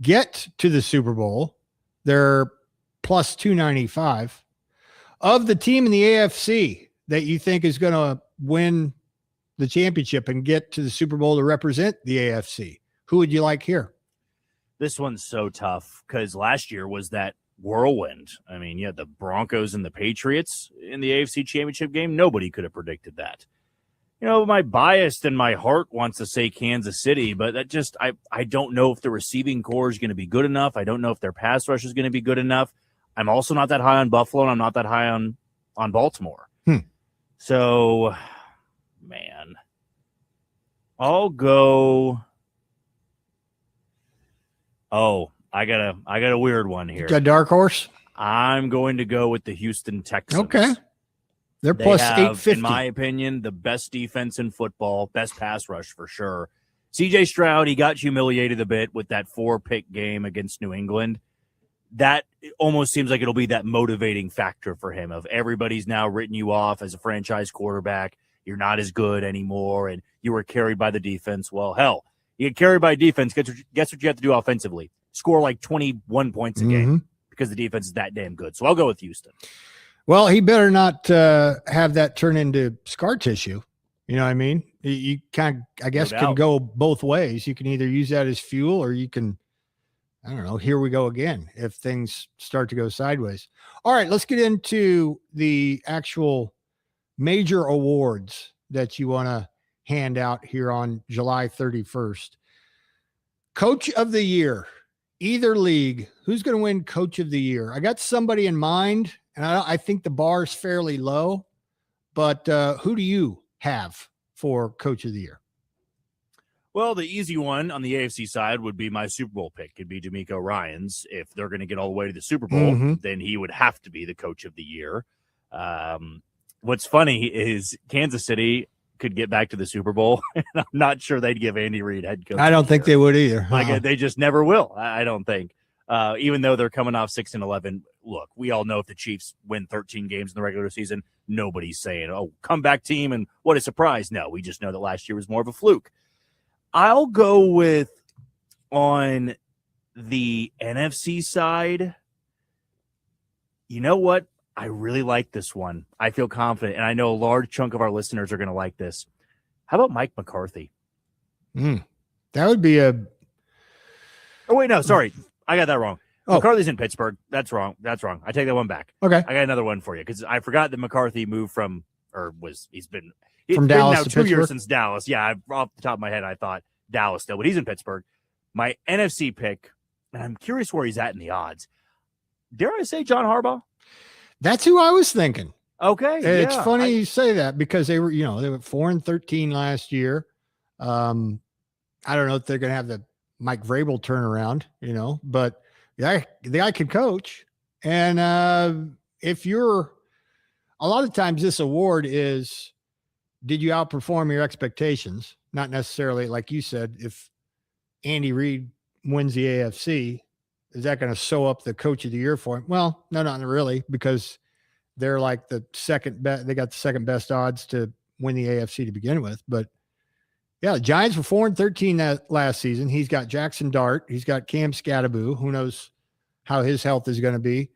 get to the Super Bowl, they're plus 295. Of the team in the AFC that you think is going to win the championship and get to the Super Bowl to represent the AFC, who would you like here? This one's so tough because last year was that whirlwind. I mean, yeah, the Broncos and the Patriots in the AFC championship game. Nobody could have predicted that. You know, my bias and my heart wants to say Kansas City, but that just, I don't know if the receiving core is going to be good enough. I don't know if their pass rush is going to be good enough. I'm also not that high on Buffalo, and I'm not that high on Baltimore. So, man, I'll go. Oh, I got a weird one here. Got a dark horse? I'm going to go with the Houston Texans. Okay. They're plus 850. In my opinion, the best defense in football, best pass rush for sure. CJ Stroud, he got humiliated a bit with that 4-pick game against New England. That almost seems like it'll be that motivating factor for him of everybody's now written you off as a franchise quarterback. You're not as good anymore, and you were carried by the defense. Well, hell, you get carried by defense. Guess what you have to do offensively? Score like 21 points a game because the defense is that damn good. So I'll go with Houston. Well, he better not have that turn into scar tissue. You know what I mean? You kind of, I guess, can go both ways. You can either use that as fuel or you can, I don't know, here we go again if things start to go sideways. All right, let's get into the actual major awards that you want to hand out here on July 31st. Coach of the Year, either league. Who's going to win Coach of the Year? I got somebody in mind, and I think the bar is fairly low, but who do you have for Coach of the Year? Well, the easy one on the AFC side would be my Super Bowl pick. It'd be DeMeco Ryans. If they're going to get all the way to the Super Bowl, then he would have to be the Coach of the Year. What's funny is Kansas City could get back to the Super Bowl, and I'm not sure they'd give Andy Reid head coach. I don't think they would either. Like they just never will. I don't think. Even though they're coming off 6-11. Look, we all know if the Chiefs win 13 games in the regular season, nobody's saying, "Oh, comeback team," and what a surprise. No, we just know that last year was more of a fluke. I'll go with on the NFC side. You know what? I really like this one. I feel confident, and I know a large chunk of our listeners are going to like this. How about Mike McCarthy? That would be a... Oh, wait, no, sorry. I got that wrong. McCarthy's in Pittsburgh. That's wrong. I take that one back. Okay. I got another one for you because I forgot that McCarthy moved from, or was, he's been from Dallas now to 2 years Pittsburgh? since Dallas. Yeah, off the top of my head, I thought Dallas still, but he's in Pittsburgh. My NFC pick, and I'm curious where he's at in the odds. Dare I say John Harbaugh? That's who I was thinking. Okay. It's funny you say that because they were 4-13 last year. I don't know if they're going to have the Mike Vrabel turnaround, but the guy can coach. And if you're, a lot of times this award is, did you outperform your expectations? Not necessarily, like you said, if Andy Reid wins the AFC, is that going to sew up the Coach of the Year for him? Well, no, not really, because they're like the second best. They got the second best odds to win the AFC to begin with. But yeah, the Giants were 4-13 that last season. He's got Jackson Dart. He's got Cam Scattaboo. Who knows how his health is going to be?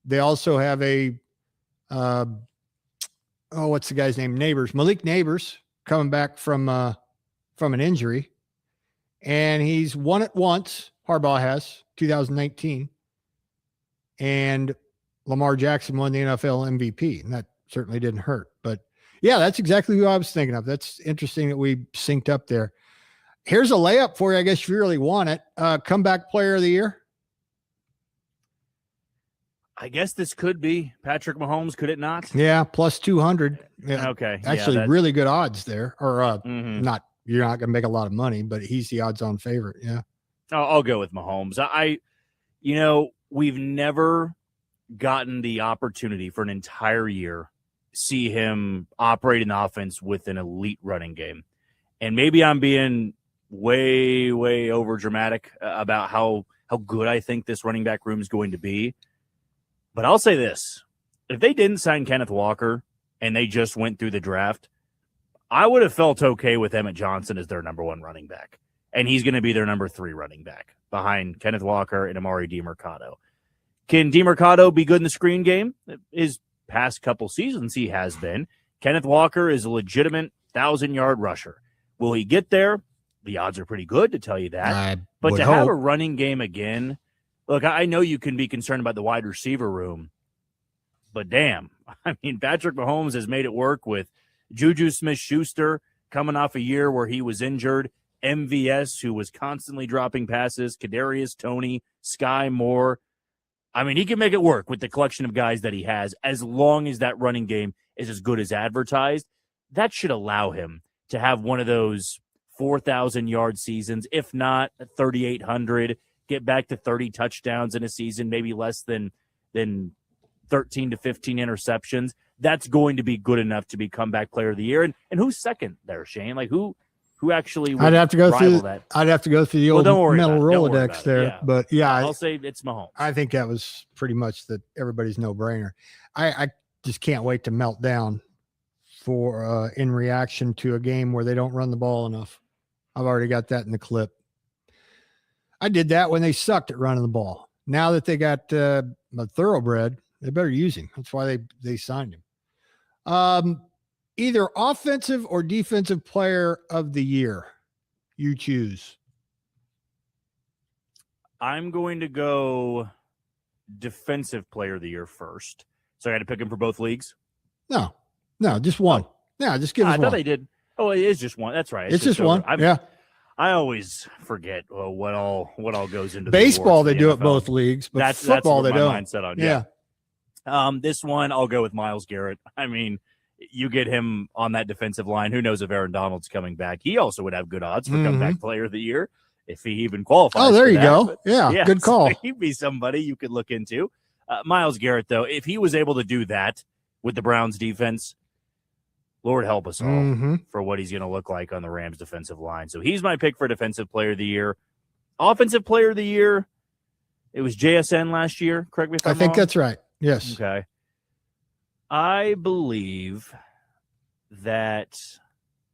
They also have what's the guy's name? Malik Neighbors coming back from an injury, and he's won it once. Harbaugh has 2019, and Lamar Jackson won the NFL MVP, and that certainly didn't hurt. But yeah, that's exactly who I was thinking of. That's interesting that we synced up there. Here's a layup for you, I guess, if you really want it. Comeback player of the year. I guess this could be Patrick Mahomes, could it not? Yeah, plus 200. Yeah. Okay. Actually, really good odds there. Or Mhm. you're not going to make a lot of money, but he's the odds-on favorite. Yeah. I'll go with Mahomes. We've never gotten the opportunity for an entire year see him operate an offense with an elite running game. And maybe I'm being way, way over dramatic about how good I think this running back room is going to be. But I'll say this. If they didn't sign Kenneth Walker and they just went through the draft, I would have felt okay with Emmett Johnson as their number 1 running back. And he's going to be their number 3 running back behind Kenneth Walker and Amari DiMercado. Can DiMercado be good in the screen game? His past couple seasons, he has been. Kenneth Walker is a legitimate 1,000-yard rusher. Will he get there? The odds are pretty good to tell you that. But to have a running game again, look, I know you can be concerned about the wide receiver room, but damn, I mean, Patrick Mahomes has made it work with Juju Smith-Schuster coming off a year where he was injured, MVS, who was constantly dropping passes, Kadarius Toney, Sky Moore. I mean, he can make it work with the collection of guys that he has as long as that running game is as good as advertised. That should allow him to have one of those 4,000-yard seasons, if not 3,800, get back to 30 touchdowns in a season, maybe less than 13 to 15 interceptions. That's going to be good enough to be comeback player of the year. And who's second there, Shane? Like who actually would I'd have to go rival through that? I'd have to go through the old mental Rolodex there. Yeah. But yeah, I'll say it's Mahomes. I think that was pretty much everybody's no-brainer. I just can't wait to melt down for in reaction to a game where they don't run the ball enough. I've already got that in the clip. I did that when they sucked at running the ball. Now that they got a thoroughbred, they better use him. That's why they signed him. Either offensive or defensive player of the year, you choose. I'm going to go defensive player of the year first. So I got to pick him for both leagues? No, just one. Yeah, just give us I one. thought they did. Oh, it is just one. That's right. It's just one. Yeah. I always forget what all goes into baseball. The they do NFL. it both leagues, but that's football what they don't. Mindset on. Yeah. This one I'll go with Myles Garrett. I mean, you get him on that defensive line. Who knows if Aaron Donald's coming back? He also would have good odds for comeback player of the year if he even qualifies. Oh, there you go. But, yeah, good call. So he'd be somebody you could look into. Myles Garrett, though, if he was able to do that with the Browns defense, Lord help us all for what he's going to look like on the Rams defensive line. So he's my pick for defensive player of the year. Offensive player of the year, it was JSN last year. Correct me if I'm wrong. I think that's right. Yes. Okay. I believe that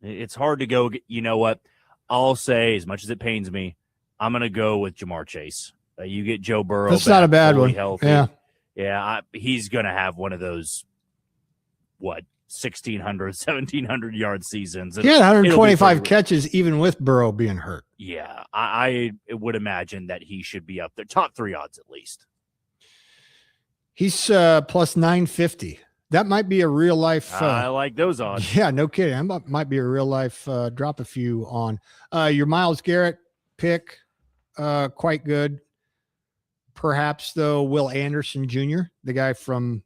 it's hard to go. You know what? I'll say, as much as it pains me, I'm going to go with Jamar Chase. You get Joe Burrow. That's not a bad one. Healthy. Yeah. He's going to have one of those, 1,600, 1,700 yard seasons. He had 125 catches even with Burrow being hurt. Yeah. I would imagine that he should be up there. Top 3 odds at least. He's plus 950. That might be a real life. I like those odds. Yeah, no kidding. That might be a real life drop a few on. Your Myles Garrett pick, quite good. Perhaps, though, Will Anderson Jr., the guy from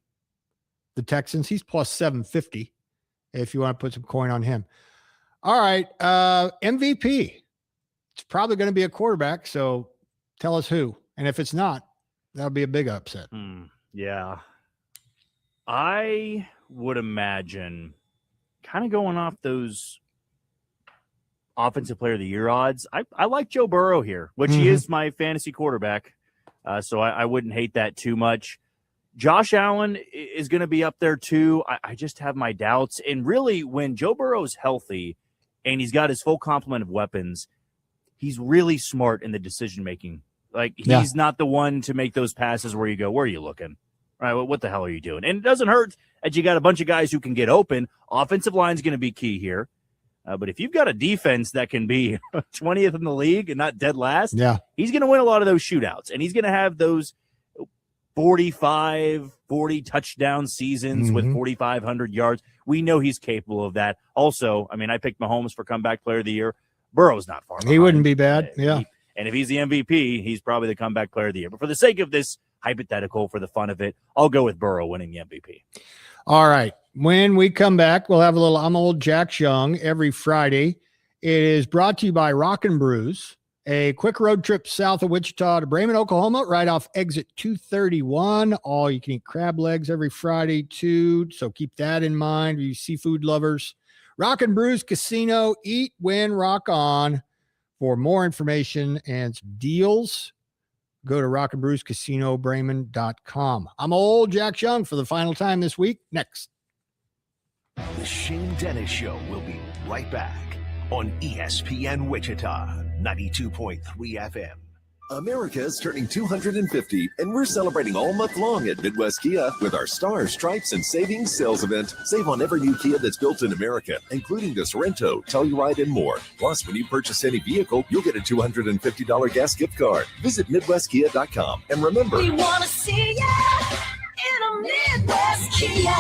the Texans, he's plus 750 if you want to put some coin on him. All right, MVP. It's probably going to be a quarterback, so tell us who. And if it's not, that'll be a big upset. Yeah. I would imagine kind of going off those offensive player of the year odds. I like Joe Burrow here, which he is my fantasy quarterback. So I wouldn't hate that too much. Josh Allen is going to be up there too. I just have my doubts. And really, when Joe Burrow's healthy and he's got his full complement of weapons, he's really smart in the decision-making. Like, he's not the one to make those passes where you go, where are you looking? Right, well, what the hell are you doing? And it doesn't hurt that you got a bunch of guys who can get open. Offensive line is going to be key here. But if you've got a defense that can be 20th in the league and not dead last, he's going to win a lot of those shootouts. And he's going to have those 45, 40 touchdown seasons with 4,500 yards. We know he's capable of that. Also, I mean, I picked Mahomes for comeback player of the year. Burrow's not far behind. He wouldn't be bad. Yeah. And if he's the MVP, he's probably the comeback player of the year. But for the sake of this hypothetical for the fun of it, I'll go with Burrow winning the MVP. All right. When we come back, we'll have a little I'm Old Jack Young every Friday. It is brought to you by Rock and Brews, a quick road trip south of Wichita to Bremen, Oklahoma, right off exit 231. All you can eat crab legs every Friday, too. So keep that in mind, you seafood lovers. Rock and Brews Casino, eat, win, rock on. For more information and deals, go to rockandbrewscasinobremen.com. I'm Old Jack Young for the final time this week. Next. The Shane Dennis Show will be right back on ESPN Wichita, 92.3 FM. America is turning 250, and we're celebrating all month long at Midwest Kia with our Stars, Stripes, and Savings sales event. Save on every new Kia that's built in America, including the Sorento, Telluride, and more. Plus, when you purchase any vehicle, you'll get a $250 gas gift card. Visit MidwestKia.com. And remember, We want to see you in a Midwest Kia.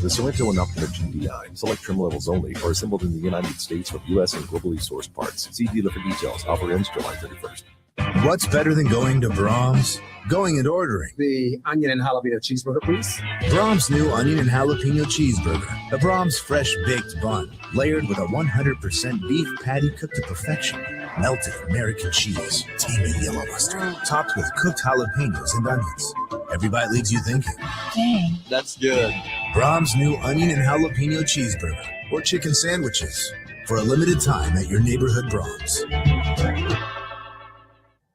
The Sorento and Optima GDI, select trim levels only, are assembled in the United States with U.S. and globally sourced parts. See dealer for details. Offer ends July 31st. What's better than going to Brahms? Going and ordering. The onion and jalapeno cheeseburger, please. Brahms' new onion and jalapeno cheeseburger. A Brahms fresh baked bun, layered with a 100% beef patty cooked to perfection. Melted American cheese, tangy yellow mustard, topped with cooked jalapenos and onions. Every bite leaves you thinking, Dang. that's good. Brahms' new onion and jalapeno cheeseburger or chicken sandwiches for a limited time at your neighborhood Brahms.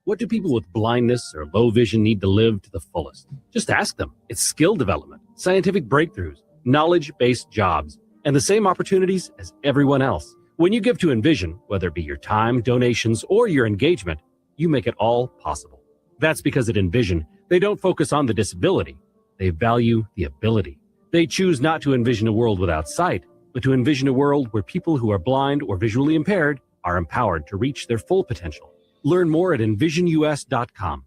What do people with blindness or low vision need to live to the fullest? Just ask them. It's skill development, scientific breakthroughs, knowledge-based jobs, and the same opportunities as everyone else. When you give to Envision, whether it be your time, donations, or your engagement, you make it all possible. That's because at Envision, they don't focus on the disability. They value the ability. They choose not to envision a world without sight, but to envision a world where people who are blind or visually impaired are empowered to reach their full potential. Learn more at envisionus.com.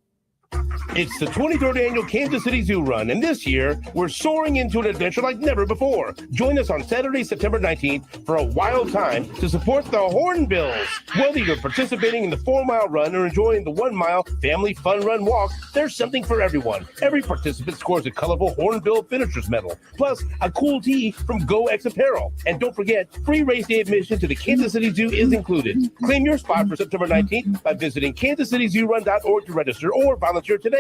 It's the 23rd annual Kansas City Zoo Run, and this year, we're soaring into an adventure like never before. Join us on Saturday, September 19th for a wild time to support the Hornbills. Whether you're participating in the 4-mile run or enjoying the 1-mile family fun run walk, there's something for everyone. Every participant scores a colorful Hornbill Finisher's Medal, plus a cool tee from Go X Apparel. And don't forget, free race day admission to the Kansas City Zoo is included. Claim your spot for September 19th by visiting kansascityzoorun.org to register or volunteer today.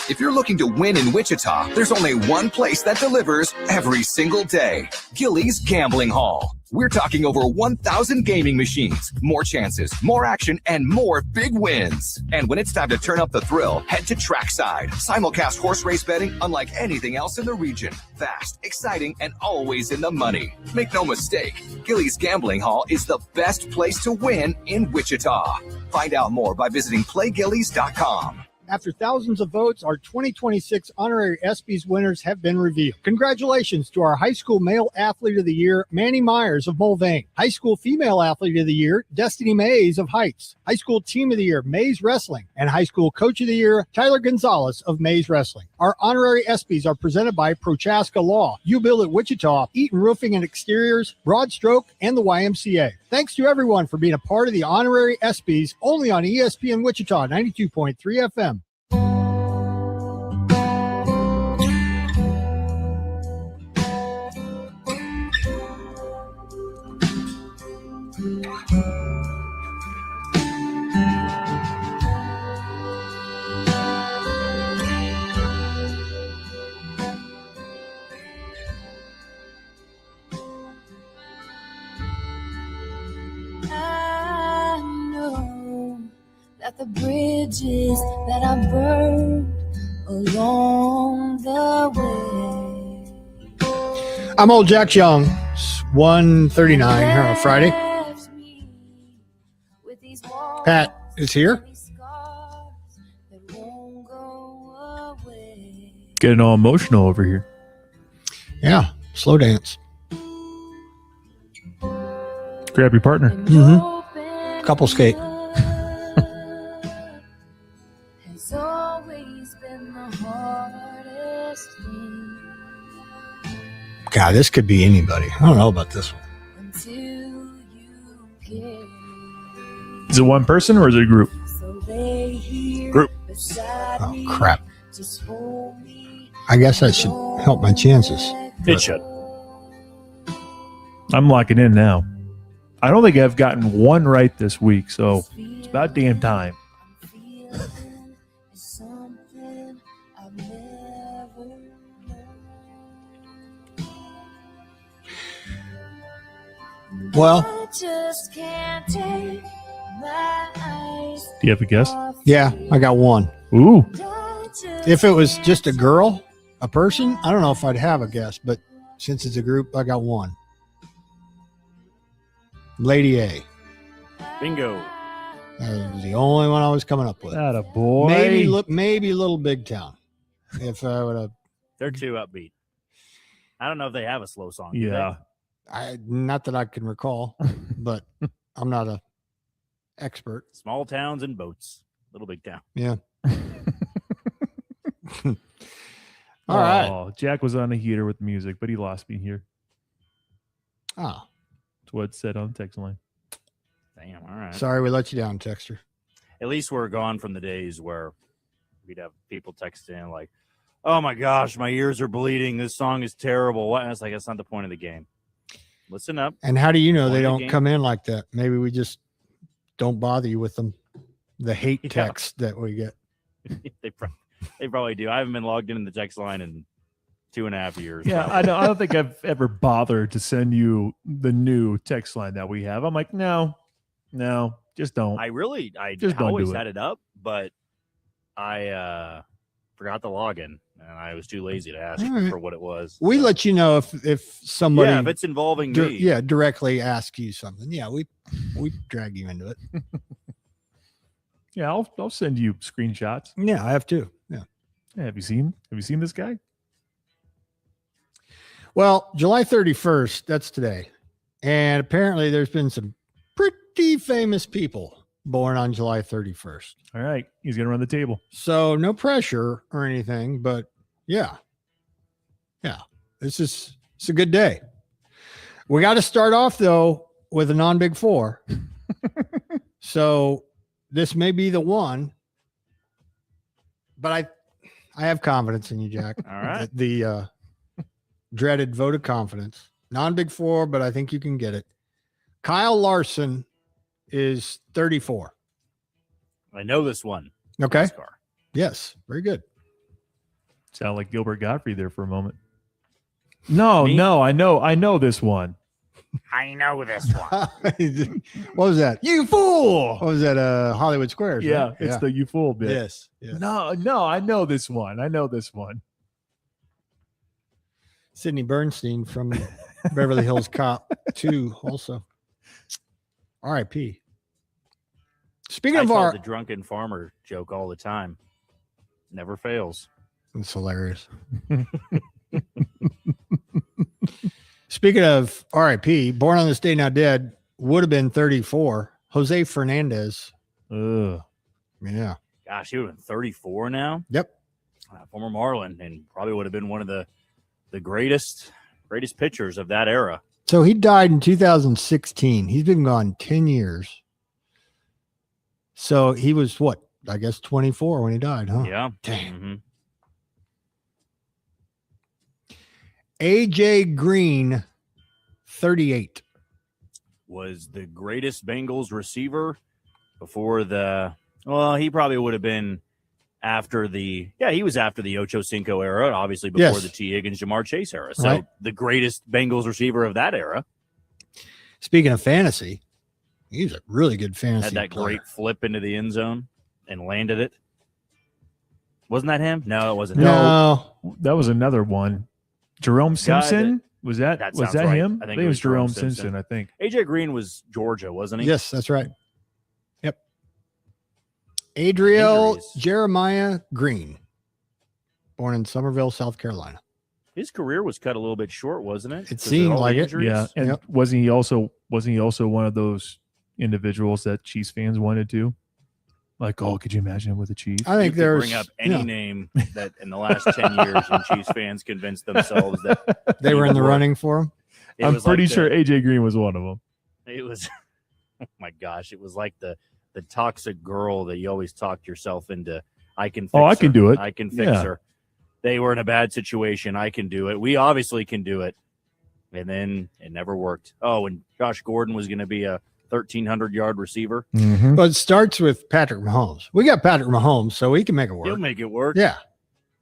If you're looking to win in Wichita, there's only one place that delivers every single day. Gilley's Gambling Hall. We're talking over 1,000 gaming machines, more chances, more action, and more big wins. And when it's time to turn up the thrill, head to Trackside. Simulcast horse race betting unlike anything else in the region. Fast, exciting, and always in the money. Make no mistake, Gilley's Gambling Hall is the best place to win in Wichita. Find out more by visiting playgillies.com. After thousands of votes, our 2026 honorary ESPYs winners have been revealed. Congratulations to our high school male athlete of the year, Manny Myers of Mulvane. High school female athlete of the year, Destiny Mays of Heights. High school team of the year, Mays Wrestling. And high school coach of the year, Tyler Gonzalez of Mays Wrestling. Our honorary ESPYs are presented by Prochaska Law, You Build at Wichita, Eaton Roofing and Exteriors, Broad Stroke, and the YMCA. Thanks to everyone for being a part of the honorary ESPYs, only on ESPN Wichita 92.3 FM. I know that the bridges that I burned along the way. I'm Old Jack Young. It's 1:39 here on Friday. Pat is here. Getting all emotional over here. Yeah, slow dance. Grab your partner. Mm-hmm. Couple skate. Has always been the hardest thing God, this could be anybody. I don't know about this one. until you get. Is it one person or is it a group? So lay here Group. beside Oh, crap. I guess that should help my chances. It should. I'm locking in now. I don't think I've gotten one right this week, so it's about damn time. Well, do you have a guess? yeah, I got one. Ooh. If it was just a girl, a person, I don't know if I'd have a guess, but since it's a group, I got one. Lady A. Bingo. That was the only one I was coming up with. That a boy. Maybe Little Big Town. If I would have. They're too upbeat. I don't know if they have a slow song. do Yeah. Not that I can recall, but I'm not a expert. they? Small towns and boats. Little Big Town. Yeah. All right. Oh, Jack was on a heater with music, but he lost me here. Oh. That's what it said on the text line. Damn, all right. Sorry we let you down, Texter. At least we're gone from the days where we'd have people text in like, oh my gosh, my ears are bleeding. This song is terrible. What? And it's like, that's not the point of the game. Listen up. And how do you know they Point of the don't game. come in like that? Maybe we just don't bother you with them. The hate text that we get. they probably do. I haven't been logged in the text line in 2.5 years. Yeah, probably. I don't think I've ever bothered to send you the new text line that we have. I'm like, no, just don't. I Just don't always do it. had it up, but I forgot to log in, and I was too lazy to ask All right. for what it was. We let you know if somebody Yeah, if it's involving me. directly ask you something. Yeah, we drag you into it. Yeah, I'll send you screenshots. Yeah, I have too. Yeah. Yeah, have you seen this guy? Well, July 31st, that's today. And apparently there's been some pretty famous people born on July 31st. All right, he's gonna run the table. So no pressure or anything, but yeah. It's a good day. We got to start off though with a non-big four. So this may be the one, but I have confidence in you, Jack. All right. The dreaded vote of confidence. Non-big four, but I think you can get it. Kyle Larson is 34. I know this one. Okay. NASCAR. Yes. Very good. Sound like Gilbert Godfrey there for a moment. No, Me? I know this one. I know this one. What was that? You fool! What was that? Hollywood Squares. Yeah, right? it's the you fool bit. Yes. No, I know this one. Sidney Bernstein from Beverly Hills Cop 2 also. R.I.P. Speaking I of tell the drunken farmer joke all the time. Never fails. It's hilarious. Speaking of R.I.P., born on this day now dead, would have been 34. Jose Fernandez. Ugh. Yeah. Gosh, he would have been 34 now. Yep. Former Marlin, and probably would have been one of the greatest pitchers of that era. So he died in 2016. He's been gone 10 years. So he was what? I guess 24 when he died, huh? Yeah. Dang. Mm-hmm. AJ Green, 38. Was the greatest Bengals receiver before he probably would have been after he was after the Ocho Cinco era, and obviously before Yes. the T. Higgins, Jamar Chase era. So Right. the greatest Bengals receiver of that era. Speaking of fantasy, he's a really good fantasy Had that player. great flip into the end zone and landed it. Wasn't that him? No, it wasn't him. No. That was another one. Jerome Simpson? Was that sounds right. him? I think it was Jerome Simpson, I think. AJ Green was Georgia, wasn't he? Yes, that's right. Yep. Adriel Injuries. Jeremiah Green, born in Somerville, South Carolina. His career was cut a little bit short, wasn't it? It 'Cause of seemed all the like it. injuries? Yeah. And Yep. wasn't he also one of those individuals that Chiefs fans wanted to? Like, oh, could you imagine him with the Chiefs? I think You could there's bring up any name that in the last 10 years when Chiefs fans convinced themselves that they were in the were- running for him. it I'm was pretty like sure AJ Green was one of them. it was oh my gosh, it was like the toxic girl that you always talked yourself into I can fix Oh, I can her. do it. I can fix Yeah. her. They were in a bad situation. I can do it. We obviously can do it. And then it never worked. Oh, and Josh Gordon was going to be a 1,300-yard receiver. Mm-hmm. But it starts with Patrick Mahomes. We got Patrick Mahomes, so he can make it work. He'll make it work. Yeah.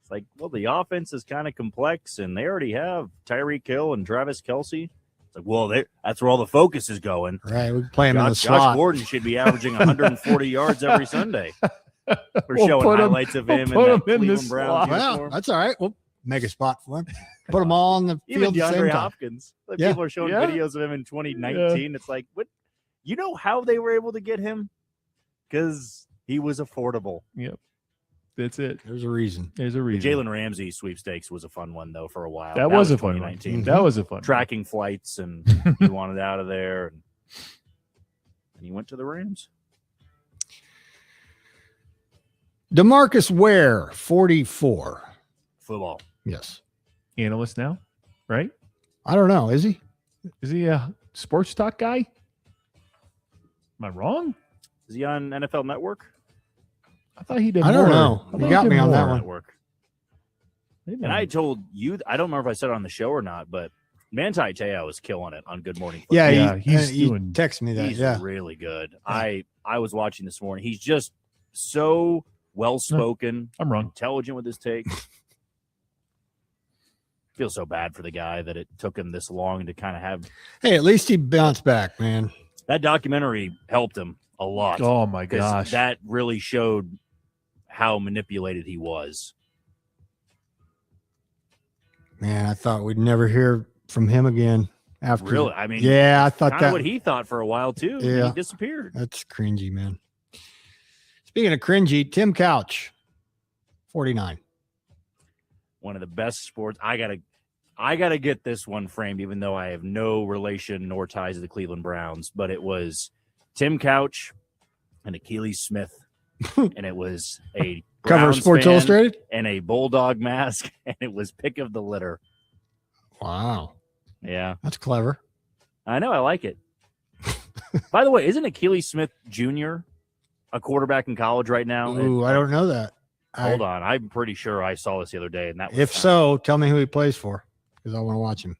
It's like, well, the offense is kind of complex, and they already have Tyreek Hill and Travis Kelce. It's like, well, that's where all the focus is going. Right. We can play him in the Josh slot. Gordon should be averaging 140 yards every Sunday. We're We'll showing put him- highlights of we'll him put in him that in the Cleveland Browns Well, uniform. that's all right. We'll make a spot for him. Put them all on the Even field at the same DeAndre time. Hopkins. Like Yeah. People are showing Yeah. videos of him in 2019. It's like, what? You know how they were able to get him? Because he was affordable. Yep. That's it. There's a reason. There's a The reason. Jalen Ramsey sweepstakes was a fun one, though, for a while. That was a fun one. 2019. That was a fun one. Tracking flights, and he wanted out of there. And he went to the Rams. DeMarcus Ware, 44. Football. Yes. Analyst now, right? I don't know. Is he? Is he a sports talk guy? Am I wrong? Is he on NFL Network? I thought he did I don't more. know. I thought You he got did me on that more. one. Network. And I told you, I don't remember if I said it on the show or not, but Manti Te'o is killing it on Good Morning Football. Yeah, he's he doing- texted me that. He's Yeah. really good. I was watching this morning. He's just so well spoken. I'm wrong. Intelligent with his takes. Feel so bad for the guy that it took him this long to kind of have Hey, at least he bounced back, man. that documentary helped him a lot. Oh my 'cause gosh. that really showed how manipulated he was. Man, I thought we'd never hear from him again after. Really, I mean, yeah, I thought kind that. of what he thought for a while too. Yeah. He disappeared. That's cringy, man. Speaking of cringy, Tim Couch, 49. One of the best sports. I gotta get this one framed, even though I have no relation nor ties to the Cleveland Browns. But it was Tim Couch and Achilles Smith, and it was a Cover of Browns Sports fan Illustrated? and a bulldog mask, and it was pick of the litter. Wow, Yeah, that's clever. I know. I like it. By the way, isn't Achilles Smith Jr. a quarterback in college right now? Ooh, I don't know that. Hold on, I'm pretty sure I saw this the other day, and that was If so, tell me who he plays for because I want to watch him.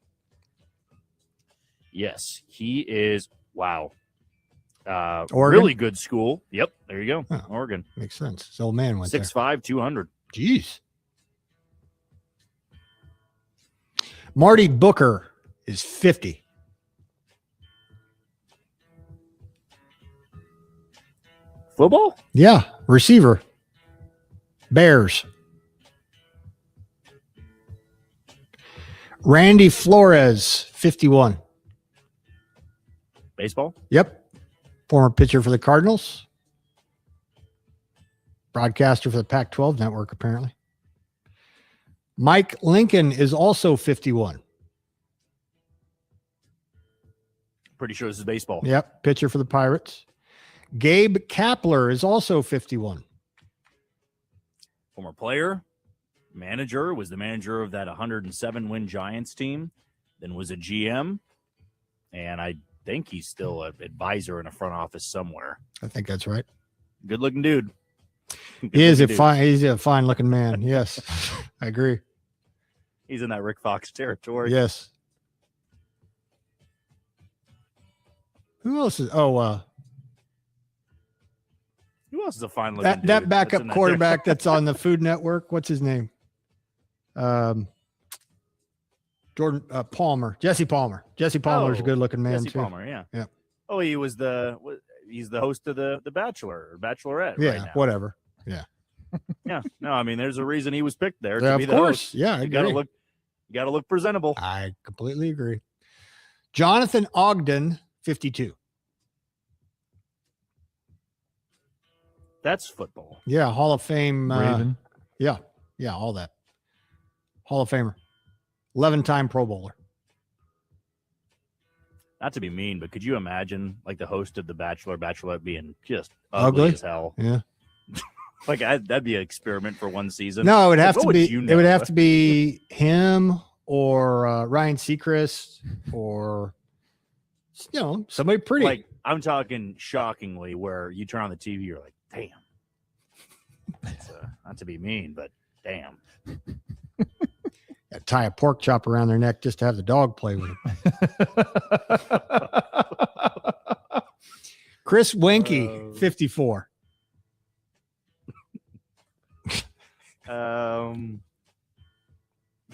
yes, he is. Wow. Oregon? Really good school. Yep, there you go. Oregon. Makes sense. His old man went there. 6'5", 200. Jeez. Marty Booker is 50. Football? Yeah, receiver. Bears. Randy Flores, 51. Baseball? Yep. Former pitcher for the Cardinals. Broadcaster for the Pac-12 network, apparently. Mike Lincoln is also 51. Pretty sure this is baseball. Yep. Pitcher for the Pirates. Gabe Kapler is also 51. Former player, manager, was the manager of that 107-win Giants team, then was a GM, and I think he's still an advisor in a front office somewhere. I think that's right. Good-looking dude. He's a fine looking man. Yes. I agree. He's in that Rick Fox territory. Yes. Who else is Who else is a fine looking dude? that backup that's in that quarterback that's on the Food Network? What's his name? Jordan Palmer. Jesse Palmer. Jesse Palmer's a good looking man Jesse too. Palmer, yeah. Yeah. Oh, he's the host of the Bachelor or Bachelorette Yeah, right now. whatever. Yeah. Yeah. No, I mean there's a reason he was picked there Yeah, to be of the course. host. Yeah, I you gotta agree. look presentable. I completely agree. Jonathan Ogden, 52. That's football. Yeah, Hall of Fame. Raven. Yeah, all that. Hall of Famer. 11-time Pro Bowler. Not to be mean, but could you imagine like the host of the Bachelor, Bachelorette being just ugly as hell? Yeah. Like that'd be an experiment for one season. No, it would have What to would be. you It would know? have to be him or Ryan Seacrest or somebody pretty. Like I'm talking shockingly, where you turn on the TV, you're like, damn. Not to be mean, but damn. Tie a pork chop around their neck just to have the dog play with it. Chris Wenke, 54. Should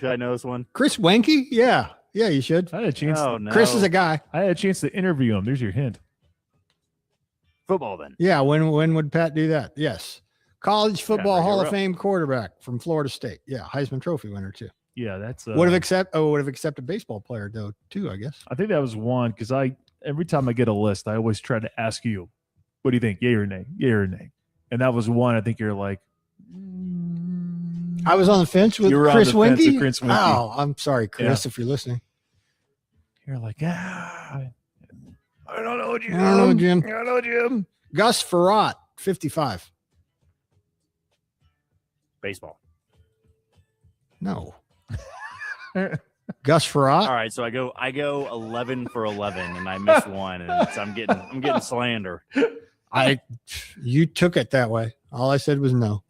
I know this one? Chris Wenke? Yeah, you should. I had a chance. Oh, no. Chris is a guy. I had a chance to interview him. There's your hint. Football, then. Yeah, when would Pat do that? Yes. College football bring Hall her of up. Fame quarterback from Florida State. Yeah, Heisman Trophy winner too. Yeah, that's would have accepted baseball player though too, I guess. I think that was one because every time I get a list, I always try to ask you, what do you think? Yay or nay? Yay or nay? And that was one. I think you're like, I was on the fence with You were on Chris the fence with Wenke. Chris Wenke. Oh, I'm sorry, Chris, if you're listening. you're like, I don't know, Jim. I don't know, Jim. I don't know, Jim. Gus Frerotte, 55. Baseball. No. Gus Frerotte. All right, so I go 11 for 11, and I miss one, and I'm getting slander. You took it that way. All I said was no.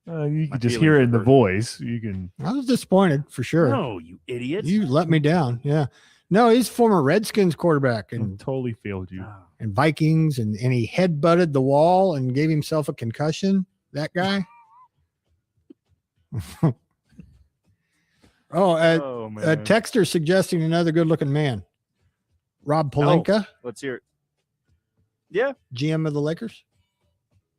You can just hear it in the voice. You can. I was disappointed for sure. No, you idiot. You let me down. Yeah. No, he's former Redskins quarterback and totally failed you. And Vikings, and he headbutted the wall and gave himself a concussion. That guy. A texter suggesting another good-looking man. Rob Pelinka. Let's hear it. Yeah. GM of the Lakers.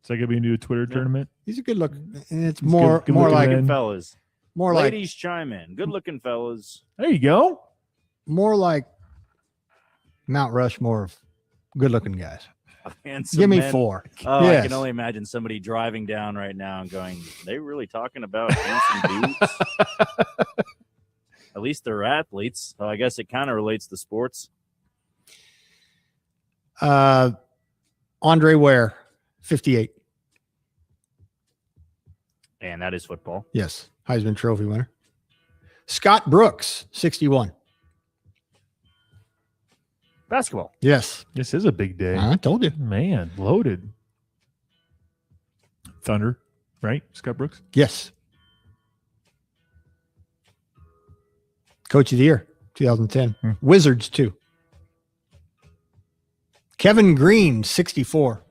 Is that gonna be a new Twitter tournament? He's a good look, and it's He's more good like looking fellas. More like Ladies chime in. Good looking fellas. There you go. more like Mount Rushmore of good-looking guys. Handsome Give me men. 4. Oh, Yes. I can only imagine somebody driving down right now and going, they really talking about handsome dudes? At least they're athletes. So I guess it kind of relates to sports. Andre Ware, 58. And that is football. Yes, Heisman Trophy winner. Scott Brooks, 61. Basketball. Yes. This is a big day. I told you. Man, loaded. Thunder, right? Scott Brooks? Yes. Coach of the Year, 2010. Wizards, too. Kevin Green, 64.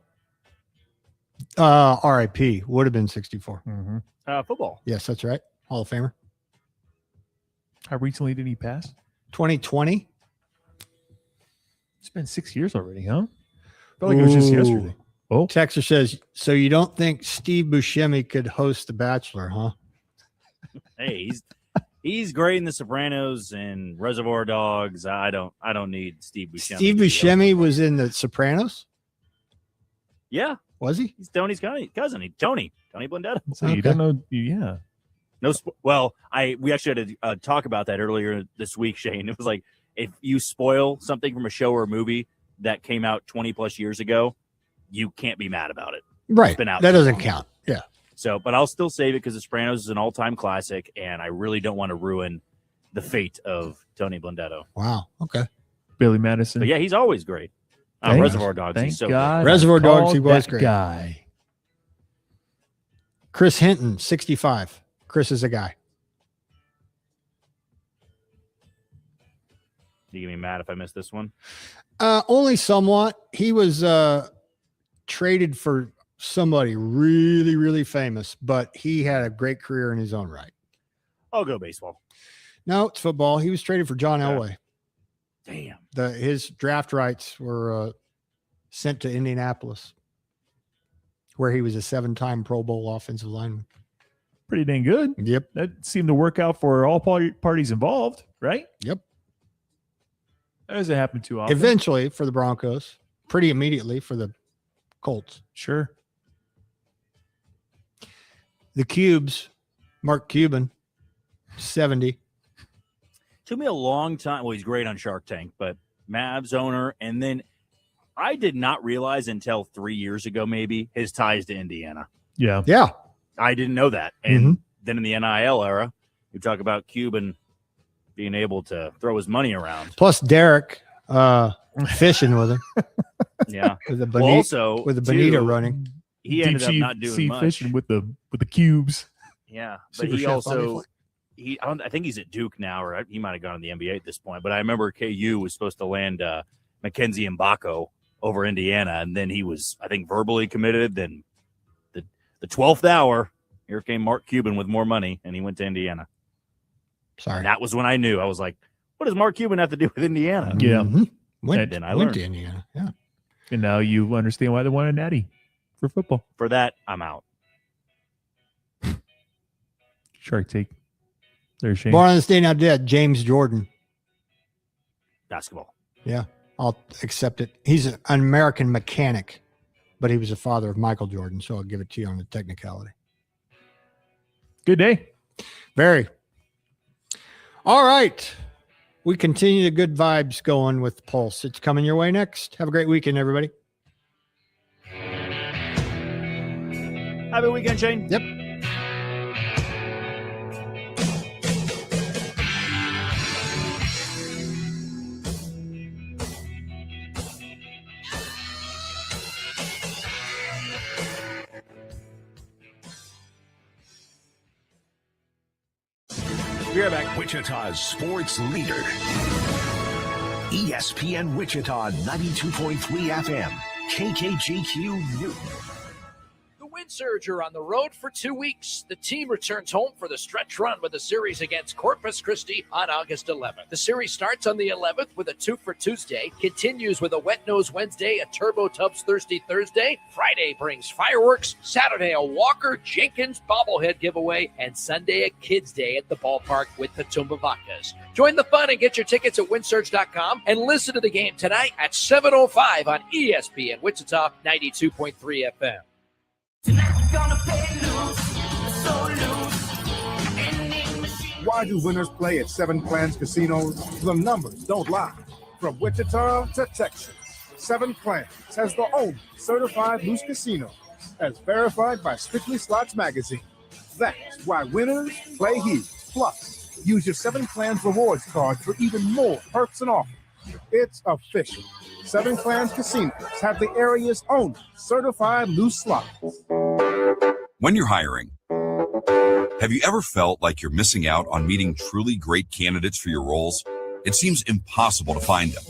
RIP, would have been 64. Football. Yes, that's right. Hall of Famer. How recently did he pass? 2020. It's been 6 years already, huh? Felt like it was just yesterday. Oh, Texter says, so you don't think Steve Buscemi could host The Bachelor, huh? Hey, he's great in The Sopranos and Reservoir Dogs. I don't need Steve Buscemi. Steve Buscemi was in The Sopranos? Yeah. Was he? He's Tony's cousin. Tony Blendetta. So you don't know, yeah. No, well, we actually had a talk about that earlier this week, Shane. It was like, if you spoil something from a show or a movie that came out 20 plus years ago, you can't be mad about it. Right. It's been out that too doesn't long. count. Yeah. So, but I'll still save it because The Sopranos is an all-time classic, and I really don't want to ruin the fate of Tony Blendetto. Wow. Okay. Billy Madison. But yeah, he's always great. Thank- Reservoir Dogs. Thank He's so God good. Reservoir I Dogs, he called was that great. guy. Chris Hinton, 65. Chris is a guy. You get me mad if I miss this one? Only somewhat. He was traded for somebody really, really famous, but he had a great career in his own right. I'll go baseball. No, it's football. He was traded for John Elway. Damn. His draft rights were sent to Indianapolis, where he was a 7-time Pro Bowl offensive lineman. Pretty dang good. Yep. That seemed to work out for all parties involved, right? Yep. That doesn't happen too often. Eventually for the Broncos, pretty immediately for the Colts. Sure. The Cubes, Mark Cuban, 70. Took me a long time. Well, he's great on Shark Tank, but Mavs owner. And then I did not realize until 3 years ago, maybe, his ties to Indiana. Yeah. Yeah. I didn't know that. And then in the NIL era, you talk about Cuban being able to throw his money around. Plus Derek fishing with him. Yeah. With the Well, Bonita, also, with the Bonita too, running. he ended up not doing much. Fishing with the cubes. Yeah, but Super he chef also I think he's at Duke now, or he might have gone to the NBA at this point. But I remember KU was supposed to land Mackenzie Mbako over Indiana, and then he was, I think, verbally committed. Then the 12th hour, here came Mark Cuban with more money, and he went to Indiana. Sorry, and that was when I knew. I was like, "What does Mark Cuban have to do with Indiana?" Yeah, went learned. to Indiana. Yeah, and now you understand why they want a natty for football. For that, I'm out. Shark Take. There's Shane. Born on this day now dead, James Jordan. Basketball. Yeah, I'll accept it. He's an American mechanic, but he was the father of Michael Jordan, so I'll give it to you on the technicality. Good day. Very. All right. We continue the good vibes going with Pulse. It's coming your way next. Have a great weekend, everybody. Have a weekend, Shane. Yep. Be right back. Wichita's sports leader. ESPN Wichita 92.3 FM. KKGQ Newton. The Wind Surge are on the road for 2 weeks. The team returns home for the stretch run with a series against Corpus Christi on August 11th. The series starts on the 11th with a 2 for Tuesday, continues with a Wet Nose Wednesday, a Turbo Tubs Thirsty Thursday. Friday brings fireworks, Saturday a Walker Jenkins bobblehead giveaway, and Sunday a Kids Day at the ballpark with the Tumbavacas. Join the fun and get your tickets at windsurge.com and listen to the game tonight at 7:05 on ESPN Wichita 92.3 FM. Why do winners play at Seven Clans Casinos? The numbers don't lie. From Wichita to Texas, Seven Clans has the only certified loose casino, as verified by Strictly Slots Magazine. That's why winners play here. Plus, use your Seven Clans rewards card for even more perks and offers. It's official. Seven Clans Casinos have the area's only certified loose slots. When you're hiring, have you ever felt like you're missing out on meeting truly great candidates for your roles? It seems impossible to find them,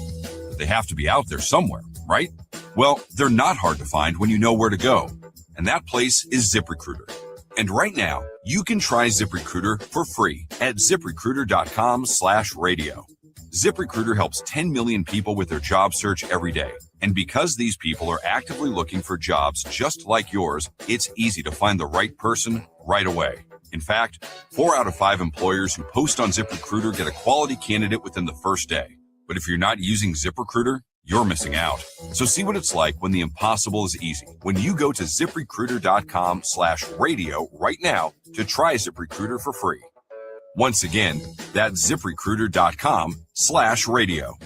but they have to be out there somewhere, right? Well, they're not hard to find when you know where to go, and that place is ZipRecruiter. And right now, you can try ZipRecruiter for free at ZipRecruiter.com/radio. ZipRecruiter helps 10 million people with their job search every day. And because these people are actively looking for jobs just like yours, it's easy to find the right person right away. In fact, 4 out of 5 employers who post on ZipRecruiter get a quality candidate within the first day. But if you're not using ZipRecruiter, you're missing out. So see what it's like when the impossible is easy. When you go to ZipRecruiter.com/radio right now to try ZipRecruiter for free. Once again, that's ZipRecruiter.com/radio.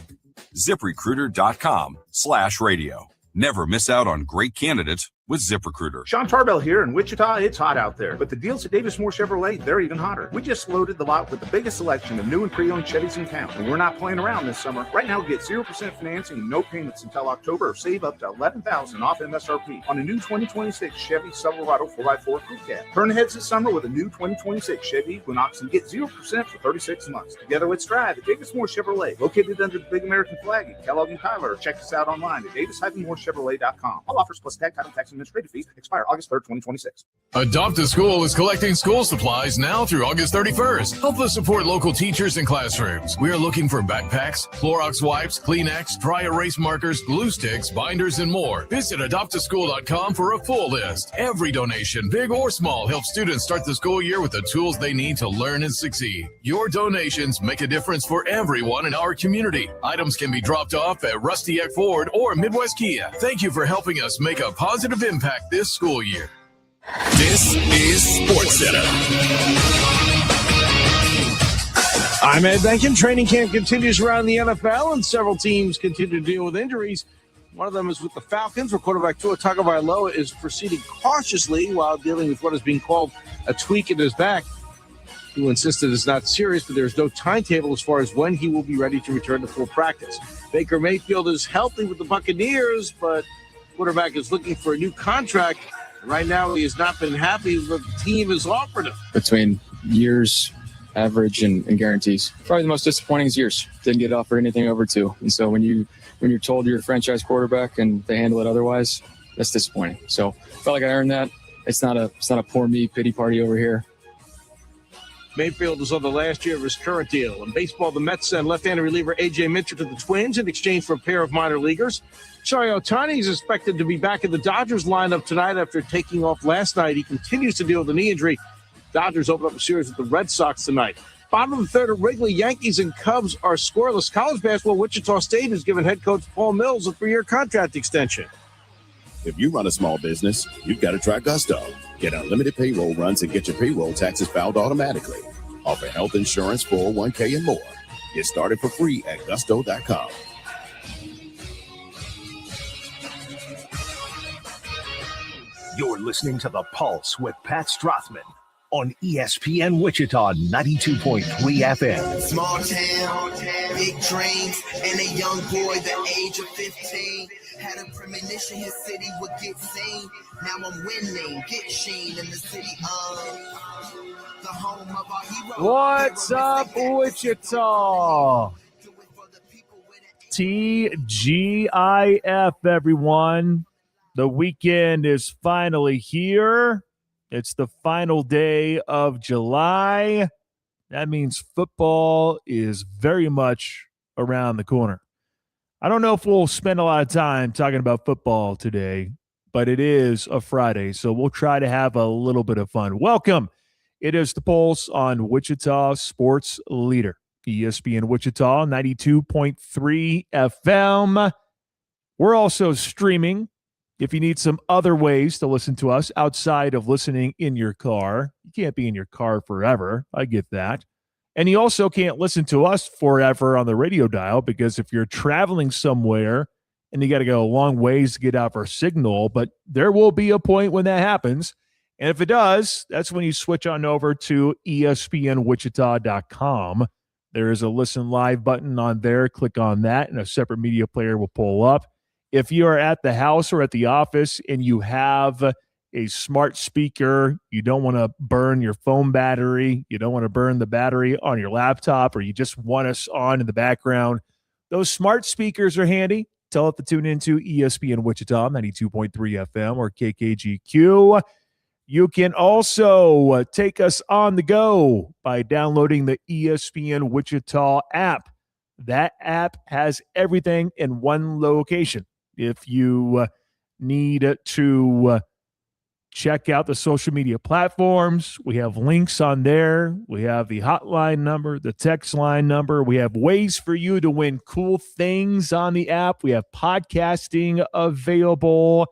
ZipRecruiter.com/radio. Never miss out on great candidates with ZipRecruiter. Sean Tarbell here in Wichita. It's hot out there, but the deals at Davis Moore Chevrolet, they're even hotter. We just loaded the lot with the biggest selection of new and pre-owned Chevys in town, and we're not playing around this summer. Right now, get 0% financing and no payments until October, or save up to $11,000 off MSRP on a new 2026 Chevy Silverado 4x4 Crew Cab. Turn ahead this summer with a new 2026 Chevy Equinox and get 0% for 36 months. Together, let's drive at Davis Moore Chevrolet, located under the big American flag in Kellogg and Tyler. Check us out online at davis-moorechevrolet.com. All offers plus tag, title, tax, and administrative fees expire August 3rd, 2026. Adopt a School is collecting school supplies now through August 31st. Help us support local teachers and classrooms. We are looking for backpacks, Clorox wipes, Kleenex, dry erase markers, glue sticks, binders, and more. Visit adoptaschool.com for a full list. Every donation, big or small, helps students start the school year with the tools they need to learn and succeed. Your donations make a difference for everyone in our community. Items can be dropped off at Rusty Eck Ford or Midwest Kia. Thank you for helping us make a positive impact this school year. This is SportsCenter. I'm Ed Benkin. Training camp continues around the NFL, and several teams continue to deal with injuries. One of them is with the Falcons, where quarterback Tua Tagovailoa is proceeding cautiously while dealing with what is being called a tweak in his back. Tua insisted it's not serious, but there's no timetable as far as when he will be ready to return to full practice. Baker Mayfield is healthy with the Buccaneers, but quarterback is looking for a new contract Right now, he has not been happy with what the team has offered him. Between years, average, and guarantees, probably the most disappointing is years. Didn't get offered anything over 2. And so when you're told you're a franchise quarterback and they handle it otherwise, that's disappointing. So felt like I earned that. It's not a poor me pity party over here. Mayfield is on the last year of his current deal. In baseball, the Mets send left-handed reliever A.J. Mitchell to the Twins in exchange for a pair of minor leaguers. Shohei Ohtani is expected to be back in the Dodgers lineup tonight after taking off last night. He continues to deal with a knee injury. Dodgers open up a series with the Red Sox tonight. Bottom of the third at Wrigley, Yankees and Cubs are scoreless. College basketball, Wichita State has given head coach Paul Mills a 3-year contract extension. If you run a small business, you've got to try Gusto. Get unlimited payroll runs and get your payroll taxes filed automatically. Offer health insurance, 401k, and more. Get started for free at gusto.com. You're listening to The Pulse with Pat Strathman on ESPN Wichita 92.3 FM. Small town, big dreams, and a young boy the age of 15. Had a premonition his city would get seen. Now I'm winning, get Sheen in the city of the home of our hero. What's up, Wichita? TGIF, everyone. The weekend is finally here. It's the final day of July. That means football is very much around the corner. I don't know if we'll spend a lot of time talking about football today, but it is a Friday, so we'll try to have a little bit of fun. Welcome. It is the Pulse on Wichita Sports Leader, ESPN Wichita 92.3 FM. We're also streaming. If you need some other ways to listen to us outside of listening in your car, you can't be in your car forever. I get that. And you also can't listen to us forever on the radio dial, because if you're traveling somewhere and you got to go a long ways to get out our signal, but there will be a point when that happens. And if it does, that's when you switch on over to espnwichita.com. There is a listen live button on there. Click on that and a separate media player will pull up. If you are at the house or at the office and you have a smart speaker, you don't want to burn your phone battery, you don't want to burn the battery on your laptop, or you just want us on in the background, those smart speakers are handy. Tell it to tune into ESPN Wichita 92.3 FM or KKGQ. You can also take us on the go by downloading the ESPN Wichita app. That app has everything in one location. If you need to check out the social media platforms, we have links on there. We have the hotline number, the text line number. We have ways for you to win cool things on the app. We have podcasting available.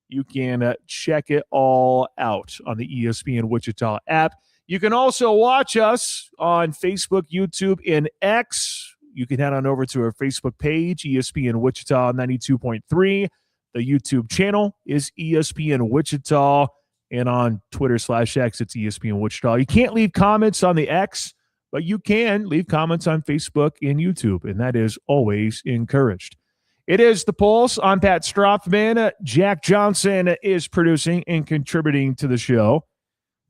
You can check it all out on the ESPN Wichita app. You can also watch us on Facebook, YouTube, and X. You can head on over to our Facebook page, ESPN Wichita 92.3. The YouTube channel is ESPN Wichita. And on Twitter/X, it's ESPN Wichita. You can't leave comments on the X, but you can leave comments on Facebook and YouTube, and that is always encouraged. It is The Pulse. I'm Pat Strathman. Jack Johnson is producing and contributing to the show.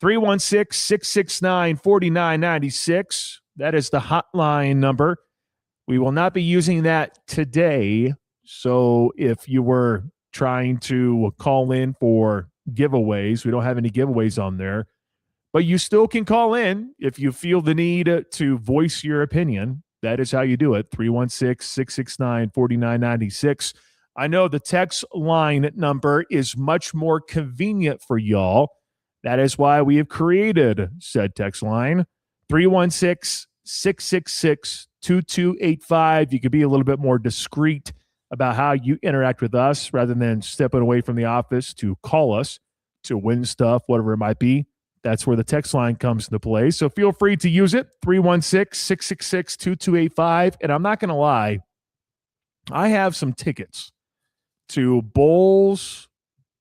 316-669-4996. That is the hotline number. We will not be using that today. So if you were trying to call in for giveaways, we don't have any giveaways on there. But you still can call in if you feel the need to voice your opinion. That is how you do it. 316-669-4996. I know the text line number is much more convenient for y'all. That is why we have created said text line. 316-666-2285. You can be a little bit more discreet about how you interact with us rather than stepping away from the office to call us to win stuff, whatever it might be. That's where the text line comes into play. So feel free to use it, 316-666-2285. And I'm not going to lie, I have some tickets to bowls,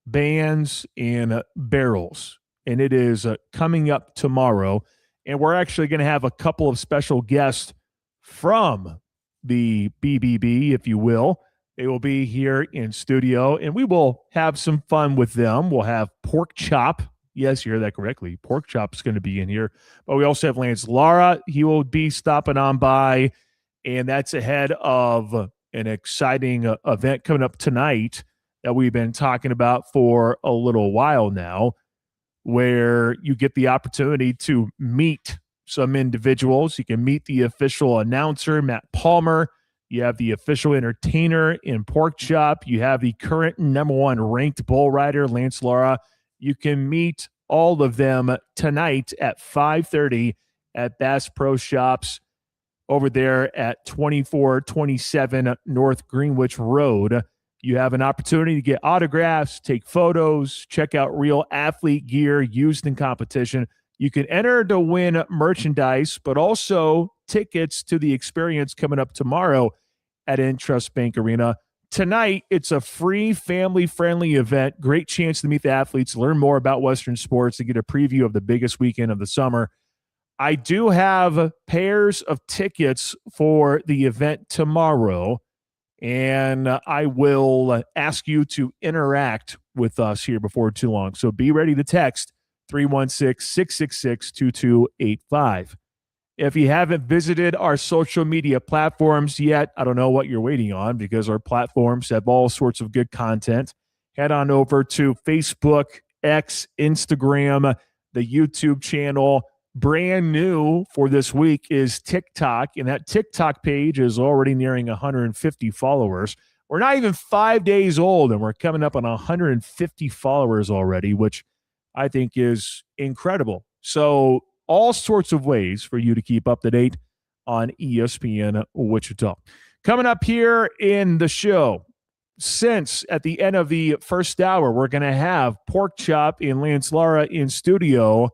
bands, and barrels. And it is coming up tomorrow. And we're actually going to have a couple of special guests from the BBB, if you will. They will be here in studio, and we will have some fun with them. We'll have Pork Chop. Yes, you heard that correctly. Pork Chop is going to be in here. But we also have Lance Lara. He will be stopping on by, and that's ahead of an exciting event coming up tonight that we've been talking about for a little while now, where you get the opportunity to meet some individuals. You can meet the official announcer, Matt Palmer. You have the official entertainer in Pork Chop. You have the current number one ranked bull rider, Lance Lara. You can meet all of them tonight at 5:30 at Bass Pro Shops over there at 2427 North Greenwich Road. You have an opportunity to get autographs, take photos, check out real athlete gear used in competition. You can enter to win merchandise, but also tickets to the experience coming up tomorrow at Entrust Bank Arena. Tonight, it's a free, family-friendly event. Great chance to meet the athletes, learn more about Western sports, and get a preview of the biggest weekend of the summer. I do have pairs of tickets for the event tomorrow, and I will ask you to interact with us here before too long. So be ready to text 316-666-2285. If you haven't visited our social media platforms yet, I don't know what you're waiting on because our platforms have all sorts of good content. Head on over to Facebook, X, Instagram, the YouTube channel. Brand new for this week is TikTok, and that TikTok page is already nearing 150 followers. We're not even 5 days old, and we're coming up on 150 followers already, which I think is incredible. So all sorts of ways for you to keep up to date on ESPN Wichita. Coming up here in the show, since at the end of the first hour, we're going to have Pork Chop and Lance Lara in studio.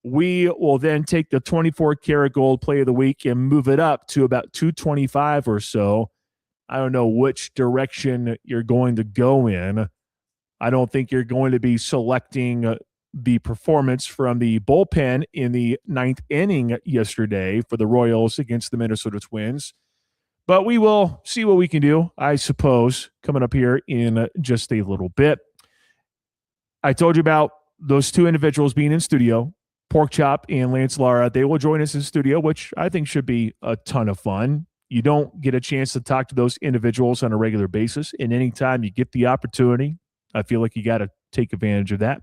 We will then take the 24-karat gold play of the week and move it up to about 225 or so. I don't know which direction you're going to go in. I don't think you're going to be selecting the performance from the bullpen in the ninth inning yesterday for the Royals against the Minnesota Twins. But we will see what we can do, I suppose, coming up here in just a little bit. I told you about those two individuals being in studio, Pork Chop and Lance Lara. They will join us in studio, which I think should be a ton of fun. You don't get a chance to talk to those individuals on a regular basis. And anytime you get the opportunity, I feel like you got to take advantage of that.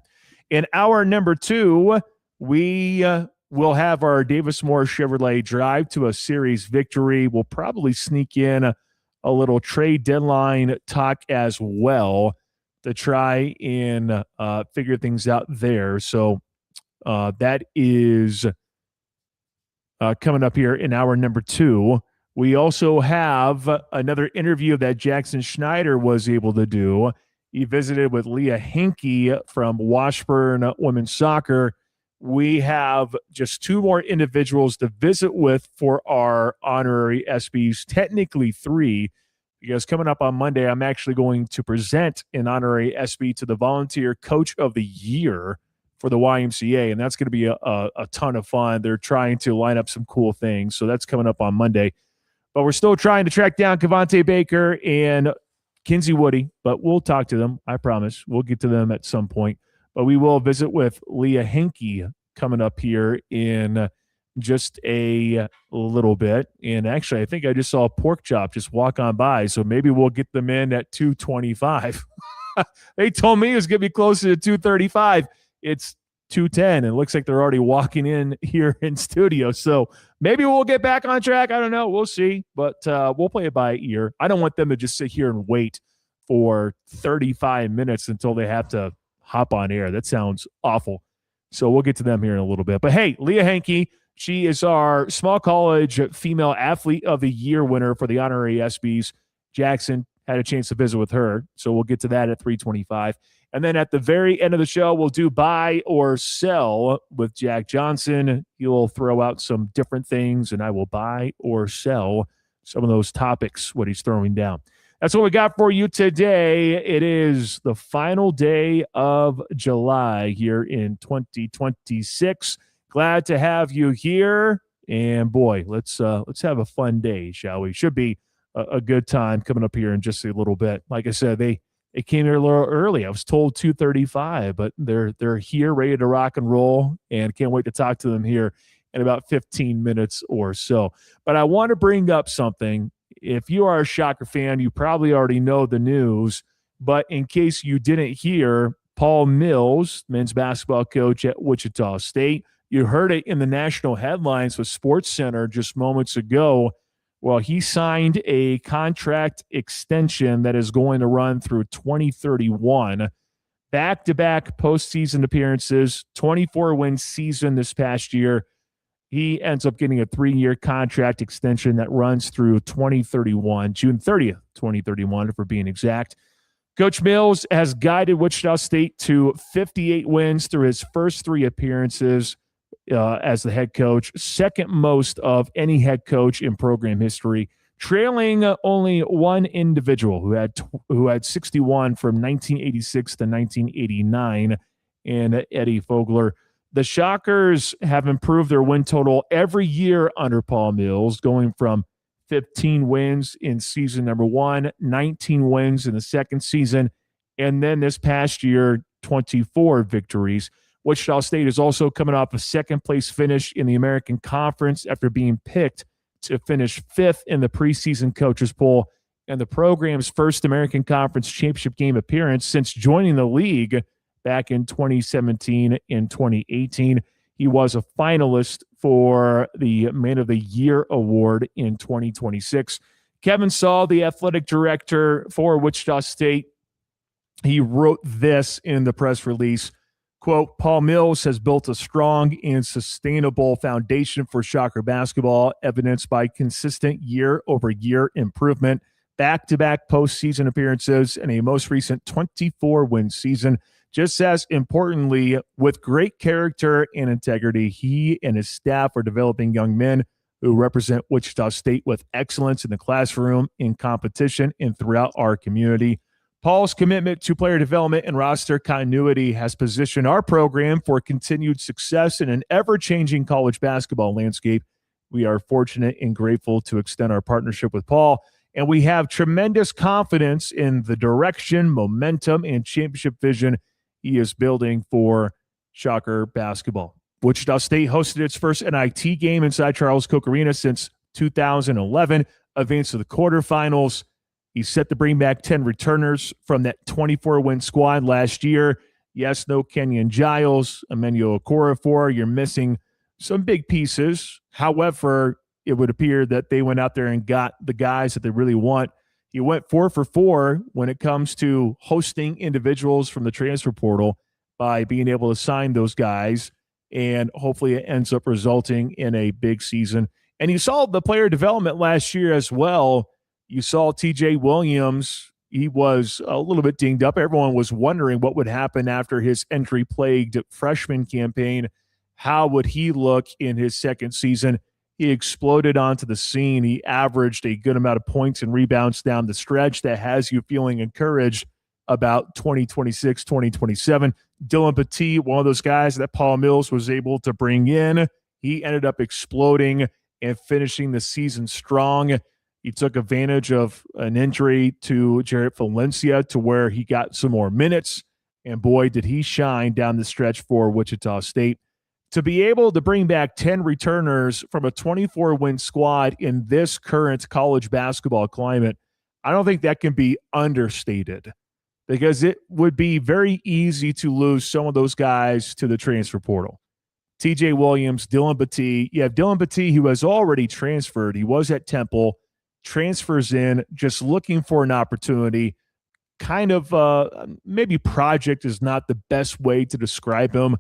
In hour number 2, we will have our Davis Moore Chevrolet drive to a series victory. We'll probably sneak in a little trade deadline talk as well to try and figure things out there. So that is coming up here in hour number 2. We also have another interview that Jackson Schneider was able to do. He visited with Leah Henke from Washburn Women's Soccer. We have just 2 more individuals to visit with for our honorary ESPYs, technically 3, because coming up on Monday, I'm actually going to present an honorary ESPY to the Volunteer Coach of the Year for the YMCA, and that's going to be a ton of fun. They're trying to line up some cool things, so that's coming up on Monday. But we're still trying to track down Cavante Baker and Kinsey Woody, but we'll talk to them. I promise. We'll get to them at some point. But we will visit with Leah Henke coming up here in just a little bit. And actually, I think I just saw Pork Chop just walk on by, so maybe we'll get them in at 225. They told me it was going to be closer to 235. It's 210. It looks like they're already walking in here in studio. So maybe we'll get back on track. I don't know. We'll see. But we'll play it by ear. I don't want them to just sit here and wait for 35 minutes until they have to hop on air. That sounds awful. So we'll get to them here in a little bit. But hey, Leah Henke, she is our small college female athlete of the year winner for the honorary ESPYs. Jackson had a chance to visit with her. So we'll get to that at 325. And then at the very end of the show, we'll do buy or sell with Jack Johnson. He'll throw out some different things, and I will buy or sell some of those topics, what he's throwing down. That's what we got for you today. It is the final day of July here in 2026. Glad to have you here. And boy, let's have a fun day, shall we? Should be a good time coming up here in just a little bit. Like I said, they came here a little early. I was told 2:35, but they're here ready to rock and roll, and can't wait to talk to them here in about 15 minutes or so. But I want to bring up something. If you are a Shocker fan, you probably already know the news, but in case you didn't hear, Paul Mills, men's basketball coach at Wichita State, you heard it in the national headlines with SportsCenter just moments ago. Well, he signed a contract extension that is going to run through 2031. Back-to-back postseason appearances, 24-win season this past year. He ends up getting a 3-year contract extension that runs through 2031, June 30th, 2031, if we're being exact. Coach Mills has guided Wichita State to 58 wins through his first 3 appearances as the head coach, second most of any head coach in program history, trailing only one individual who had 61 from 1986 to 1989, and Eddie Fogler. The Shockers have improved their win total every year under Paul Mills, going from 15 wins in season number 1, 19 wins in the second season, and then this past year, 24 victories. Wichita State is also coming off a second-place finish in the American Conference after being picked to finish 5th in the preseason coaches poll, and the program's first American Conference championship game appearance since joining the league back in 2017 and 2018. He was a finalist for the Man of the Year award in 2026. Kevin Saul, the athletic director for Wichita State, he wrote this in the press release. Quote, Paul Mills has built a strong and sustainable foundation for Shocker basketball, evidenced by consistent year-over-year improvement, back-to-back postseason appearances, and a most recent 24-win season. Just as importantly, with great character and integrity, he and his staff are developing young men who represent Wichita State with excellence in the classroom, in competition, and throughout our community. Paul's commitment to player development and roster continuity has positioned our program for continued success in an ever-changing college basketball landscape. We are fortunate and grateful to extend our partnership with Paul, and we have tremendous confidence in the direction, momentum, and championship vision he is building for Shocker basketball. Wichita State hosted its first NIT game inside Charles Koch Arena since 2011, advanced to the quarterfinals. He's set to bring back 10 returners from that 24-win squad last year. Yes, no Kenyon Giles, Emmanuel Okorafor. You're missing some big pieces. However, it would appear that they went out there and got the guys that they really want. He went 4 for 4 when it comes to hosting individuals from the transfer portal by being able to sign those guys, and hopefully it ends up resulting in a big season. And you saw the player development last year as well. You saw TJ Williams. He was a little bit dinged up. Everyone was wondering what would happen after his injury-plagued freshman campaign. How would he look in his second season? He exploded onto the scene. He averaged a good amount of points and rebounds down the stretch that has you feeling encouraged about 2026, 2027. Dylan Petit, one of those guys that Paul Mills was able to bring in, he ended up exploding and finishing the season strong. He took advantage of an injury to Jarrett Valencia to where he got some more minutes, and boy, did he shine down the stretch for Wichita State. To be able to bring back 10 returners from a 24-win squad in this current college basketball climate, I don't think that can be understated, because it would be very easy to lose some of those guys to the transfer portal. TJ Williams, Dylan Petit. You have Dylan Petit, who has already transferred. He was at Temple, transfers in, just looking for an opportunity. Kind of maybe project is not the best way to describe him,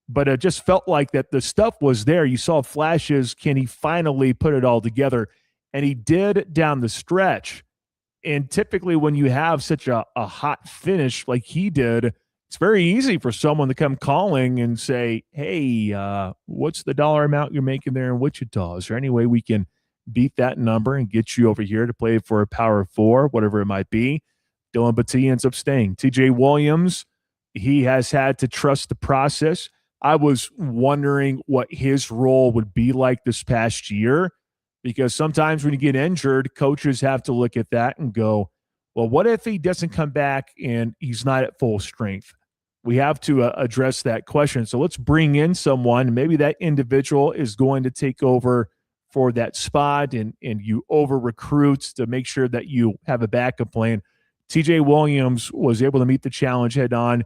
but it just felt like that the stuff was there. You saw flashes. Can he finally put it all together? And he did down the stretch. And typically when you have such a hot finish like he did, it's very easy for someone to come calling and say, hey, what's the dollar amount you're making there in Wichita? Is there any way we can beat that number and get you over here to play for a Power 4, whatever it might be? Dylan Petit ends up staying. TJ Williams, he has had to trust the process. I was wondering what his role would be like this past year. because sometimes when you get injured, coaches have to look at that and go, well, what if he doesn't come back and he's not at full strength? We have to address that question. So let's bring in someone. Maybe that individual is going to take over for that spot, and you over recruit to make sure that you have a backup plan. TJ Williams was able to meet the challenge head on,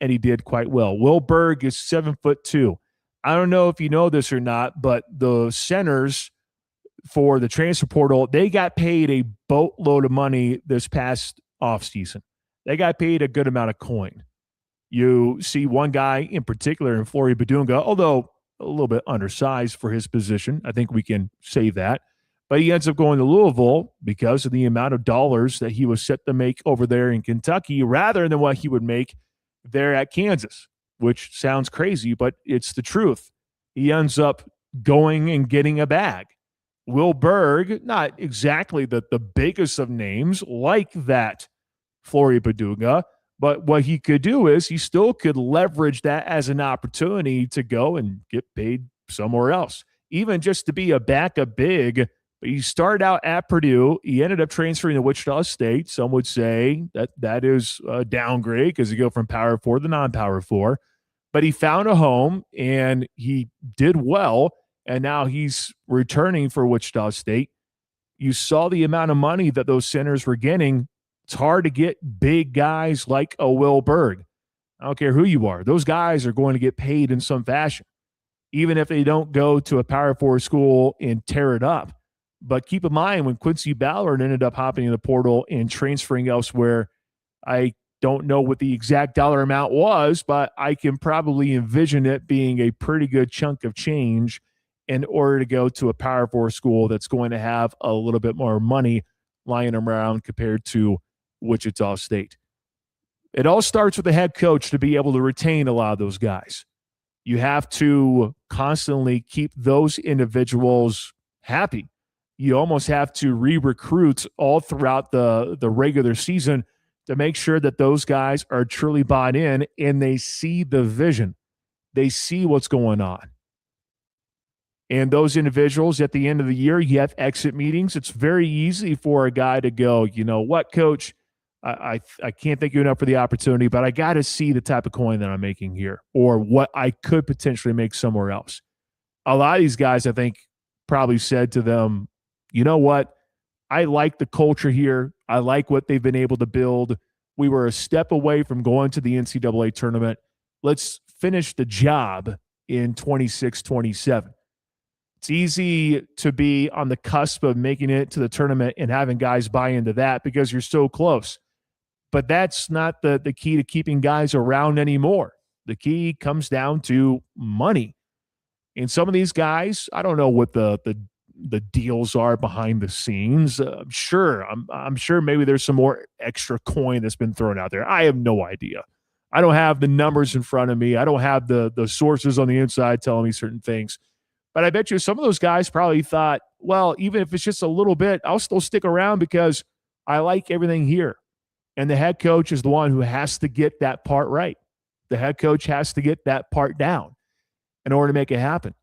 and he did quite well. Will Berg is 7'2". I don't know if you know this or not, but the centers for the transfer portal, they got paid a boatload of money this past offseason. They got paid a good amount of coin. You see one guy in particular in Flory Badunga, although a little bit undersized for his position. I think we can say that. But he ends up going to Louisville because of the amount of dollars that he was set to make over there in Kentucky rather than what he would make there at Kansas, which sounds crazy, but it's the truth. He ends up going and getting a bag. Will Berg, not exactly the biggest of names like that Flory Badunga, but what he could do is he still could leverage that as an opportunity to go and get paid somewhere else, even just to be a backup big. But he started out at Purdue. He ended up transferring to Wichita State. Some would say that is a downgrade because you go from Power 4 to non-Power 4. But he found a home, and he did well, and now he's returning for Wichita State. You saw the amount of money that those centers were getting. It's hard to get big guys like a Will Berg. I don't care who you are. Those guys are going to get paid in some fashion, even if they don't go to a Power 4 school and tear it up. But keep in mind, when Quincy Ballard ended up hopping in the portal and transferring elsewhere, I don't know what the exact dollar amount was, but I can probably envision it being a pretty good chunk of change in order to go to a Power 4 school that's going to have a little bit more money lying around compared to Wichita State. It all starts with the head coach to be able to retain a lot of those guys. You have to constantly keep those individuals happy. You almost have to re-recruit all throughout the regular season to make sure that those guys are truly bought in and they see the vision. They see what's going on. And those individuals at the end of the year, you have exit meetings. It's very easy for a guy to go, you know what, coach, I can't thank you enough for the opportunity, but I got to see the type of coin that I'm making here or what I could potentially make somewhere else. A lot of these guys, I think, probably said to them, you know what, I like the culture here. I like what they've been able to build. We were a step away from going to the NCAA tournament. Let's finish the job in 26-27. It's easy to be on the cusp of making it to the tournament and having guys buy into that because you're so close. But that's not the key to keeping guys around anymore. The key comes down to money. And some of these guys, I don't know what the deals are behind the scenes. I'm sure maybe there's some more extra coin that's been thrown out there. I have no idea. I don't have the numbers in front of me. I don't have the sources on the inside telling me certain things. But I bet you some of those guys probably thought, well, even if it's just a little bit, I'll still stick around because I like everything here. And the head coach is the one who has to get that part right. The head coach has to get that part down in order to make it happen.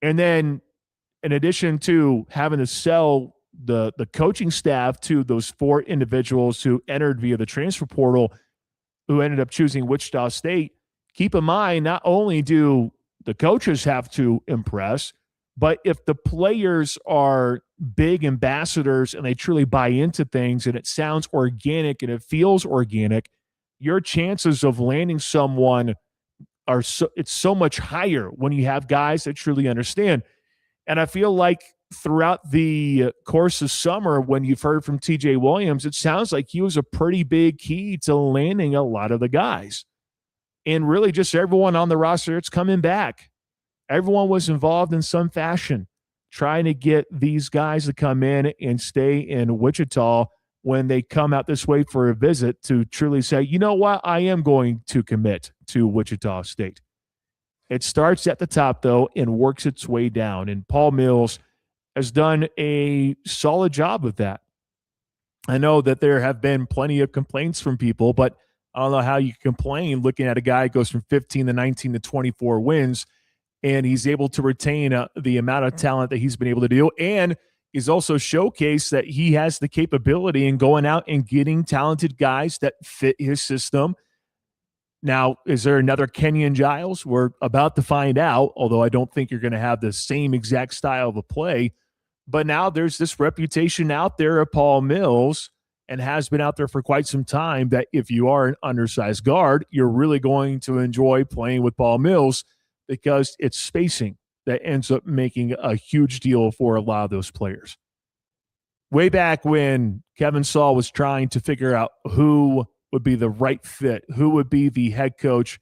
And then in addition to having to sell the coaching staff to those 4 individuals who entered via the transfer portal, who ended up choosing Wichita State, keep in mind, not only do the coaches have to impress, but if the players are big ambassadors and they truly buy into things and it sounds organic and it feels organic, your chances of landing someone it's so much higher when you have guys that truly understand. And I feel like throughout the course of summer, when you've heard from TJ Williams, it sounds like he was a pretty big key to landing a lot of the guys. And really just everyone on the roster, it's coming back. Everyone was involved in some fashion trying to get these guys to come in and stay in Wichita when they come out this way for a visit to truly say, you know what, I am going to commit to Wichita State. It starts at the top, though, and works its way down. And Paul Mills has done a solid job with that. I know that there have been plenty of complaints from people, but I don't know how you complain looking at a guy who goes from 15 to 19 to 24 wins, and he's able to retain the amount of talent that he's been able to do. And he's also showcased that he has the capability in going out and getting talented guys that fit his system. Now, is there another Kenyon Giles? We're about to find out, although I don't think you're going to have the same exact style of a play. But now there's this reputation out there of Paul Mills, and has been out there for quite some time, that if you are an undersized guard, you're really going to enjoy playing with Paul Mills, because it's spacing that ends up making a huge deal for a lot of those players. Way back when Kevin Saul was trying to figure out who would be the right fit, who would be the head coach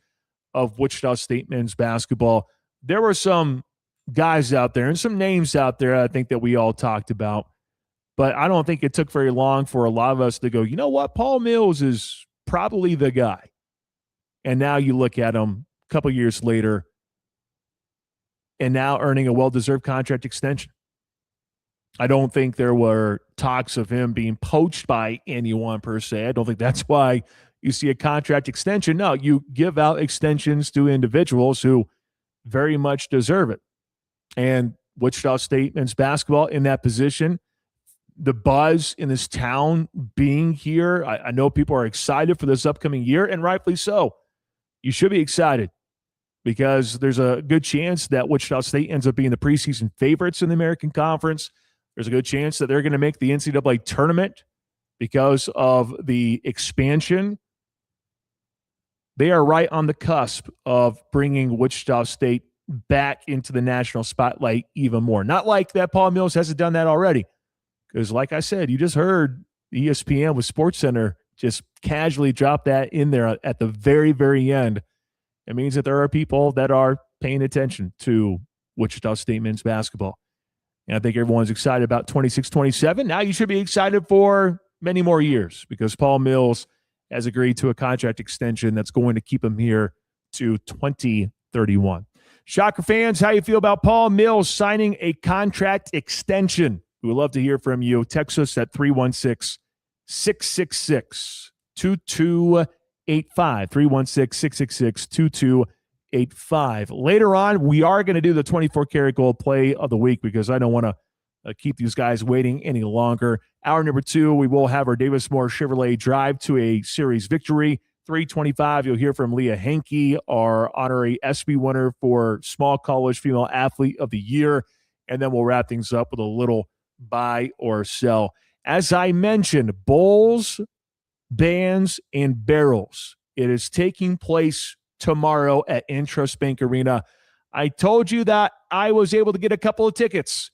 of Wichita State men's basketball, there were some guys out there and some names out there I think that we all talked about. But I don't think it took very long for a lot of us to go, you know what, Paul Mills is probably the guy. And now you look at him a couple years later, and now earning a well-deserved contract extension. I don't think there were talks of him being poached by anyone per se. I don't think that's why you see a contract extension. No, you give out extensions to individuals who very much deserve it. And Wichita State men's basketball in that position, the buzz in this town being here, I know people are excited for this upcoming year, and rightfully so. You should be excited, because there's a good chance that Wichita State ends up being the preseason favorites in the American Conference. There's a good chance that they're going to make the NCAA tournament because of the expansion. They are right on the cusp of bringing Wichita State back into the national spotlight even more. Not like that Paul Mills hasn't done that already, because like I said, you just heard ESPN with SportsCenter just casually drop that in there at the very, very end. It means that there are people that are paying attention to Wichita State men's basketball. And I think everyone's excited about 26-27. Now you should be excited for many more years, because Paul Mills has agreed to a contract extension that's going to keep him here to 2031. Shocker fans, how you feel about Paul Mills signing a contract extension? We would love to hear from you. Text us at 316-666-2285. 316-666-2285. Later on, we are going to do the 24-karat gold play of the week, because I don't want to keep these guys waiting any longer. Hour number 2, we will have our Davis Moore Chevrolet drive to a series victory. 3:25, you'll hear from Leah Hankey, our honorary ESPY winner for Small College Female Athlete of the Year. And then we'll wrap things up with a little buy or sell. As I mentioned, bowls, bands, and barrels. It is taking place tomorrow at Intrust Bank Arena. I told you that I was able to get a couple of tickets,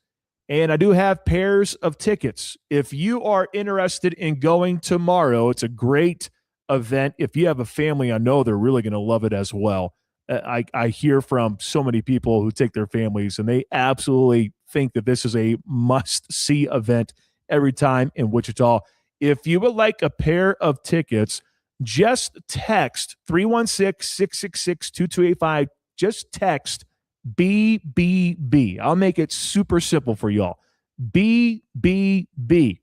and I do have pairs of tickets. If you are interested in going tomorrow, it's a great event. If you have a family, I know they're really going to love it as well. I hear from so many people who take their families, and they absolutely think that this is a must-see event every time in Wichita. If you would like a pair of tickets, just text 316-666-2285. Just text BBB. I'll make it super simple for y'all. BBB.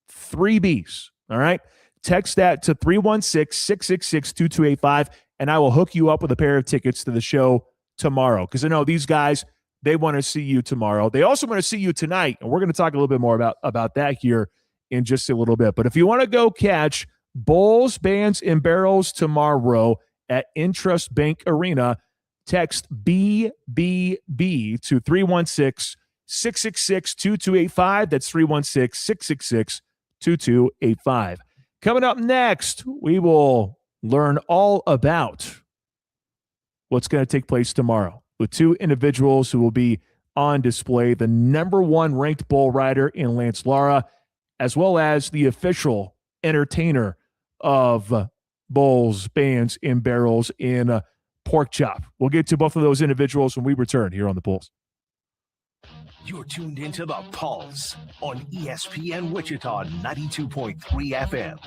3 Bs. All right? Text that to 316-666-2285, and I will hook you up with a pair of tickets to the show tomorrow, because I know these guys, they want to see you tomorrow. They also want to see you tonight, and we're going to talk a little bit more about that here in just a little bit. But if you want to go catch bowls, bands, and barrels tomorrow at Intrust Bank Arena, text BBB to 316-666-2285. That's 316-666-2285. Coming up next, we will learn all about what's going to take place tomorrow with 2 individuals who will be on display, the number 1 ranked bull rider in Lance Lara, as well as the official entertainer of bowls, bands, and barrels in Pork Chop. We'll get to both of those individuals when we return here on The Pulse. You're tuned into The Pulse on ESPN Wichita 92.3 FM.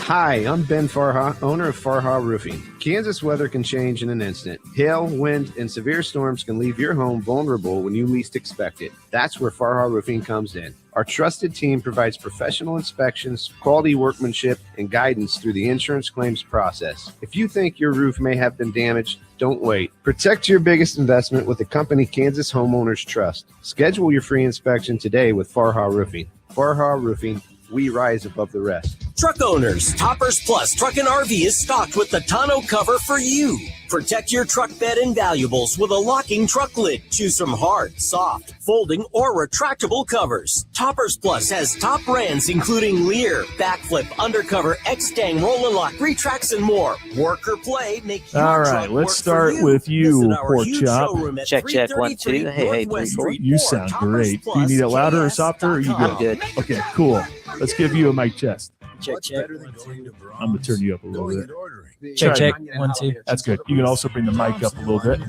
Hi, I'm Ben Farha, owner of Farha Roofing. Kansas weather can change in an instant. Hail, wind, and severe storms can leave your home vulnerable when you least expect it. That's where Farha Roofing comes in. Our trusted team provides professional inspections, quality workmanship, and guidance through the insurance claims process. If you think your roof may have been damaged, don't wait. Protect your biggest investment with the company Kansas Homeowners Trust. Schedule your free inspection today with Farha Roofing. Farha Roofing, we rise above the rest. Truck owners, Toppers Plus Truck and RV is stocked with the tonneau cover for you. Protect your truck bed and valuables with a locking truck lid. Choose from hard, soft, folding, or retractable covers. Toppers Plus has top brands including Lear, Backflip, Undercover, X-Stang, Roll and Lock, Retracts, and more. Work or play, make your All right, truck let's work start for you. with you, Visit our Pork huge Chop. showroom at Check, 1, 2. 333 Hey, Northwest 3, 4. Street You or sound great. Do you Toppers need it louder or Plus softer? Or are you KS.com. good? Okay, cool. Let's give you a mic test. Check. I'm going to turn you up a little bit. Check. 1, 2. That's good. You can also bring the mic up a little bit.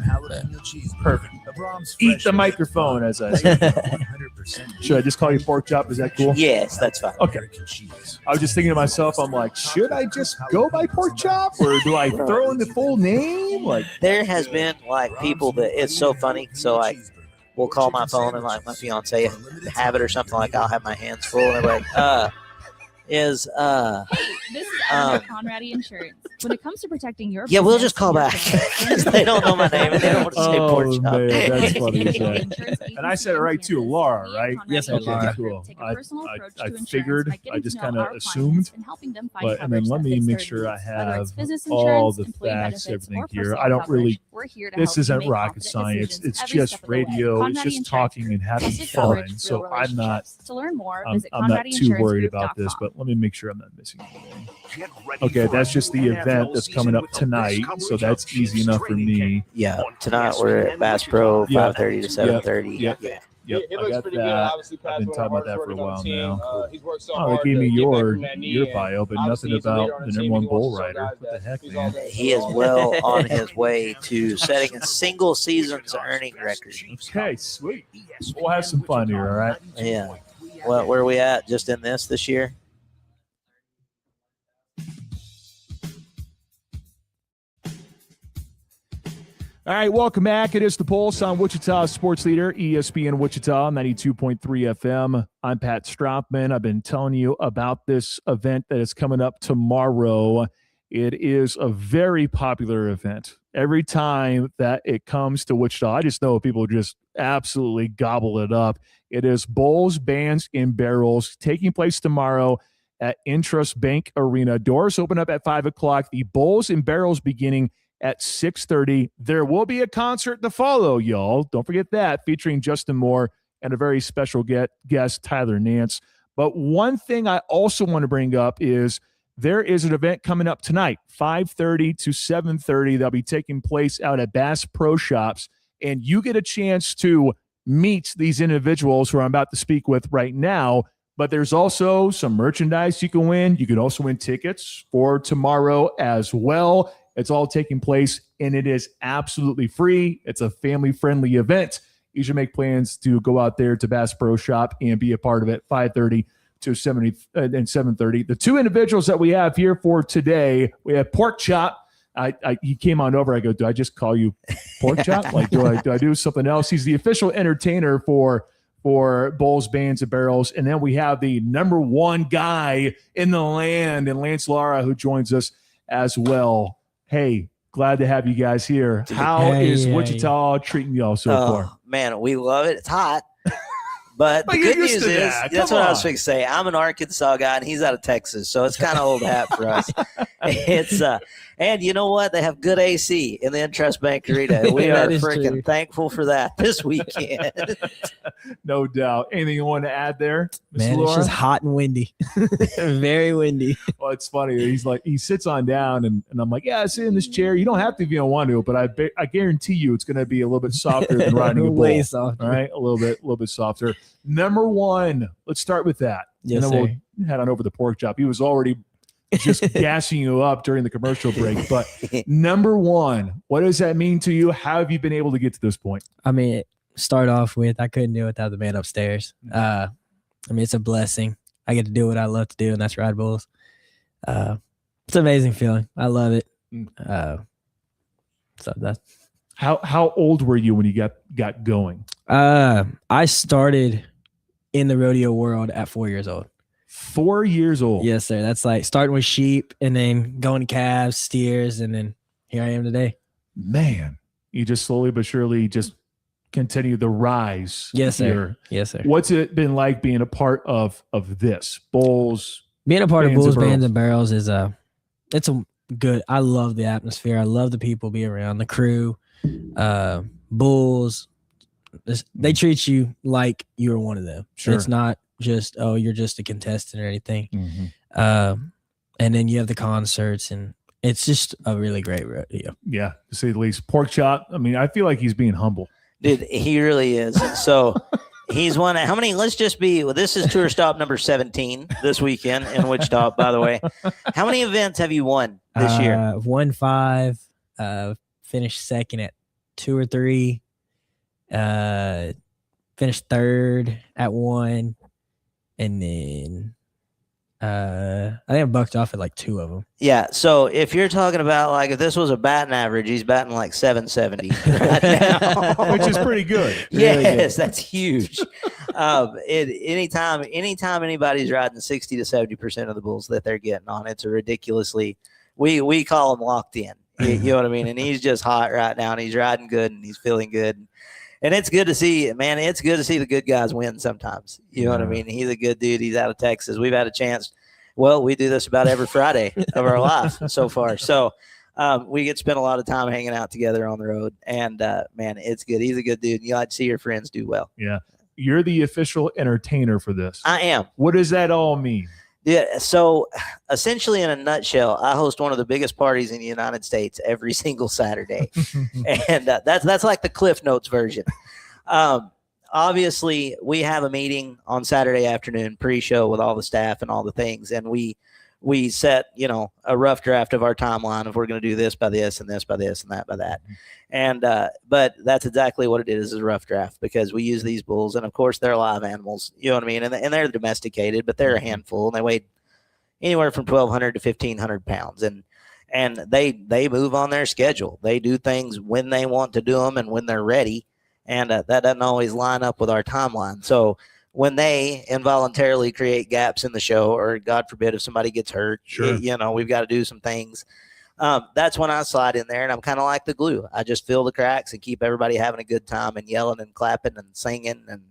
Perfect. Eat the microphone, as I said. Should I just call you Pork Chop? Is that cool? Yes, that's fine. Okay. I was just thinking to myself, I'm like, should I just go by Pork Chop or do I throw in the full name? Like, There has been like people that it's so funny. So like, we'll call my phone and like my fiance have it or something like I'll have my hands full and they're like, This is Conradi Insurance. When it comes to protecting your yeah, we'll business, just call your back. business, They don't know my name and they don't want to say Pork Chop. Man, that's funny as heck. And I said it right too, Laura, right? Yes, okay, Laura. cool. Take a personal approach to I insurance figured, by getting I to just know kind our of clients assumed, and helping them find but and then coverage let that me fits make their sure I needs. Whether have it's business all insurance, the employee facts, benefits, everything or here. personal I don't coverage, really. we're here to This help you isn't make rocket confident science. decisions It's every just step of the way. radio. It's Conradi just Insurance. talking and having Trusted fun. coverage, So real I'm not. relationships. To learn more, I'm visit not too worried about this, ConradiInsuranceGroup.com. but let me make sure I'm not missing anything. Get ready Okay, for that's a just the new event NFL that's season coming up with the best tonight, coverage so of that's easy Chiefs enough for training me. camp. Yeah, On tonight we're at Bass Pro, Yeah. 5:30 to 7:30. Yep. Yeah. Yep, It I looks got pretty that. good. Obviously, I've been Pat's talking one about of that for a the while hardest working on the now. team. He's worked so Oh, they hard gave me to get back your from that knee, your and bio, but obviously nothing he's a leader about on the the number team, one and he wants bull to show rider. guys What the that heck, he's all man? that. He is well on his way to setting a single season's earning record. Okay, sweet. We'll have some fun here, all right? Yeah. Well, where are we at? Just in this year? All right, welcome back. It is the Pulse on Wichita Sports Leader, ESPN Wichita, 92.3 FM. I'm Pat Strathman. I've been telling you about this event that is coming up tomorrow. It is a very popular event. Every time that it comes to Wichita, I just know people just absolutely gobble it up. It is Bowls, Bands, and Barrels taking place tomorrow at Intrust Bank Arena. Doors open up at 5 o'clock. The Bowls and Barrels beginning at 6:30. There will be a concert to follow, y'all. Don't forget that, featuring Justin Moore and a very special guest, Tyler Nance. But one thing I also want to bring up is there is an event coming up tonight, 5:30 to 7:30. That'll be taking place out at Bass Pro Shops, and you get a chance to meet these individuals who I'm about to speak with right now. But there's also some merchandise you can win. You can also win tickets for tomorrow as well. It's all taking place, and it is absolutely free. It's a family-friendly event. You should make plans to go out there to Bass Pro Shop and be a part of it, 5:30 to 7:30. The two individuals that we have here for today, we have Pork Chop. He came on over. I go, do I just call you Pork Chop? Like, do I do something else? He's the official entertainer for Bowls, Bands, and Barrels. And then we have the number one guy in the land, and Lance Lara, who joins us as well. Hey, glad to have you guys here. How is Wichita treating y'all so far? Man, we love it. It's hot. But the good news is, that's what I was going to say. I'm an Arkansas guy, and he's out of Texas, so it's kind of old hat for us. It's and you know what? They have good AC in the Intrust Bank Arena. We are freaking thankful for that this weekend. No doubt. Anything you want to add there, Ms. Man, Laura? it's just hot and windy. Very windy. Well, it's funny. He's like, he sits on down, and I'm like, yeah, sit in this chair. You don't have to if you don't want to, but I guarantee you it's going to be a little bit softer than riding a bull. Way softer. All right, a little bit softer. Number one, let's start with that. Yes, and then we'll head on over the Pork Chop. He was already just gassing you up during the commercial break. But number one, what does that mean to you? How have you been able to get to this point? I mean, start off with, I couldn't do it without the man upstairs. I mean, it's a blessing. I get to do what I love to do, and that's ride bulls. It's an amazing feeling. I love it. So that's how old were you when you got going? I started in the rodeo world at 4 years old. 4 years old. Yes, sir. That's like starting with sheep and then going to calves, steers, and then here I am today. Man, you just slowly but surely just continue the rise. Yes, sir. Here. Yes, sir. What's it been like being a part of this? Bulls. Being a part of Bands Bulls, and Bands, and Barrels is it's a good. I love the atmosphere. I love the people being around, the crew, Bulls. They treat you like you're one of them. Sure. It's not just, oh, you're just a contestant or anything. Mm-hmm. And then you have the concerts, and it's just a really great rodeo. Yeah, to say the least. Pork chop. I mean, I feel like he's being humble. Dude, he really is. So he's won how many? Let's just be. Well, this is tour stop number 17 this weekend in Wichita. By the way, how many events have you won this year? I've won 5. Finished second at 2 or 3. Finished third at 1, and then I think I bucked off at like 2 of them. Yeah. So if you're talking about like if this was a batting average, he's batting like 770 right now, which is pretty good. Yes, that's huge. Anytime anybody's riding 60 to 70% of the bulls that they're getting on, it's a ridiculously. We call him locked in. You know what I mean? And he's just hot right now, and he's riding good, and he's feeling good. And it's good to see, man. It's good to see the good guys win sometimes. You know what I mean? He's a good dude. He's out of Texas. We've had a chance. Well, we do this about every Friday of our life so far. So we get to spend a lot of time hanging out together on the road. And, man, it's good. He's a good dude. You like to see your friends do well. Yeah. You're the official entertainer for this. I am. What does that all mean? Yeah, so essentially, in a nutshell, I host one of the biggest parties in the United States every single Saturday, and that's like the Cliff Notes version. Obviously, we have a meeting on Saturday afternoon, pre-show with all the staff and all the things, and we set a rough draft of our timeline if we're going to do this by this and this by this and that by that, and but that's exactly what it is a rough draft because we use these bulls, and of course they're live animals, you know what I mean, and they're domesticated, but they're a handful, and they weigh anywhere from 1,200 to 1,500 pounds, and they move on their schedule. They do things when they want to do them and when they're ready, and that doesn't always line up with our timeline. So when they involuntarily create gaps in the show, or God forbid if somebody gets hurt, sure. We've got to do some things. That's when I slide in there, and I'm kind of like the glue. I just fill the cracks and keep everybody having a good time and yelling and clapping and singing, and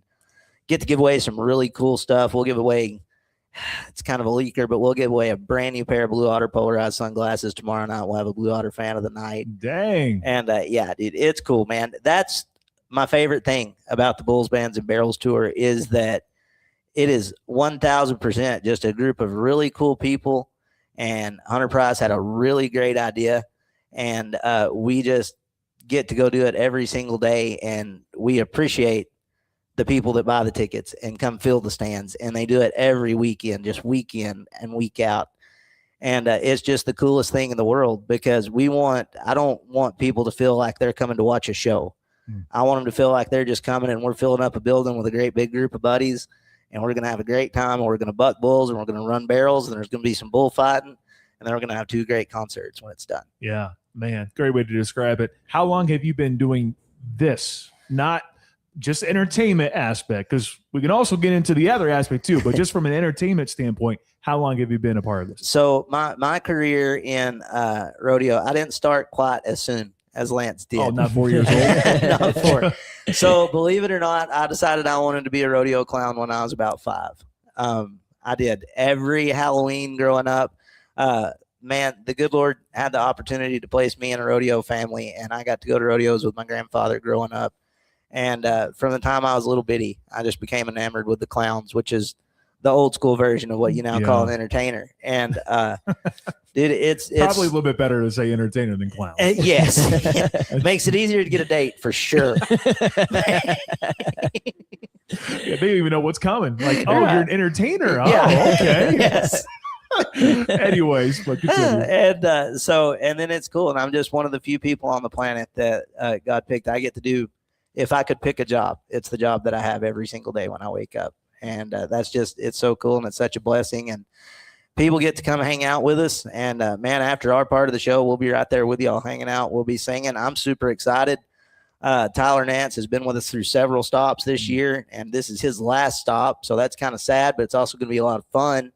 get to give away some really cool stuff. We'll give away, it's kind of a leaker, but we'll give away a brand new pair of Blue Otter polarized sunglasses tomorrow night. We'll have a Blue Otter fan of the night. Dang. And yeah, dude, it's cool, man. That's my favorite thing about the Bulls, Bands, and Barrels tour is that it is 1,000% just a group of really cool people. And Hunter Price had a really great idea. And we just get to go do it every single day. And we appreciate the people that buy the tickets and come fill the stands. And they do it every weekend, just week in and week out. And it's just the coolest thing in the world because I don't want people to feel like they're coming to watch a show. I want them to feel like they're just coming and we're filling up a building with a great big group of buddies, and we're going to have a great time, and we're going to buck bulls, and we're going to run barrels, and there's going to be some bullfighting, and then we're going to have 2 great concerts when it's done. Yeah, man, great way to describe it. How long have you been doing this? Not just entertainment aspect, because we can also get into the other aspect too, but just from an entertainment standpoint, how long have you been a part of this? So my career in rodeo, I didn't start quite as soon as Lance did. Oh, not 4 years old? Not 4. So believe it or not, I decided I wanted to be a rodeo clown when I was about 5. I did every Halloween growing up. Man, the good Lord had the opportunity to place me in a rodeo family, and I got to go to rodeos with my grandfather growing up. And from the time I was a little bitty, I just became enamored with the clowns, which is the old school version of what you now call an entertainer. And dude, it's probably a little bit better to say entertainer than clown. Yes. Makes it easier to get a date for sure. Yeah, they don't even know what's coming. Like, oh, you're an entertainer. Oh, Yeah. okay. Yes. Anyways, but continue. And then it's cool. And I'm just one of the few people on the planet that God picked. I get to do, if I could pick a job, it's the job that I have every single day when I wake up. And that's just, it's so cool. And it's such a blessing. And people get to come hang out with us. And man, after our part of the show, we'll be right there with y'all hanging out. We'll be singing. I'm super excited. Tyler Nance has been with us through several stops this year, and this is his last stop. So that's kind of sad, but it's also going to be a lot of fun.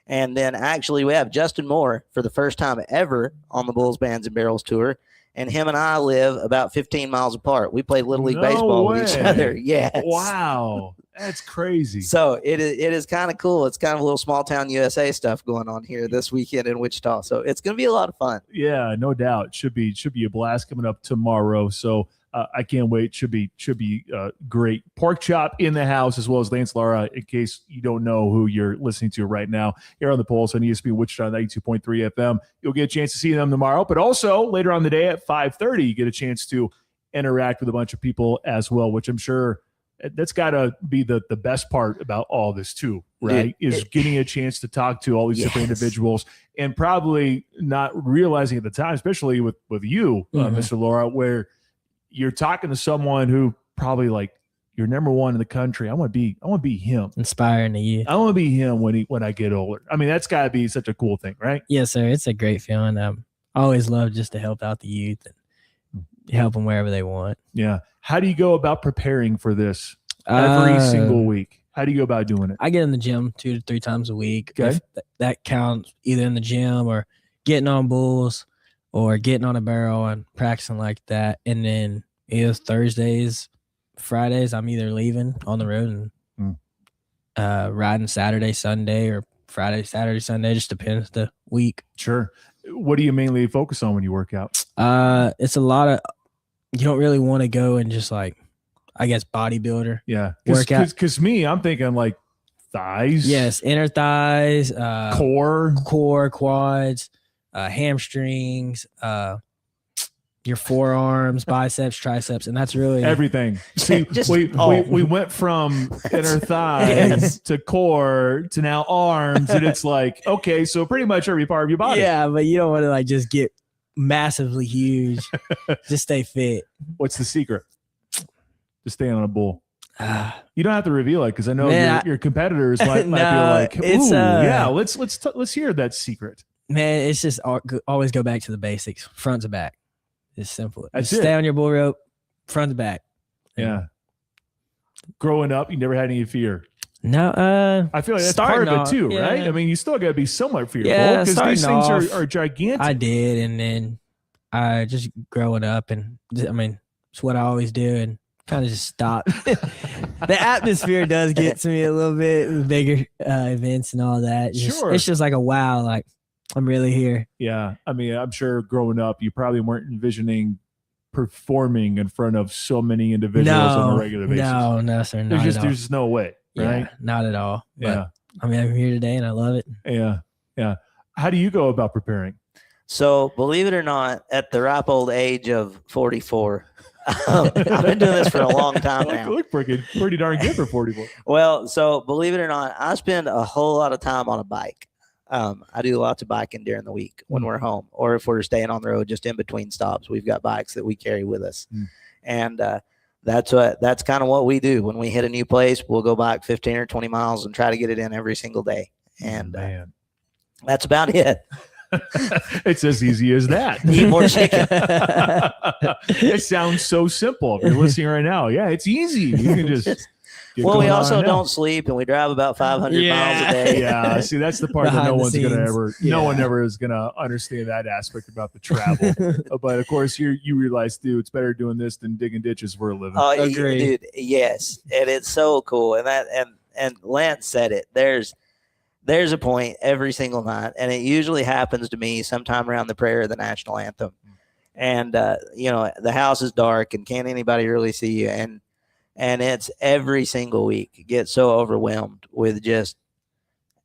And then actually we have Justin Moore for the first time ever on the Bulls, Bands, and Barrels tour. And him and I live about 15 miles apart. We play Little League baseball with each other. Yes. Wow. That's crazy. So it is kind of cool. It's kind of a little small town USA stuff going on here this weekend in Wichita. So it's going to be a lot of fun. Yeah, no doubt. Should be a blast coming up tomorrow. So I can't wait. Should be great. Pork chop in the house, as well as Lance Lara, in case you don't know who you're listening to right now, here on the Pulse on ESPN Wichita 92.3 FM. You'll get a chance to see them tomorrow, but also later on the day at 5:30, you get a chance to interact with a bunch of people as well, which I'm sure that's got to be the best part about all this too, right? Is getting a chance to talk to all these different individuals, and probably not realizing at the time, especially with you, Mr. Laura, where you're talking to someone who probably like, you're number one in the country. I want to be him. Inspiring to you. I want to be him when I get older. I mean, that's got to be such a cool thing, right? Yes, sir. It's a great feeling. I always love just to help out the youth and help them wherever they want. Yeah. How do you go about preparing for this every single week? How do you go about doing it? I get in the gym 2 to 3 times a week. Okay. If that counts, either in the gym or getting on bulls or getting on a barrel and practicing like that. And then either Thursdays, Fridays, I'm either leaving on the road and riding Saturday, Sunday, or Friday, Saturday, Sunday. Just depends the week. Sure. What do you mainly focus on when you work out? It's a lot of, you don't really want to go and just like, I guess, bodybuilder. Yeah. Workout. Because me, I'm thinking like thighs. Yes. Inner thighs, core, quads, hamstrings, your forearms, biceps, triceps, and that's really everything. See, we went from inner thighs to core to now arms, and it's like, okay, so pretty much every part of your body. Yeah, but you don't want to like just get massively huge. Just stay fit. What's the secret? Just staying on a bull. You don't have to reveal it because I know your competitors might be like, "Ooh, yeah, let's hear that secret." Man, it's just always go back to the basics, front to back. It's simple. That's just stay on your bull rope, front to back. Yeah. Growing up, you never had any fear. No, I feel like that's part of it too, right? I mean, you still got to be somewhat fearful because these things are gigantic. I did, and then I just growing up, and I mean, it's what I always do, and kind of just stop. The atmosphere does get to me a little bit with bigger events and all that. It's just like a wow, like I'm really here. Yeah. I mean, I'm sure growing up, you probably weren't envisioning performing in front of so many individuals on a regular basis. No, sir. There's just no way, right? Yeah, not at all. Yeah. But, I mean, I'm here today and I love it. Yeah. Yeah. How do you go about preparing? So, believe it or not, at the ripe old age of 44, I've been doing this for a long time now. Look pretty darn good for 44. Well, so believe it or not, I spend a whole lot of time on a bike. I do lots of biking during the week when we're home, or if we're staying on the road just in between stops. We've got bikes that we carry with us, and that's kind of what we do. When we hit a new place, we'll go bike 15 or 20 miles and try to get it in every single day. And that's about it. It's as easy as that. Eat more chicken. It sounds so simple. If you're listening right now, yeah, it's easy. You can just. Well, we also don't sleep, and we drive about 500 miles a day. Yeah, see, that's the part that no one's going to ever. No one ever is going to understand that aspect about the travel. But of course, you realize, dude, it's better doing this than digging ditches for a living. Dude, yes, and it's so cool. And Lance said it. There's a point every single night, and it usually happens to me sometime around the prayer of the national anthem. And the house is dark, and can't anybody really see you, and it's every single week get so overwhelmed with just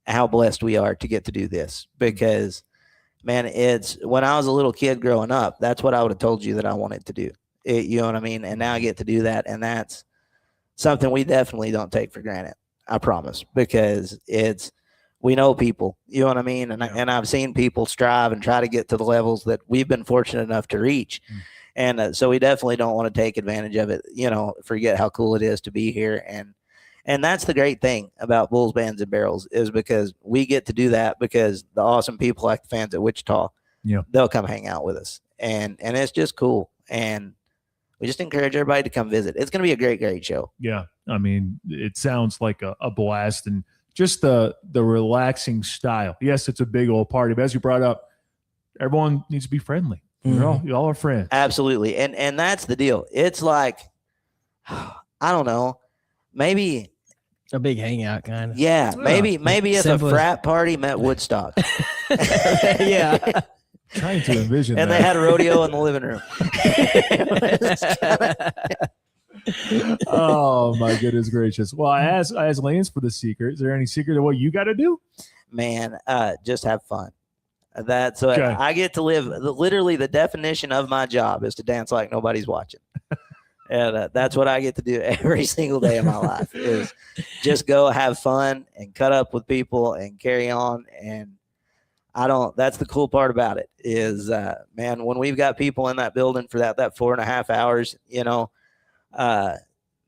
how blessed we are to get to do this. Because, man, it's when I was a little kid growing up, that's what I would have told you that I wanted to do. You know what I mean? And now I get to do that, and that's something we definitely don't take for granted. I promise, because we know people, you know what I mean? And I've seen people strive and try to get to the levels that we've been fortunate enough to reach. And so we definitely don't want to take advantage of it, forget how cool it is to be here. And that's the great thing about Bulls, Bands, and Barrels is because we get to do that because the awesome people like the fans at Wichita, they'll come hang out with us. And it's just cool. And we just encourage everybody to come visit. It's going to be a great, great show. Yeah. I mean, it sounds like a blast and just the relaxing style. Yes, it's a big old party. But as you brought up, everyone needs to be friendly. You all are friends. Absolutely. And that's the deal. It's like, I don't know, maybe a big hangout kind of. Yeah, maybe if Simple a frat party met Woodstock. Yeah. Trying to envision and that. they had a rodeo in the living room. Oh my goodness gracious. Well, I asked Lance for the secret. Is there any secret of what you got to do? Man, just have fun. That's what Okay. I get to live. Literally, the definition of my job is to dance like nobody's watching. And that's what I get to do every single day of my life is just go have fun and cut up with people and carry on. And that's the cool part about it is, man, when we've got people in that building for that 4.5 hours,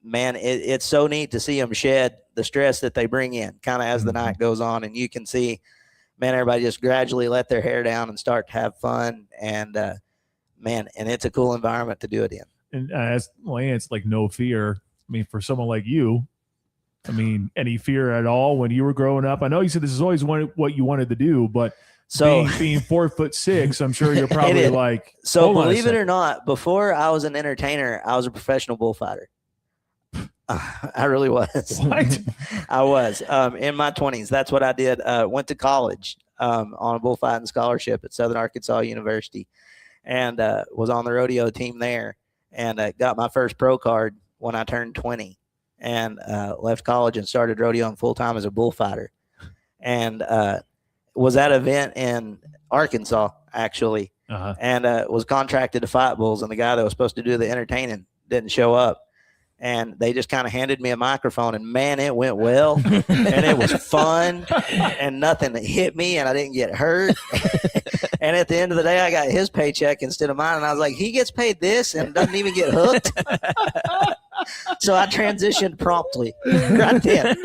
man, it's so neat to see them shed the stress that they bring in kind of as the night goes on. And you can see, man, everybody just gradually let their hair down and start to have fun. And, man, and it's a cool environment to do it in. And as Lance, like no fear. I mean, for someone like you, I mean, any fear at all when you were growing up? I know you said this is always what you wanted to do, but being 4'6", I'm sure you're probably like. So believe it or not, before I was an entertainer, I was a professional bullfighter. I really was. What? I was in my 20s. That's what I did. Went to college on a bullfighting scholarship at Southern Arkansas University, and was on the rodeo team there. And got my first pro card when I turned 20, and left college and started rodeoing full time as a bullfighter, and was at an event in Arkansas actually, and was contracted to fight bulls. And the guy that was supposed to do the entertaining didn't show up, and they just kind of handed me a microphone, and man, it went well, and it was fun, and nothing hit me, and I didn't get hurt. And at the end of the day, I got his paycheck instead of mine. And I was like, he gets paid this and doesn't even get hooked. So I transitioned promptly right then.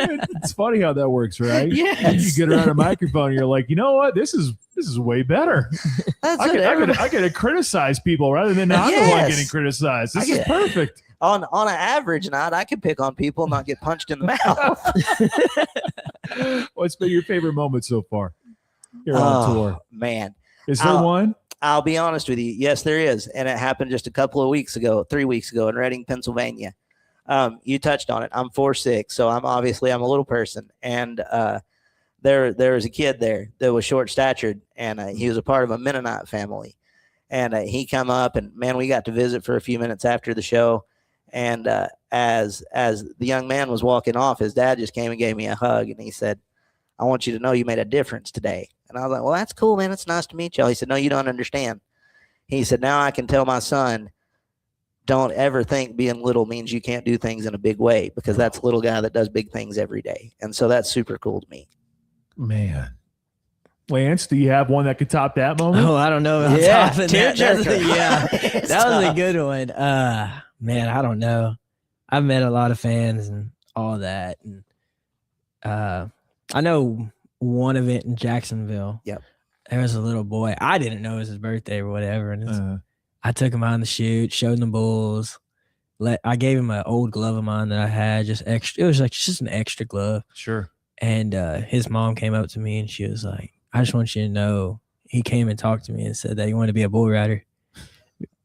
It's funny how that works, right? Yes. You get around a microphone and you're like, you know what? This is way better. I get to criticize people rather than I'm the one getting criticized. This is perfect. On an average night, I can pick on people and not get punched in the mouth. What's been your favorite moment so far? You're on tour. Man. Is there one? I'll be honest with you. Yes, there is. And it happened just a couple of weeks ago, 3 weeks ago in Reading, Pennsylvania. You touched on it. I'm 4'6", so I'm a little person. And there was a kid there that was short-statured, and he was a part of a Mennonite family. And he come up, and, man, we got to visit for a few minutes after the show. And as the young man was walking off, his dad just came and gave me a hug, and he said, I want you to know you made a difference today. And I was like, well, that's cool, man. It's nice to meet y'all. He said, no, you don't understand. He said, now I can tell my son, don't ever think being little means you can't do things in a big way, because that's a little guy that does big things every day. And so that's super cool to me. Man. Lance, do you have one that could top that moment? Oh, I don't know about Yeah, topping that. tearjerker. That was a good one. Man, I don't know. I've met a lot of fans and all that. And I know one event in Jacksonville. Yep. There was a little boy. I didn't know it was his birthday or whatever. And I took him out on the shoot, showed him the bulls. I gave him an old glove of mine that I had, just extra. It was like just an extra glove. Sure. And his mom came up to me and she was like, I just want you to know, he came and talked to me and said that he wanted to be a bull rider.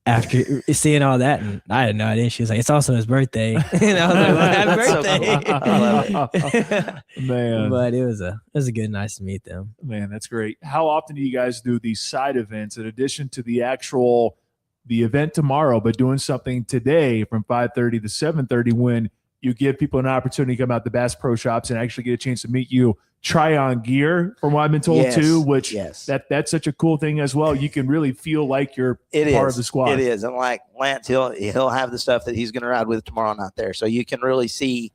After seeing all that, and I had no idea. She was like, it's also his birthday. And I was like, well, happy birthday. So cool. I love it. Man. But it was a good, nice to meet them. Man, that's great. How often do you guys do these side events in addition to the event tomorrow, but doing something today from 5:30 to 7:30 when you give people an opportunity to come out to Bass Pro Shops and actually get a chance to meet you, try on gear, from what I've been told too, which that's such a cool thing as well. You can really feel like you're part of the squad. It is. And like Lance, he'll have the stuff that he's going to ride with tomorrow night there. So you can really see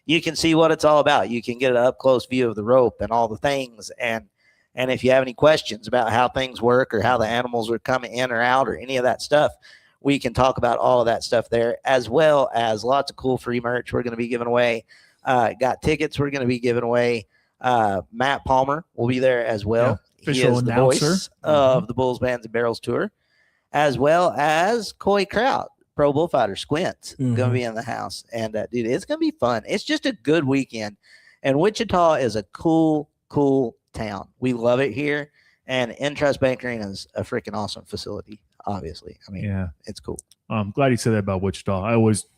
what it's all about. You can get an up close view of the rope and all the things. And if you have any questions about how things work or how the animals are coming in or out or any of that stuff, we can talk about all of that stuff there, as well as lots of cool free merch we're going to be giving away. got tickets we're going to be giving away. Matt Palmer will be there as well. Yeah, official he is announcer. The voice of the Bulls, Bands, and Barrels tour, as well as Coy Kraut, pro bullfighter Squints, going to be in the house. And dude, it's going to be fun. It's just a good weekend. And Wichita is a cool town. We love it here. And Entrust Bank Arena is a freaking awesome facility. Obviously, I mean, it's cool. I'm glad you said that about Wichita.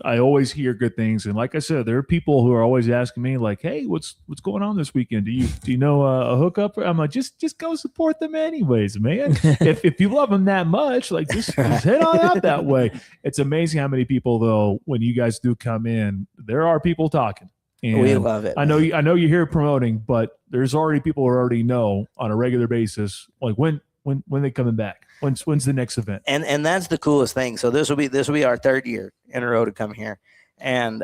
I always hear good things, and like I said, there are people who are always asking me, like, "Hey, what's going on this weekend? Do you know a hookup?" I'm like, just go support them anyways, man. if you love them that much, like just head on out that way. It's amazing how many people, though, when you guys do come in, there are people talking. And we love it. I know you're here promoting, but there's already people who already know on a regular basis, like when they coming back. When's the next event? And that's the coolest thing. So this will be our third year in a row to come here. And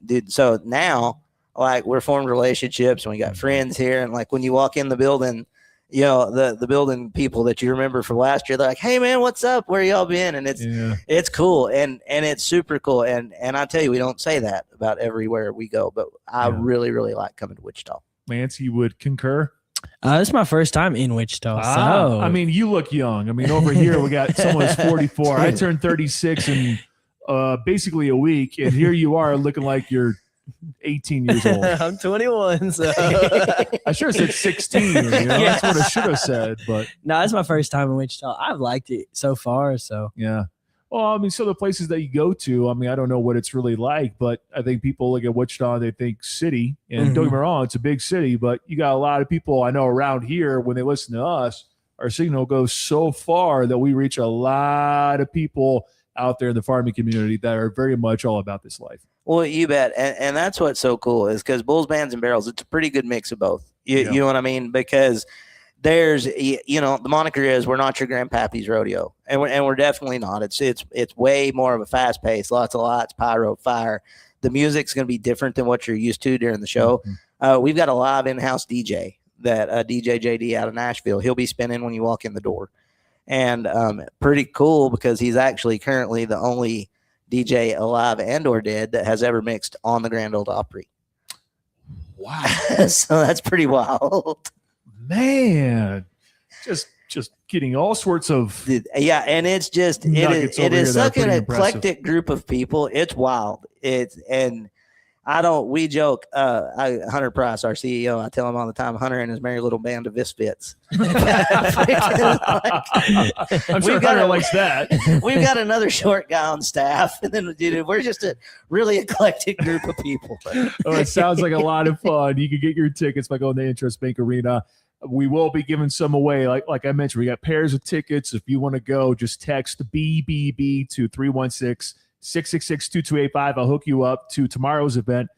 dude, so now like we're formed relationships and we got friends here. And like when you walk in the building, you know, the building people that you remember from last year, they're like, "Hey man, what's up? Where y'all been?" And it's cool and it's super cool. And I tell you, we don't say that about everywhere we go, but I really, really like coming to Wichita. Lance, you would concur? This is my first time in Wichita. So I mean, you look young. I mean, over here we got someone who's 44. I turned 36 in basically a week, and here you are looking like you're 18 years old. I'm 21, so I sure said 16. You know? That's what I should have said. But no, it's my first time in Wichita. I've liked it so far. So yeah. Well, I mean, so the places that you go to, I mean, I don't know what it's really like, but I think people look at Wichita, they think city. And don't get me wrong, it's a big city, but you got a lot of people I know around here, when they listen to us, our signal goes so far that we reach a lot of people out there in the farming community that are very much all about this life. Well, you bet. And that's what's so cool is because Bulls, Bands, and Barrels, it's a pretty good mix of both. You know what I mean? Because there's, you know, the moniker is we're not your grandpappy's rodeo, and we're definitely not. It's way more of a fast pace, lots of lights, pyro, fire. The music's going to be different than what you're used to during the show. We've got a live in-house DJ that DJ JD out of Nashville. He'll be spinning when you walk in the door, and pretty cool because he's actually currently the only DJ alive and or dead that has ever mixed on the Grand Ole Opry. Wow! So that's pretty wild. Man, just getting all sorts of and it's just it is such an eclectic group of people. It's wild. We joke. Hunter Price, our CEO, I tell him all the time, Hunter and his merry little band of misfits. I'm sure Hunter likes that. We've got another short guy on staff, and then dude, we're just a really eclectic group of people. Oh, it sounds like a lot of fun. You can get your tickets by going to Entrust Bank Arena. We will be giving some away. Like I mentioned, we got pairs of tickets. If you want to go, just text BBB to 316-666-2285. I'll hook you up to tomorrow's event.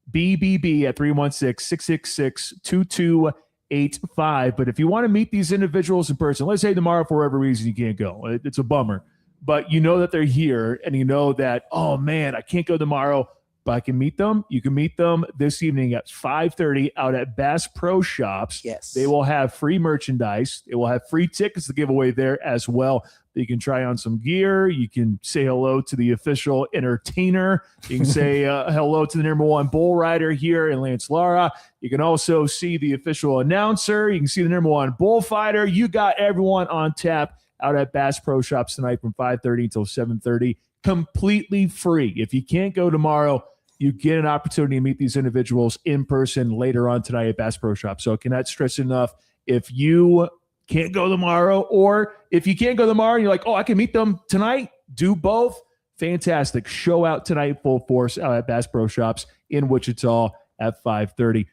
BBB at 316-666-2285. But if you want to meet these individuals in person, let's say tomorrow for whatever reason you can't go. It's a bummer. But you know that they're here, and you know that, oh, man, I can't go tomorrow, but I can meet them. You can meet them this evening at 5:30 out at Bass Pro Shops. Yes. They will have free merchandise. They will have free tickets to give away there as well. You can try on some gear. You can say hello to the official entertainer. You can say hello to the number one bull rider here in Lance Lara. You can also see the official announcer. You can see the number one bullfighter. You got everyone on tap out at Bass Pro Shops tonight from 5:30 until 7:30. Completely free. If you can't go tomorrow, you get an opportunity to meet these individuals in person later on tonight at Bass Pro Shop. So I cannot stress enough, if you can't go tomorrow, or if you can't go tomorrow and you're like, oh, I can meet them tonight, do both. Fantastic. Show out tonight full force out at Bass Pro Shops in Wichita at 5:30.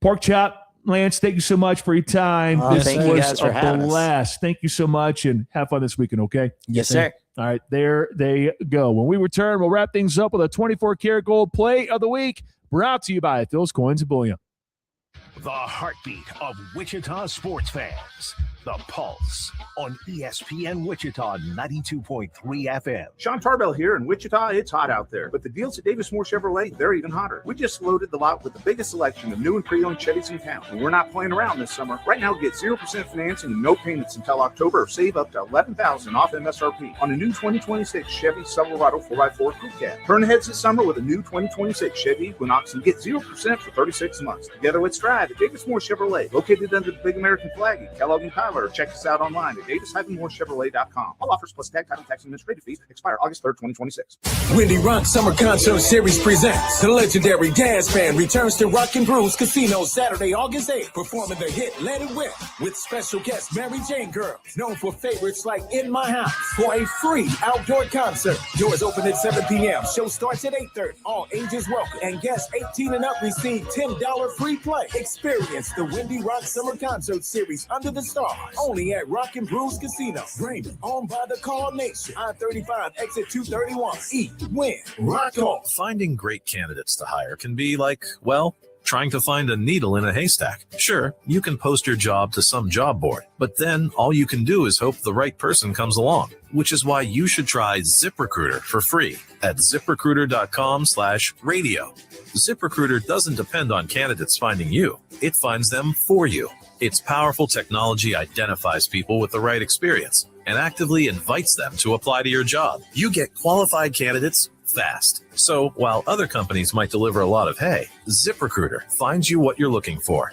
Pork Chop, Lance, thank you so much for your time. This was a blast. Thank you so much, and have fun this weekend, okay? Yes, sir. All right, there they go. When we return, we'll wrap things up with a 24-karat gold play of the week, brought to you by Phil's Coins and Bullion. The heartbeat of Wichita sports fans. The Pulse on ESPN Wichita 92.3 FM. Sean Tarbell here in Wichita. It's hot out there, but the deals at Davis Moore Chevrolet, they're even hotter. We just loaded the lot with the biggest selection of new and pre-owned Chevys in town, and we're not playing around this summer. Right now, get 0% financing and no payments until October, or save up to $11,000 off MSRP on a new 2026 Chevy Silverado 4x4 Crew Cab. Turn ahead this summer with a new 2026 Chevy Equinox and get 0% for 36 months. Together, let's drive at Davis Moore Chevrolet, located under the big American flag at Kellogg and Tyler. Check us out online at davis-moorechevrolet.com. All offers plus tag, title, tax, and administrative fees expire August 3rd, 2026. Windy Rock Summer Concert Series presents the legendary Gas Band returns to Rock and Brews Casino Saturday, August 8th, performing the hit Let It Whip with special guest Mary Jane Girls, known for favorites like In My House, for a free outdoor concert. Doors open at 7 p.m. Show starts at 8:30. All ages welcome, and guests 18 and up receive $10 free play. Experience the Windy Rock Summer Concert Series under the stars, only at Rock and Brews Casino. Raymond, owned by the Call Nation. I-35, exit 231. Eat, win, rock on. Finding great candidates to hire can be like, well, trying to find a needle in a haystack. Sure, you can post your job to some job board, but then all you can do is hope the right person comes along, which is why you should try ZipRecruiter for free at ZipRecruiter.com/radio. ZipRecruiter doesn't depend on candidates finding you. It finds them for you. Its powerful technology identifies people with the right experience and actively invites them to apply to your job. You get qualified candidates fast. So while other companies might deliver a lot of hay, ZipRecruiter finds you what you're looking for.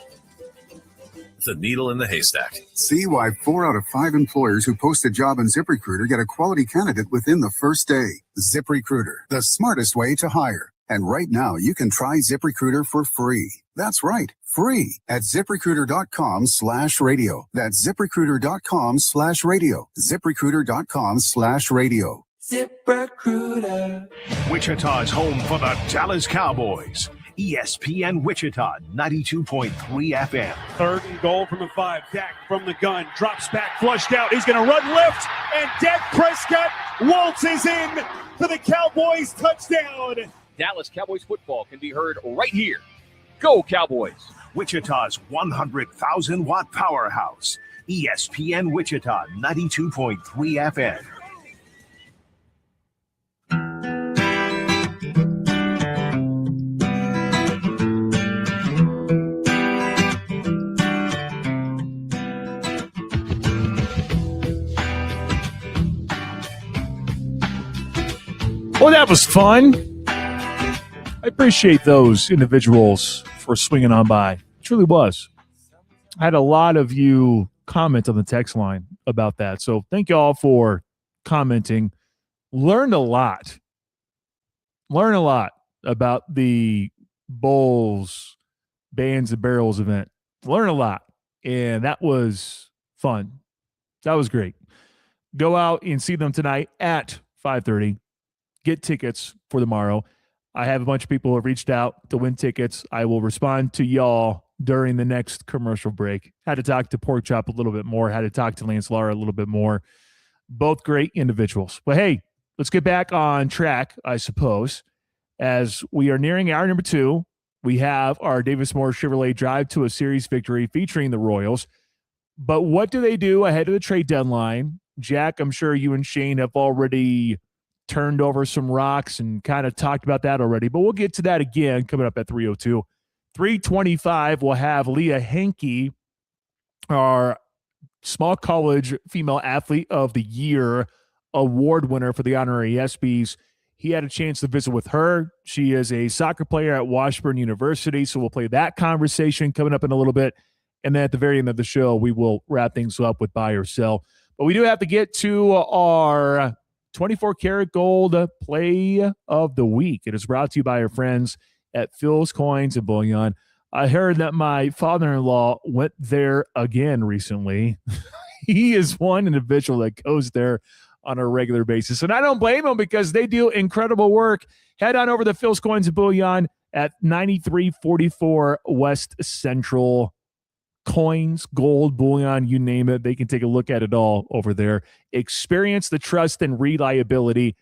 The needle in the haystack. See why 4 out of 5 employers who post a job on ZipRecruiter get a quality candidate within the first day. ZipRecruiter, the smartest way to hire. And right now, you can try ZipRecruiter for free. That's right, free at ZipRecruiter.com/radio. That's ZipRecruiter.com/radio. ZipRecruiter.com/radio. ZipRecruiter. Wichita's home for the Dallas Cowboys. ESPN Wichita 92.3 FM. 3rd and goal from the 5. Dak from the gun. Drops back, flushed out. He's going to run left. And Dak Prescott waltzes in for the Cowboys touchdown. Dallas Cowboys football can be heard right here. Go Cowboys. Wichita's 100,000-watt powerhouse. ESPN Wichita 92.3 FM. Well, that was fun. I appreciate those individuals for swinging on by. It truly was. I had a lot of you comment on the text line about that. So thank you all for commenting. Learned a lot. Learn a lot about the Bulls Bands and Barrels event. Learn a lot. And that was fun. That was great. Go out and see them tonight at 5:30. Get tickets for tomorrow. I have a bunch of people who have reached out to win tickets. I will respond to y'all during the next commercial break. Had to talk to Pork Chop a little bit more. Had to talk to Lance Lara a little bit more. Both great individuals. But hey, let's get back on track, I suppose. As we are nearing hour number 2, we have our Davis Moore Chevrolet Drive to a Series victory featuring the Royals. But what do they do ahead of the trade deadline? Jack, I'm sure you and Shane have already turned over some rocks and kind of talked about that already, but we'll get to that again coming up at 3:02. 3:25, we'll have Leah Hankey, our small college female athlete of the year award winner for the honorary ESPYs. He had a chance to visit with her. She is a soccer player at Washburn University, so we'll play that conversation coming up in a little bit. And then at the very end of the show, we will wrap things up with buy or sell. But we do have to get to our 24-karat gold play of the week. It is brought to you by our friends at Phil's Coins and Bullion. I heard that my father-in-law went there again recently. He is one individual that goes there on a regular basis. And I don't blame him because they do incredible work. Head on over to Phil's Coins and Bullion at 9344 West Central. Coins, gold, bullion, you name it. They can take a look at it all over there. Experience the trust and reliability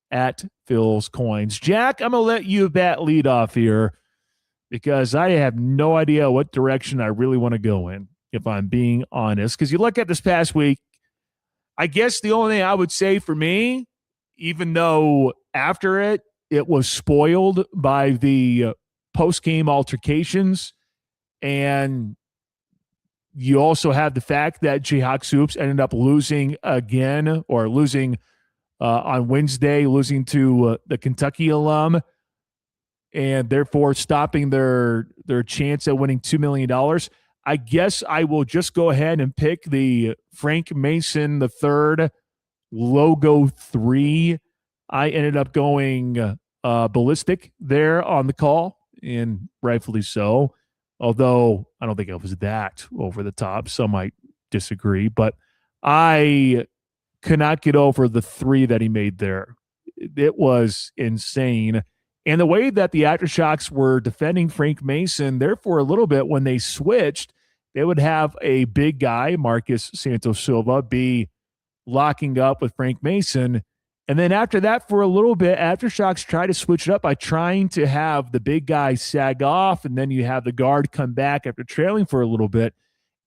at Phil's Coins. Jack, I'm going to let you bat lead off here because I have no idea what direction I really want to go in. if I'm being honest. Because you look at this past week, I guess the only thing I would say for me, even though after it was spoiled by the post-game altercations, and you also have the fact that Jayhawks Hoops ended up losing again, or losing on Wednesday, losing to the Kentucky alum, and therefore stopping their chance at winning $2 million. I guess I will just go ahead and pick the Frank Mason III logo 3. I ended up going ballistic there on the call, and rightfully so, although I don't think it was that over the top. Some might disagree, but I could not get over the 3 that he made there. It was insane. And the way that the Aftershocks were defending Frank Mason, there for a little bit, when they switched, they would have a big guy, Marcus Santos Silva, be locking up with Frank Mason. And then after that, for a little bit, Aftershocks tried to switch it up by trying to have the big guy sag off, and then you have the guard come back after trailing for a little bit.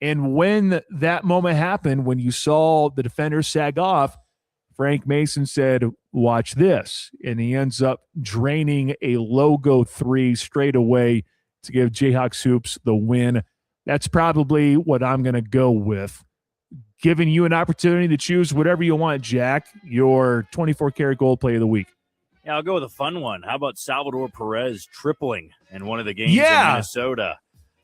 And when that moment happened, when you saw the defender sag off, Frank Mason said, "Watch this." And he ends up draining a logo 3 straight away to give Jayhawks Hoops the win. That's probably what I'm going to go with. Giving you an opportunity to choose whatever you want, Jack, your 24-karat gold play of the week. Yeah, I'll go with a fun one. How about Salvador Perez tripling in one of the games in Minnesota?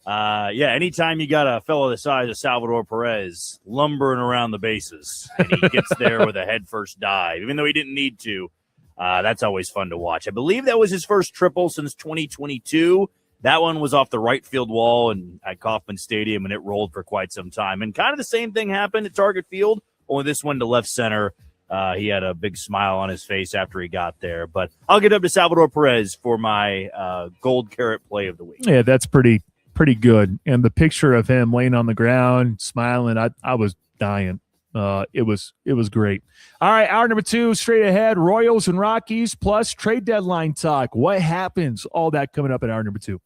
Anytime you got a fellow the size of Salvador Perez lumbering around the bases, and he gets there with a head-first dive, even though he didn't need to, that's always fun to watch. I believe that was his first triple since 2022. That one was off the right field wall at Kauffman Stadium, and it rolled for quite some time. And kind of the same thing happened at Target Field, only this one to left center. He had a big smile on his face after he got there. But I'll get up to Salvador Perez for my gold carat play of the week. Yeah, that's pretty good. And the picture of him laying on the ground, smiling, I was dying. It was great. All right, hour number 2, straight ahead, Royals and Rockies, plus trade deadline talk. What happens? All that coming up in hour number 2.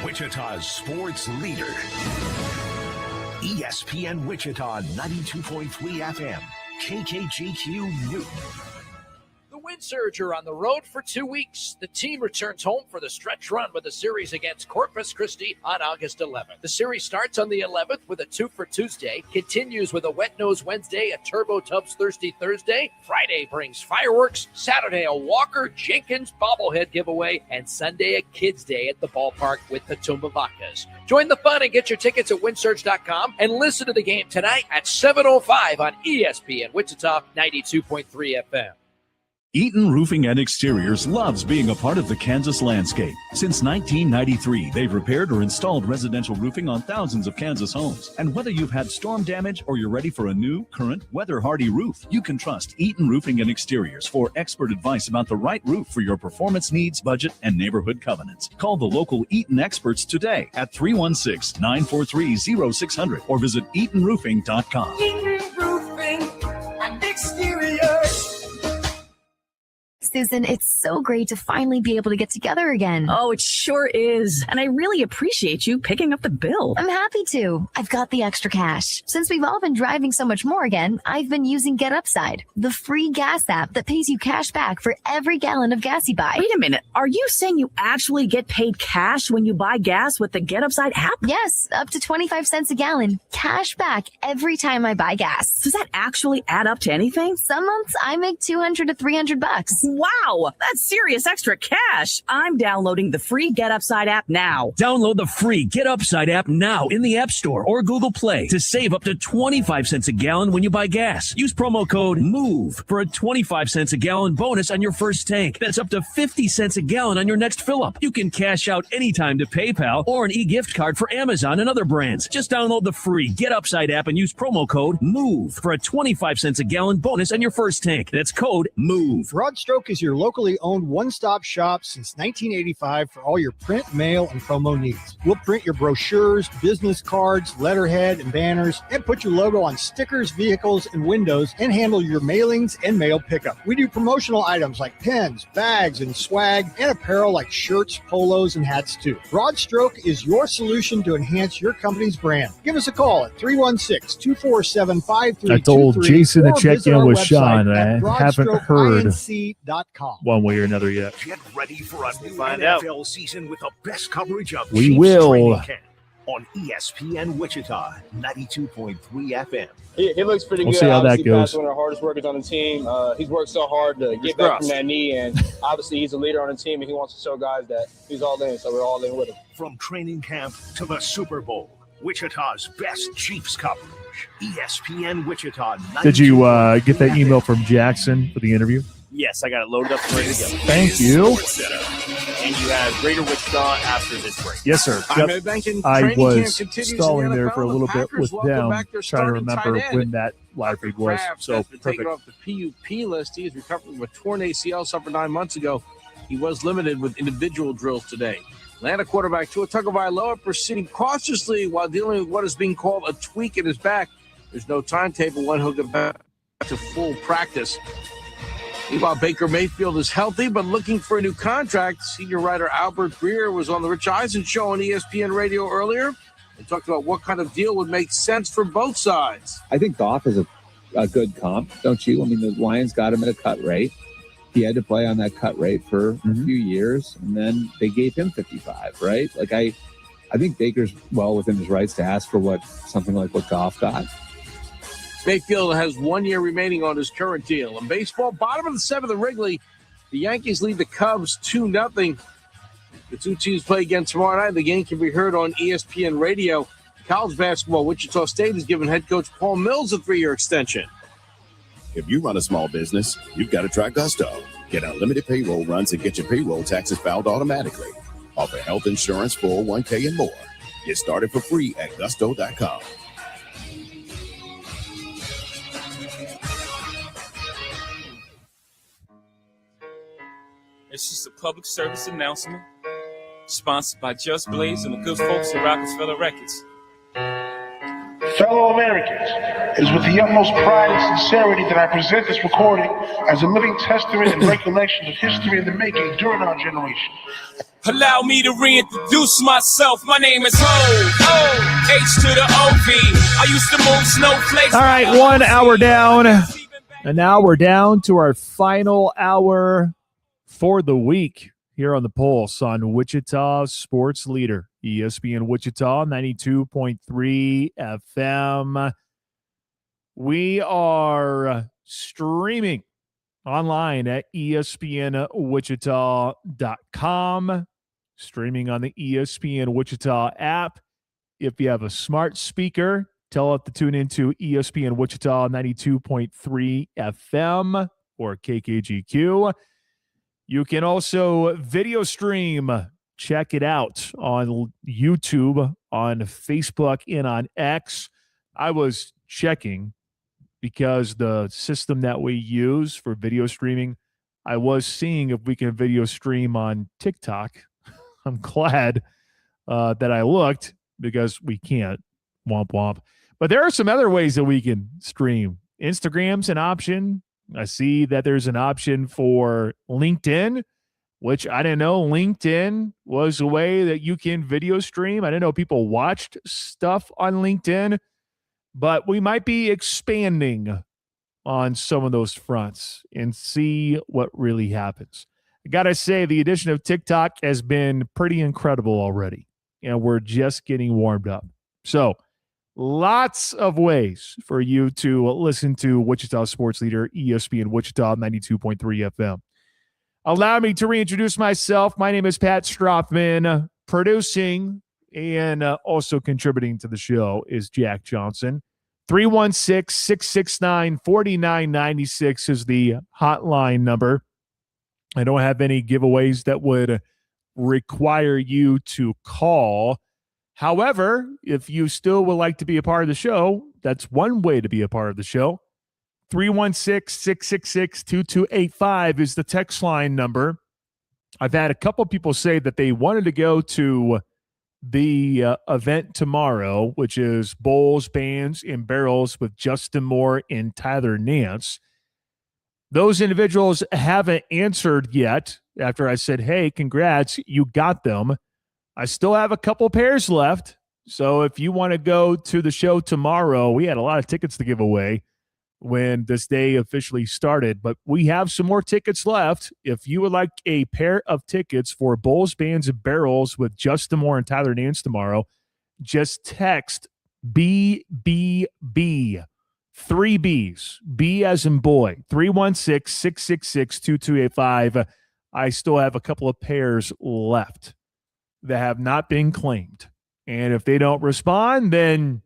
Wichita's sports leader. ESPN Wichita 92.3 FM. KKGQ Newton. The Wind Surge are on the road for 2 weeks. The team returns home for the stretch run with a series against Corpus Christi on August 11th. The series starts on the 11th with a 2 for Tuesday, continues with a Wet Nose Wednesday, a Turbo Tubs Thirsty Thursday. Friday brings fireworks, Saturday a Walker Jenkins bobblehead giveaway, and Sunday a Kids Day at the ballpark with the Tumbavacas. Join the fun and get your tickets at windsurge.com and listen to the game tonight at 7:05 on ESPN Wichita 92.3 FM. Eaton Roofing and Exteriors loves being a part of the Kansas landscape. Since 1993, they've repaired or installed residential roofing on thousands of Kansas homes. And whether you've had storm damage or you're ready for a new, current, weather-hardy roof, you can trust Eaton Roofing and Exteriors for expert advice about the right roof for your performance needs, budget, and neighborhood covenants. Call the local Eaton experts today at 316-943-0600 or visit EatonRoofing.com. Eaton Roofing and Exteriors. Susan, it's so great to finally be able to get together again. Oh, it sure is. And I really appreciate you picking up the bill. I'm happy to. I've got the extra cash. Since we've all been driving so much more again, I've been using Get Upside, the free gas app that pays you cash back for every gallon of gas you buy. Wait a minute. Are you saying you actually get paid cash when you buy gas with the Get Upside app? Yes, up to 25 cents a gallon. Cash back every time I buy gas. Does that actually add up to anything? Some months I make $200 to $300. Wow, that's serious extra cash. I'm downloading the free Get Upside app now. Download the free Get Upside app now in the App Store or Google Play to save up to 25 cents a gallon when you buy gas. Use promo code MOVE for a 25 cents a gallon bonus on your first tank. That's up to 50 cents a gallon on your next fill up. You can cash out anytime to PayPal or an e-gift card for Amazon and other brands. Just download the free Get Upside app and use promo code MOVE for a 25 cents a gallon bonus on your first tank. That's code MOVE. Broad stroke is your locally owned one-stop shop since 1985 for all your print, mail, and promo needs. We'll print your brochures, business cards, letterhead, and banners, and put your logo on stickers, vehicles, and windows, and handle your mailings and mail pickup. We do promotional items like pens, bags, and swag, and apparel like shirts, polos, and hats too. Broad Stroke is your solution to enhance your company's brand. Give us a call at 316-247-5323. I told Jason to check in with Sean. I haven't heard broadstroke.com. one way or another yet. Get ready for a new NFL season with the best coverage of We Chiefs will. training camp on ESPN Wichita 92.3 FM. He looks pretty We'll good. see how that Obviously, goes. Pat's one of the hardest workers on the team. He's worked so hard to get back from that knee, and obviously he's a leader on the team, and he wants to show guys that he's all in, so we're all in with him. From training camp to the Super Bowl, Wichita's best Chiefs coverage. ESPN Wichita. Did you get that email from Jackson for the interview? Yes, I got it loaded up and ready to go. Thank you. And you have Greater Wichita after this break. Yes, sir. I'm Yep. banking I training was camp continues in the stalling there NFL. for a little The bit Packers with welcome them, back their trying to starting remember tight end. when that live read was. Kraft So has been taken perfect. off the PUP list. He is recovering from a torn ACL suffered 9 months ago. He was limited with individual drills today. Atlanta quarterback Tua Tagovailoa proceeding cautiously while dealing with what is being called a tweak in his back. There's no timetable when he'll get back to full practice. Meanwhile, Baker Mayfield is healthy but looking for a new contract. Senior writer Albert Greer was on the Rich Eisen show on ESPN Radio earlier and talked about what kind of deal would make sense for both sides. I think Goff is a good comp, don't you? I mean, the Lions got him at a cut rate. He had to play on that cut rate for a few years, and then they gave him 55, right? Like, I think Baker's well within his rights to ask for something like what Goff got. Mayfield has 1 year remaining on his current deal. In baseball, bottom of the seventh at Wrigley, the Yankees lead the Cubs 2-0. The two teams play again tomorrow night. The game can be heard on ESPN Radio. College basketball, Wichita State has given head coach Paul Mills a 3-year extension. If you run a small business, you've got to try Gusto. Get unlimited payroll runs and get your payroll taxes filed automatically. Offer health insurance, 401k, and more. Get started for free at gusto.com. It's just a public service announcement sponsored by Just Blaze and the good folks at Rockefeller Records. Fellow Americans, it is with the utmost pride and sincerity that I present this recording as a living testament and recollection of history in the making during our generation. Allow me to reintroduce myself. My name is Ho, H to the O-V. I used to move snowflakes. All right, 1 hour down. And now we're down to our final hour for the week here on the Pulse on Wichita Sports Leader, ESPN Wichita 92.3 FM. We are streaming online at espnwichita.com, streaming on the ESPN Wichita app. If you have a smart speaker, tell it to tune into ESPN Wichita 92.3 FM or KKGQ. You can also video stream. Check it out on YouTube, on Facebook, and on X. I was checking because the system that we use for video streaming, I was seeing if we can video stream on TikTok. I'm glad that I looked because we can't. Womp womp. But there are some other ways that we can stream. Instagram's an option. I see that there's an option for LinkedIn, which I didn't know LinkedIn was a way that you can video stream. I didn't know people watched stuff on LinkedIn, but we might be expanding on some of those fronts and see what really happens. I got to say, the addition of TikTok has been pretty incredible already, and we're just getting warmed up. So, lots of ways for you to listen to Wichita Sports Leader, ESPN Wichita 92.3 FM. Allow me to reintroduce myself. My name is Pat Strathman. Producing and also contributing to the show is Jack Johnson. 316-669-4996 is the hotline number. I don't have any giveaways that would require you to call. However, if you still would like to be a part of the show, that's one way to be a part of the show. 316-666-2285 is the text line number. I've had a couple people say that they wanted to go to the event tomorrow, which is Bowls, Bands, and Barrels with Justin Moore and Tyler Nance. Those individuals haven't answered yet after I said, hey, congrats, you got them. I still have a couple pairs left. So if you want to go to the show tomorrow, we had a lot of tickets to give away when this day officially started, but we have some more tickets left. If you would like a pair of tickets for Bowls, Bands, and Barrels with Justin Moore and Tyler Nance tomorrow, just text BBB, 3 Bs, B as in boy, 316-666-2285. I still have a couple of pairs left that have not been claimed. And if they don't respond, then,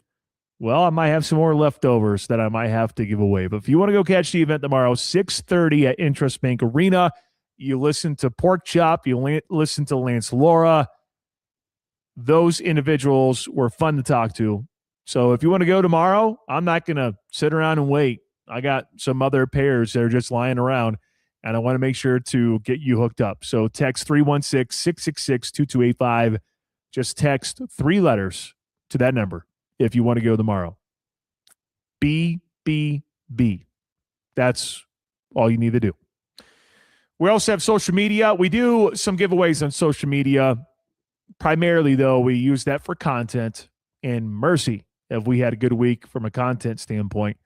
well, I might have some more leftovers that I might have to give away. But if you want to go catch the event tomorrow, 6:30 at Interest Bank Arena, you listen to Pork Chop, you listen to Lance Laura. Those individuals were fun to talk to. So if you want to go tomorrow, I'm not going to sit around and wait. I got some other pairs that are just lying around, and I want to make sure to get you hooked up. So text 316-666-2285. Just text 3 letters to that number if you want to go tomorrow. BBB. That's all you need to do. We also have social media. We do some giveaways on social media. Primarily, though, we use that for content. And mercy if we had a good week from a content standpoint.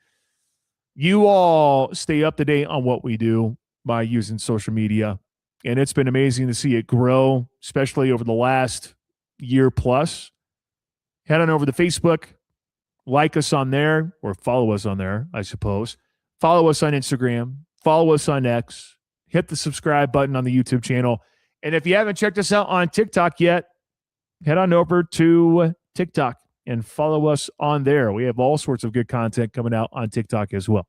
You all stay up to date on what we do by using social media. And it's been amazing to see it grow, especially over the last year plus. Head on over to Facebook, like us on there, or follow us on there, I suppose. Follow us on Instagram, follow us on X, hit the subscribe button on the YouTube channel. And if you haven't checked us out on TikTok yet, head on over to TikTok and follow us on there. We have all sorts of good content coming out on TikTok as well.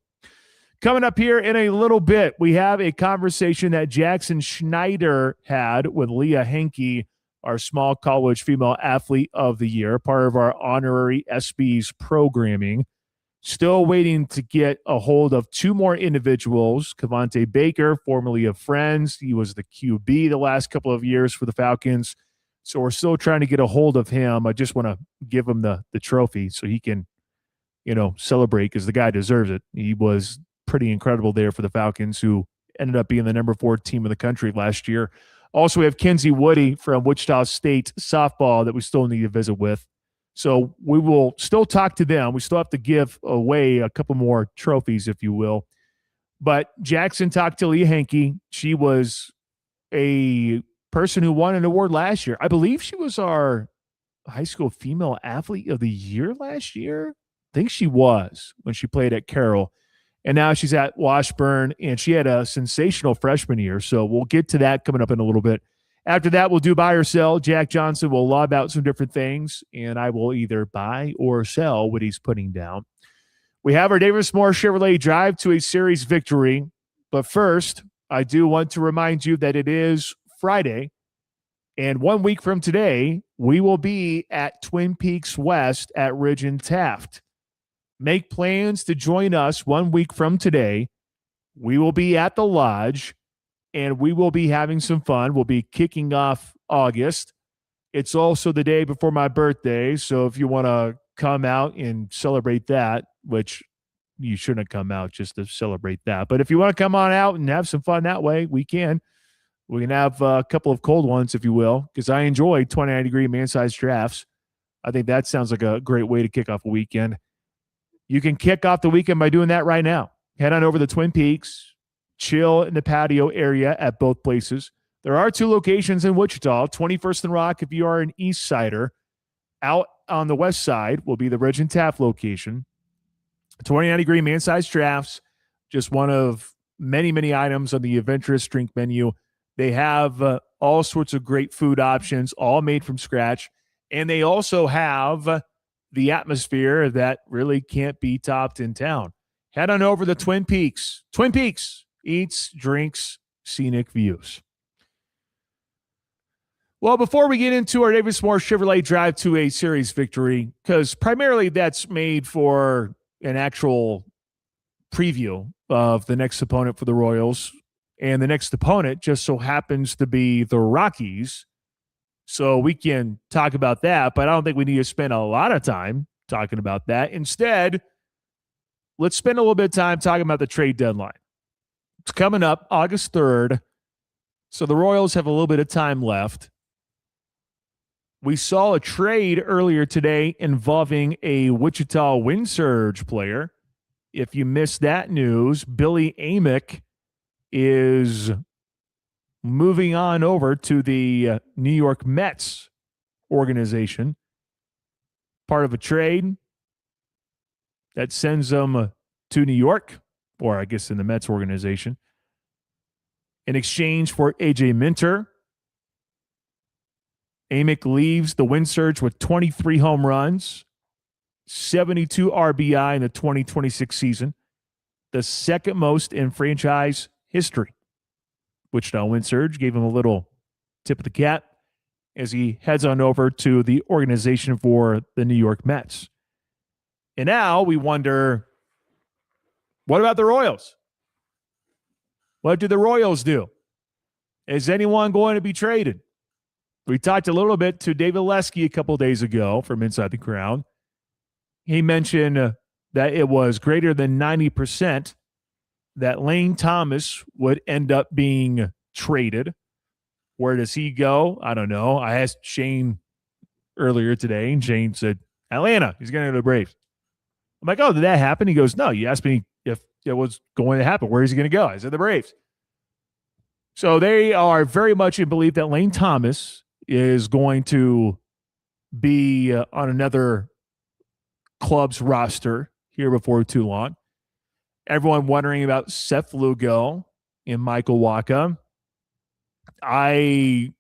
Coming up here in a little bit, we have a conversation that Jackson Schneider had with Leah Henke, our small college female athlete of the year, part of our honorary SB's programming. Still waiting to get a hold of 2 more individuals. Cavante Baker, formerly of Friends. He was the QB the last couple of years for the Falcons. So we're still trying to get a hold of him. I just want to give him the trophy so he can, celebrate, because the guy deserves it. He was pretty incredible there for the Falcons, who ended up being the number 4 team in the country last year. Also, we have Kenzie Woody from Wichita State softball that we still need to visit with. So we will still talk to them. We still have to give away a couple more trophies, if you will. But Jackson talked to Leah Henke. She was a person who won an award last year. I believe she was our high school female athlete of the year last year. I think she was when she played at Carroll. And now she's at Washburn, and she had a sensational freshman year. So we'll get to that coming up in a little bit. After that, we'll do buy or sell. Jack Johnson will lob out some different things, and I will either buy or sell what he's putting down. We have our Davis Moore Chevrolet drive to a series victory. But first, I do want to remind you that it is Friday, and 1 week from today, we will be at Twin Peaks West at Ridge and Taft. Make plans to join us 1 week from today. We will be at the lodge, and we will be having some fun. We'll be kicking off August. It's also the day before my birthday, so if you want to come out and celebrate that, which you shouldn't come out just to celebrate that, but if you want to come on out and have some fun that way, we can. We can have a couple of cold ones, if you will, because I enjoy 29-degree man-sized drafts. I think that sounds like a great way to kick off a weekend. You can kick off the weekend by doing that right now. Head on over to Twin Peaks, chill in the patio area at both places. There are 2 locations in Wichita, 21st and Rock if you are an East Sider. Out on the west side will be the Ridge and Taft location. 29-degree man-sized drafts, just one of many, many items on the adventurous drink menu. They have all sorts of great food options, all made from scratch. And they also have the atmosphere that really can't be topped in town. Head on over to Twin Peaks. Twin Peaks eats, drinks, scenic views. Well, before we get into our Davis Moore Chevrolet drive to a series victory, because primarily that's made for an actual preview of the next opponent for the Royals. And the next opponent just so happens to be the Rockies. So we can talk about that, but I don't think we need to spend a lot of time talking about that. Instead, let's spend a little bit of time talking about the trade deadline. It's coming up August 3rd. So the Royals have a little bit of time left. We saw a trade earlier today involving a Wichita Wind Surge player. If you missed that news, Billy Amick is moving on over to the New York Mets organization. Part of a trade that sends them to New York, or I guess in the Mets organization, in exchange for A.J. Minter. Amick leaves the Wind Surge with 23 home runs, 72 RBI in the 2026 season, the second most in franchise history. Wichita Wind Surge gave him a little tip of the cap as he heads on over to the organization for the New York Mets. And now we wonder, what about the Royals? What do the Royals do? Is anyone going to be traded? We talked a little bit to David Lesky a couple days ago from Inside the Crown. He mentioned that it was greater than 90% that Lane Thomas would end up being traded. Where does he go? I don't know. I asked Shane earlier today, and Shane said, Atlanta. He's going to go to the Braves. I'm like, oh, did that happen? He goes, no, you asked me if it was going to happen. Where is he going to go? I said, the Braves. So they are very much in belief that Lane Thomas is going to be on another club's roster here before too long. Everyone wondering about Seth Lugo and Michael Wacha. I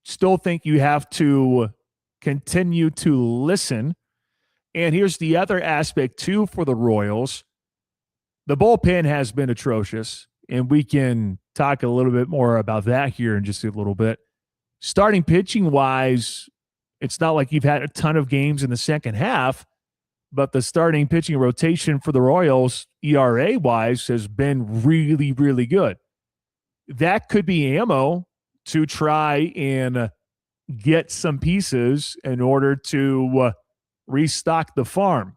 still think you have to continue to listen. And here's the other aspect, too, for the Royals. The bullpen has been atrocious, and we can talk a little bit more about that here in just a little bit. Starting pitching-wise, it's not like you've had a ton of games in the second half, but the starting pitching rotation for the Royals, ERA-wise, has been really, really good. That could be ammo to try and get some pieces in order to restock the farm.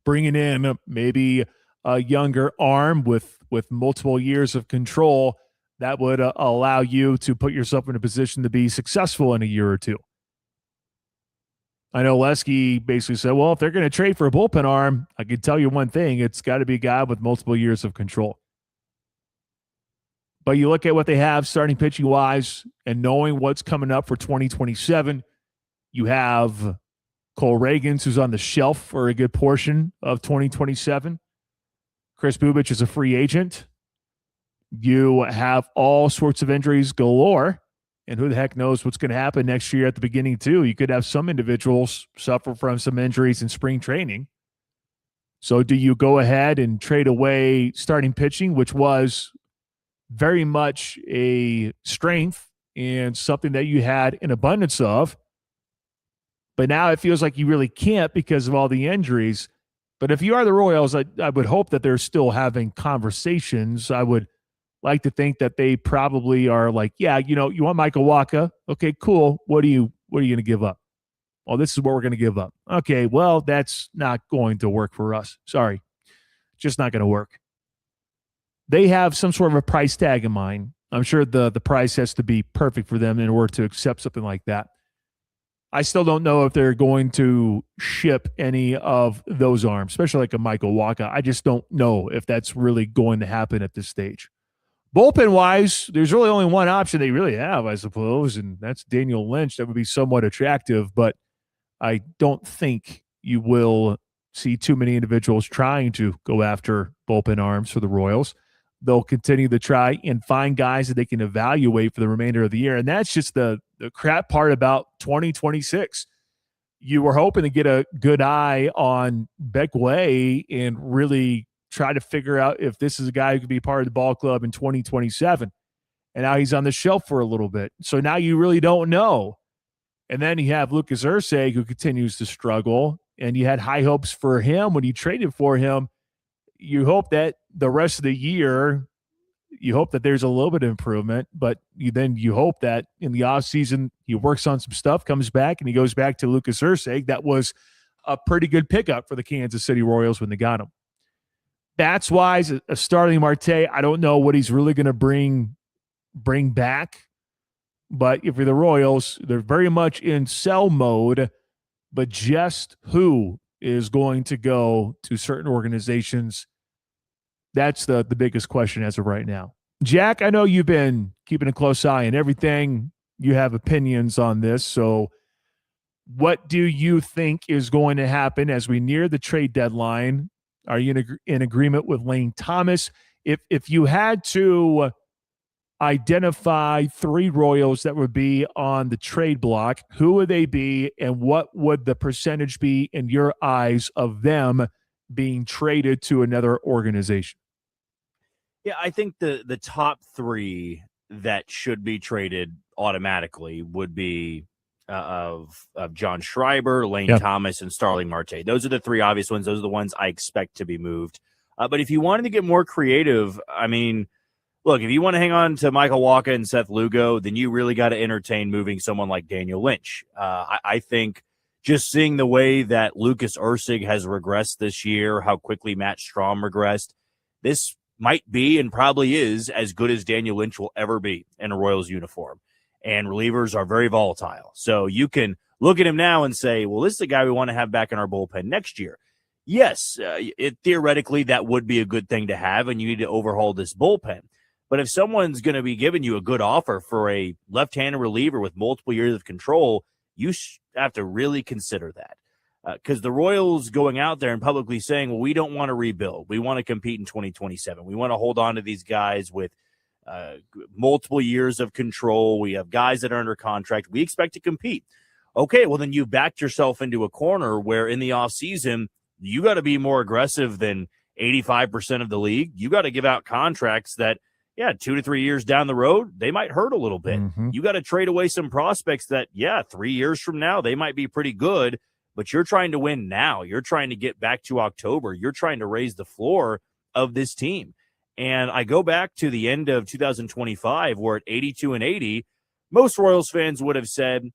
Bringing in maybe a younger arm with multiple years of control that would allow you to put yourself in a position to be successful in a year or two. I know Lesky basically said, well, if they're going to trade for a bullpen arm, I can tell you one thing, it's got to be a guy with multiple years of control. But you look at what they have starting pitching-wise and knowing what's coming up for 2027, you have Cole Reagans, who's on the shelf for a good portion of 2027. Chris Bubich is a free agent. You have all sorts of injuries galore. And who the heck knows what's going to happen next year at the beginning, too. You could have some individuals suffer from some injuries in spring training. So do you go ahead and trade away starting pitching, which was very much a strength and something that you had an abundance of? But now it feels like you really can't because of all the injuries. But if you are the Royals, I would hope that they're still having conversations. I would like to think that they probably are like, yeah, you want Michael Wacha? Okay, cool. What are you going to give up? Oh, this is what we're going to give up. Okay, well, that's not going to work for us. Sorry. Just not going to work. They have some sort of a price tag in mind. I'm sure the price has to be perfect for them in order to accept something like that. I still don't know if they're going to ship any of those arms, especially like a Michael Wacha. I just don't know if that's really going to happen at this stage. Bullpen-wise, there's really only one option they really have, I suppose, and that's Daniel Lynch. That would be somewhat attractive, but I don't think you will see too many individuals trying to go after bullpen arms for the Royals. They'll continue to try and find guys that they can evaluate for the remainder of the year, and that's just the crap part about 2026. You were hoping to get a good eye on Beck Way and really try to figure out if this is a guy who could be part of the ball club in 2027. And now he's on the shelf for a little bit. So now you really don't know. And then you have Lucas Ursay, who continues to struggle. And you had high hopes for him when you traded for him. you hope that the rest of the year, you hope that there's a little bit of improvement, but you hope that in the offseason he works on some stuff, comes back, and he goes back to Lucas Ursig. That was a pretty good pickup for the Kansas City Royals when they got him. Bats-wise, a Starling Marte, I don't know what he's really going to bring back. But if you're the Royals, they're very much in sell mode, but just who is going to go to certain organizations, that's the biggest question as of right now. Jack, I know you've been keeping a close eye on everything. You have opinions on this. So what do you think is going to happen as we near the trade deadline? Are you in agreement with Lane Thomas? If you had to identify 3 Royals that would be on the trade block, who would they be, and what would the percentage be in your eyes of them being traded to another organization? Yeah, I think the top 3 that should be traded automatically would be of John Schreiber, Lane Thomas, and Starling Marte. Those are the 3 obvious ones. Those are the ones I expect to be moved. But if you wanted to get more creative, I mean, look, if you want to hang on to Michael Wacha and Seth Lugo, then you really got to entertain moving someone like Daniel Lynch. I think just seeing the way that Lucas Ursig has regressed this year, how quickly Matt Strahm regressed, this might be and probably is as good as Daniel Lynch will ever be in a Royals uniform. And relievers are very volatile. So you can look at him now and say, well, this is the guy we want to have back in our bullpen next year. Yes, theoretically, that would be a good thing to have, and you need to overhaul this bullpen. But if someone's going to be giving you a good offer for a left-handed reliever with multiple years of control, you have to really consider that. Because the Royals going out there and publicly saying, well, we don't want to rebuild. We want to compete in 2027. We want to hold on to these guys with multiple years of control. We have guys that are under contract. We expect to compete. Okay, well, then you backed yourself into a corner where in the offseason, you got to be more aggressive than 85% of the league. You got to give out contracts that, 2 to 3 years down the road, they might hurt a little bit. Mm-hmm. You got to trade away some prospects that, 3 years from now, they might be pretty good, but you're trying to win now. You're trying to get back to October. You're trying to raise the floor of this team. And I go back to the end of 2025, where at 82-80, most Royals fans would have said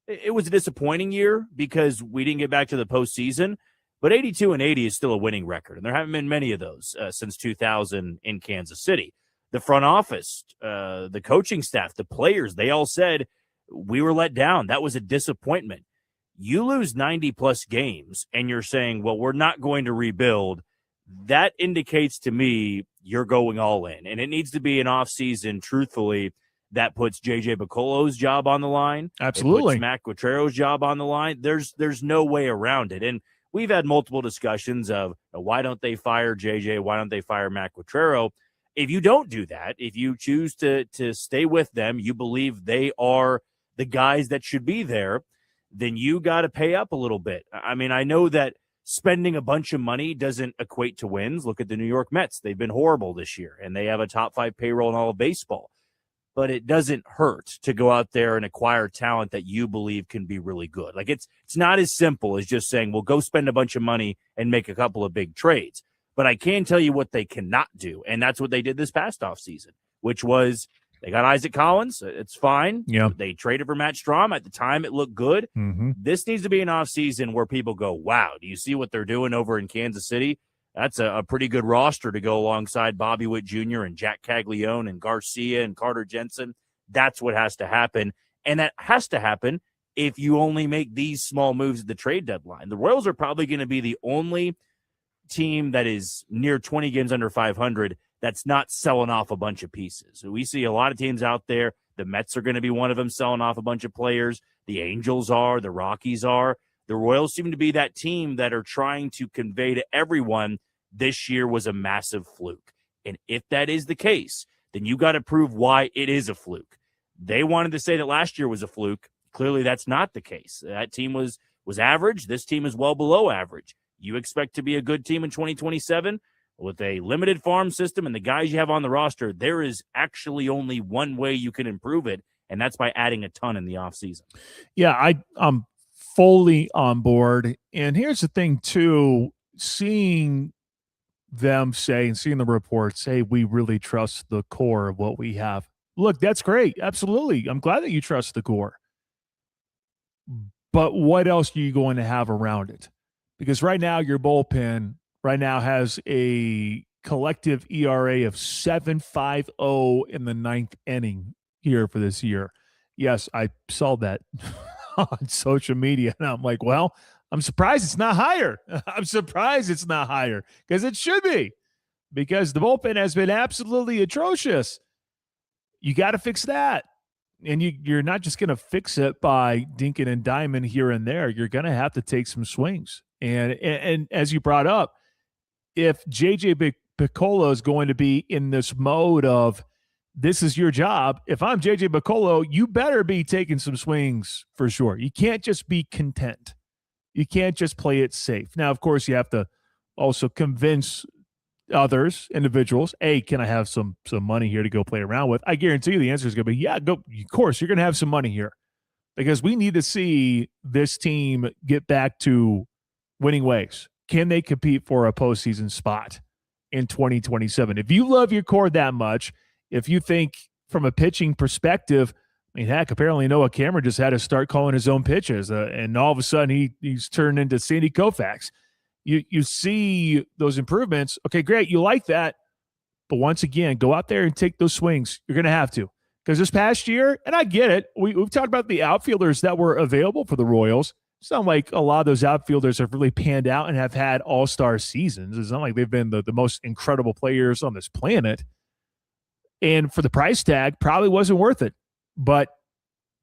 it was a disappointing year because we didn't get back to the postseason. But 82-80 is still a winning record, and there haven't been many of those since 2000 in Kansas City. The front office, the coaching staff, the players, they all said we were let down. That was a disappointment. You lose 90-plus games, and you're saying, well, we're not going to rebuild. That indicates to me you're going all in, and it needs to be an offseason, truthfully, that puts J.J. Piccolo's job on the line. Absolutely. It puts Matt Quatrero's job on the line. There's no way around it. And we've had multiple discussions of why don't they fire J.J., why don't they fire Matt Quatrero? If you don't do that, if you choose to stay with them, you believe they are the guys that should be there, then you got to pay up a little bit. I mean, I know that spending a bunch of money doesn't equate to wins. Look at the New York Mets. They've been horrible this year, and they have a top 5 payroll in all of baseball. But it doesn't hurt to go out there and acquire talent that you believe can be really good. Like it's not as simple as just saying, well, go spend a bunch of money and make a couple of big trades. But I can tell you what they cannot do, and that's what they did this past offseason, which was they got Isaac Collins. It's fine. Yeah. They traded for Matt Strahm. At the time, it looked good. Mm-hmm. This needs to be an offseason where people go, wow, do you see what they're doing over in Kansas City? That's a pretty good roster to go alongside Bobby Witt Jr. and Jack Caglione and Garcia and Carter Jensen. That's what has to happen, and that has to happen if you only make these small moves at the trade deadline. The Royals are probably going to be the only team that is near 20 games under 500 that's not selling off a bunch of pieces. So we see a lot of teams out there. The Mets are going to be one of them selling off a bunch of players. The Angels are, the Rockies are. The Royals seem to be that team that are trying to convey to everyone this year was a massive fluke. And if that is the case, then you got to prove why it is a fluke. They wanted to say that last year was a fluke. Clearly that's not the case. That team was average. This team is well below average. You expect to be a good team in 2027 with a limited farm system and the guys you have on the roster. There is actually only one way you can improve it, and that's by adding a ton in the offseason. Yeah, I'm fully on board. And here's the thing, too, seeing them say and seeing the reports, hey, we really trust the core of what we have. Look, that's great. Absolutely. I'm glad that you trust the core. But what else are you going to have around it? Because right now, your bullpen has a collective ERA of 7.50 in the ninth inning here for this year. Yes, I saw that on social media, and I'm like, well, I'm surprised it's not higher. I'm surprised it's not higher because it should be, because the bullpen has been absolutely atrocious. You got to fix that. And you're not just going to fix it by dinking and diming here and there. You're going to have to take some swings. And as you brought up, if JJ Piccolo is going to be in this mode of this is your job, if I'm JJ Piccolo, you better be taking some swings for sure. You can't just be content. You can't just play it safe. Now, of course, you have to also convince others, individuals, hey, can I have some money here to go play around with? I guarantee you the answer is going to be, yeah, go. Of course, you're going to have some money here because we need to see this team get back to winning ways. Can they compete for a postseason spot in 2027? If you love your core that much, if you think from a pitching perspective, I mean, heck, apparently Noah Cameron just had to start calling his own pitches, and all of a sudden he's turned into Sandy Koufax. You see those improvements. Okay, great. You like that. But once again, go out there and take those swings. You're going to have to. Because this past year, and I get it, we've talked about the outfielders that were available for the Royals. It's not like a lot of those outfielders have really panned out and have had all-star seasons. It's not like they've been the most incredible players on this planet. And for the price tag, probably wasn't worth it. But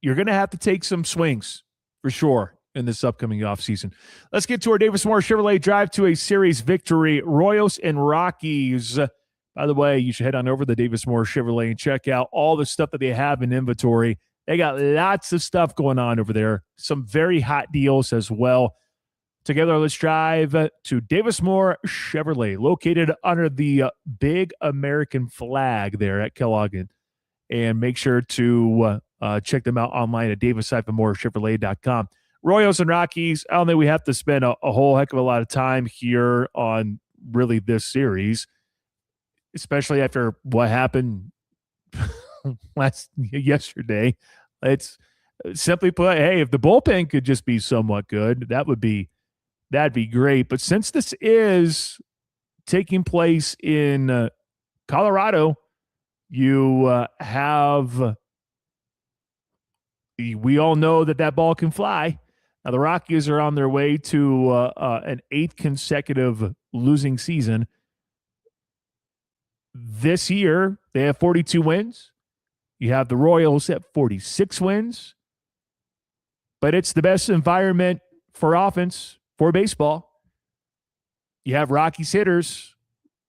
you're going to have to take some swings for sure in this upcoming offseason. Let's get to our Davis Moore Chevrolet drive to a series victory. Royals and Rockies. By the way, you should head on over to the Davis Moore Chevrolet and check out all the stuff that they have in inventory. They got lots of stuff going on over there. Some very hot deals as well. Together, let's drive to Davis Moore Chevrolet, located under the big American flag there at Kellogg. And make sure to check them out online at davis-moorechevrolet.com. Royals and Rockies, I don't think we have to spend a whole heck of a lot of time here on really this series, especially after what happened yesterday. It's simply put, hey, if the bullpen could just be somewhat good, that'd be great. But since this is taking place in Colorado, you we all know that ball can fly. Now, the Rockies are on their way to an 8th consecutive losing season. This year, they have 42 wins. You have the Royals at 46 wins. But it's the best environment for offense for baseball. You have Rockies hitters.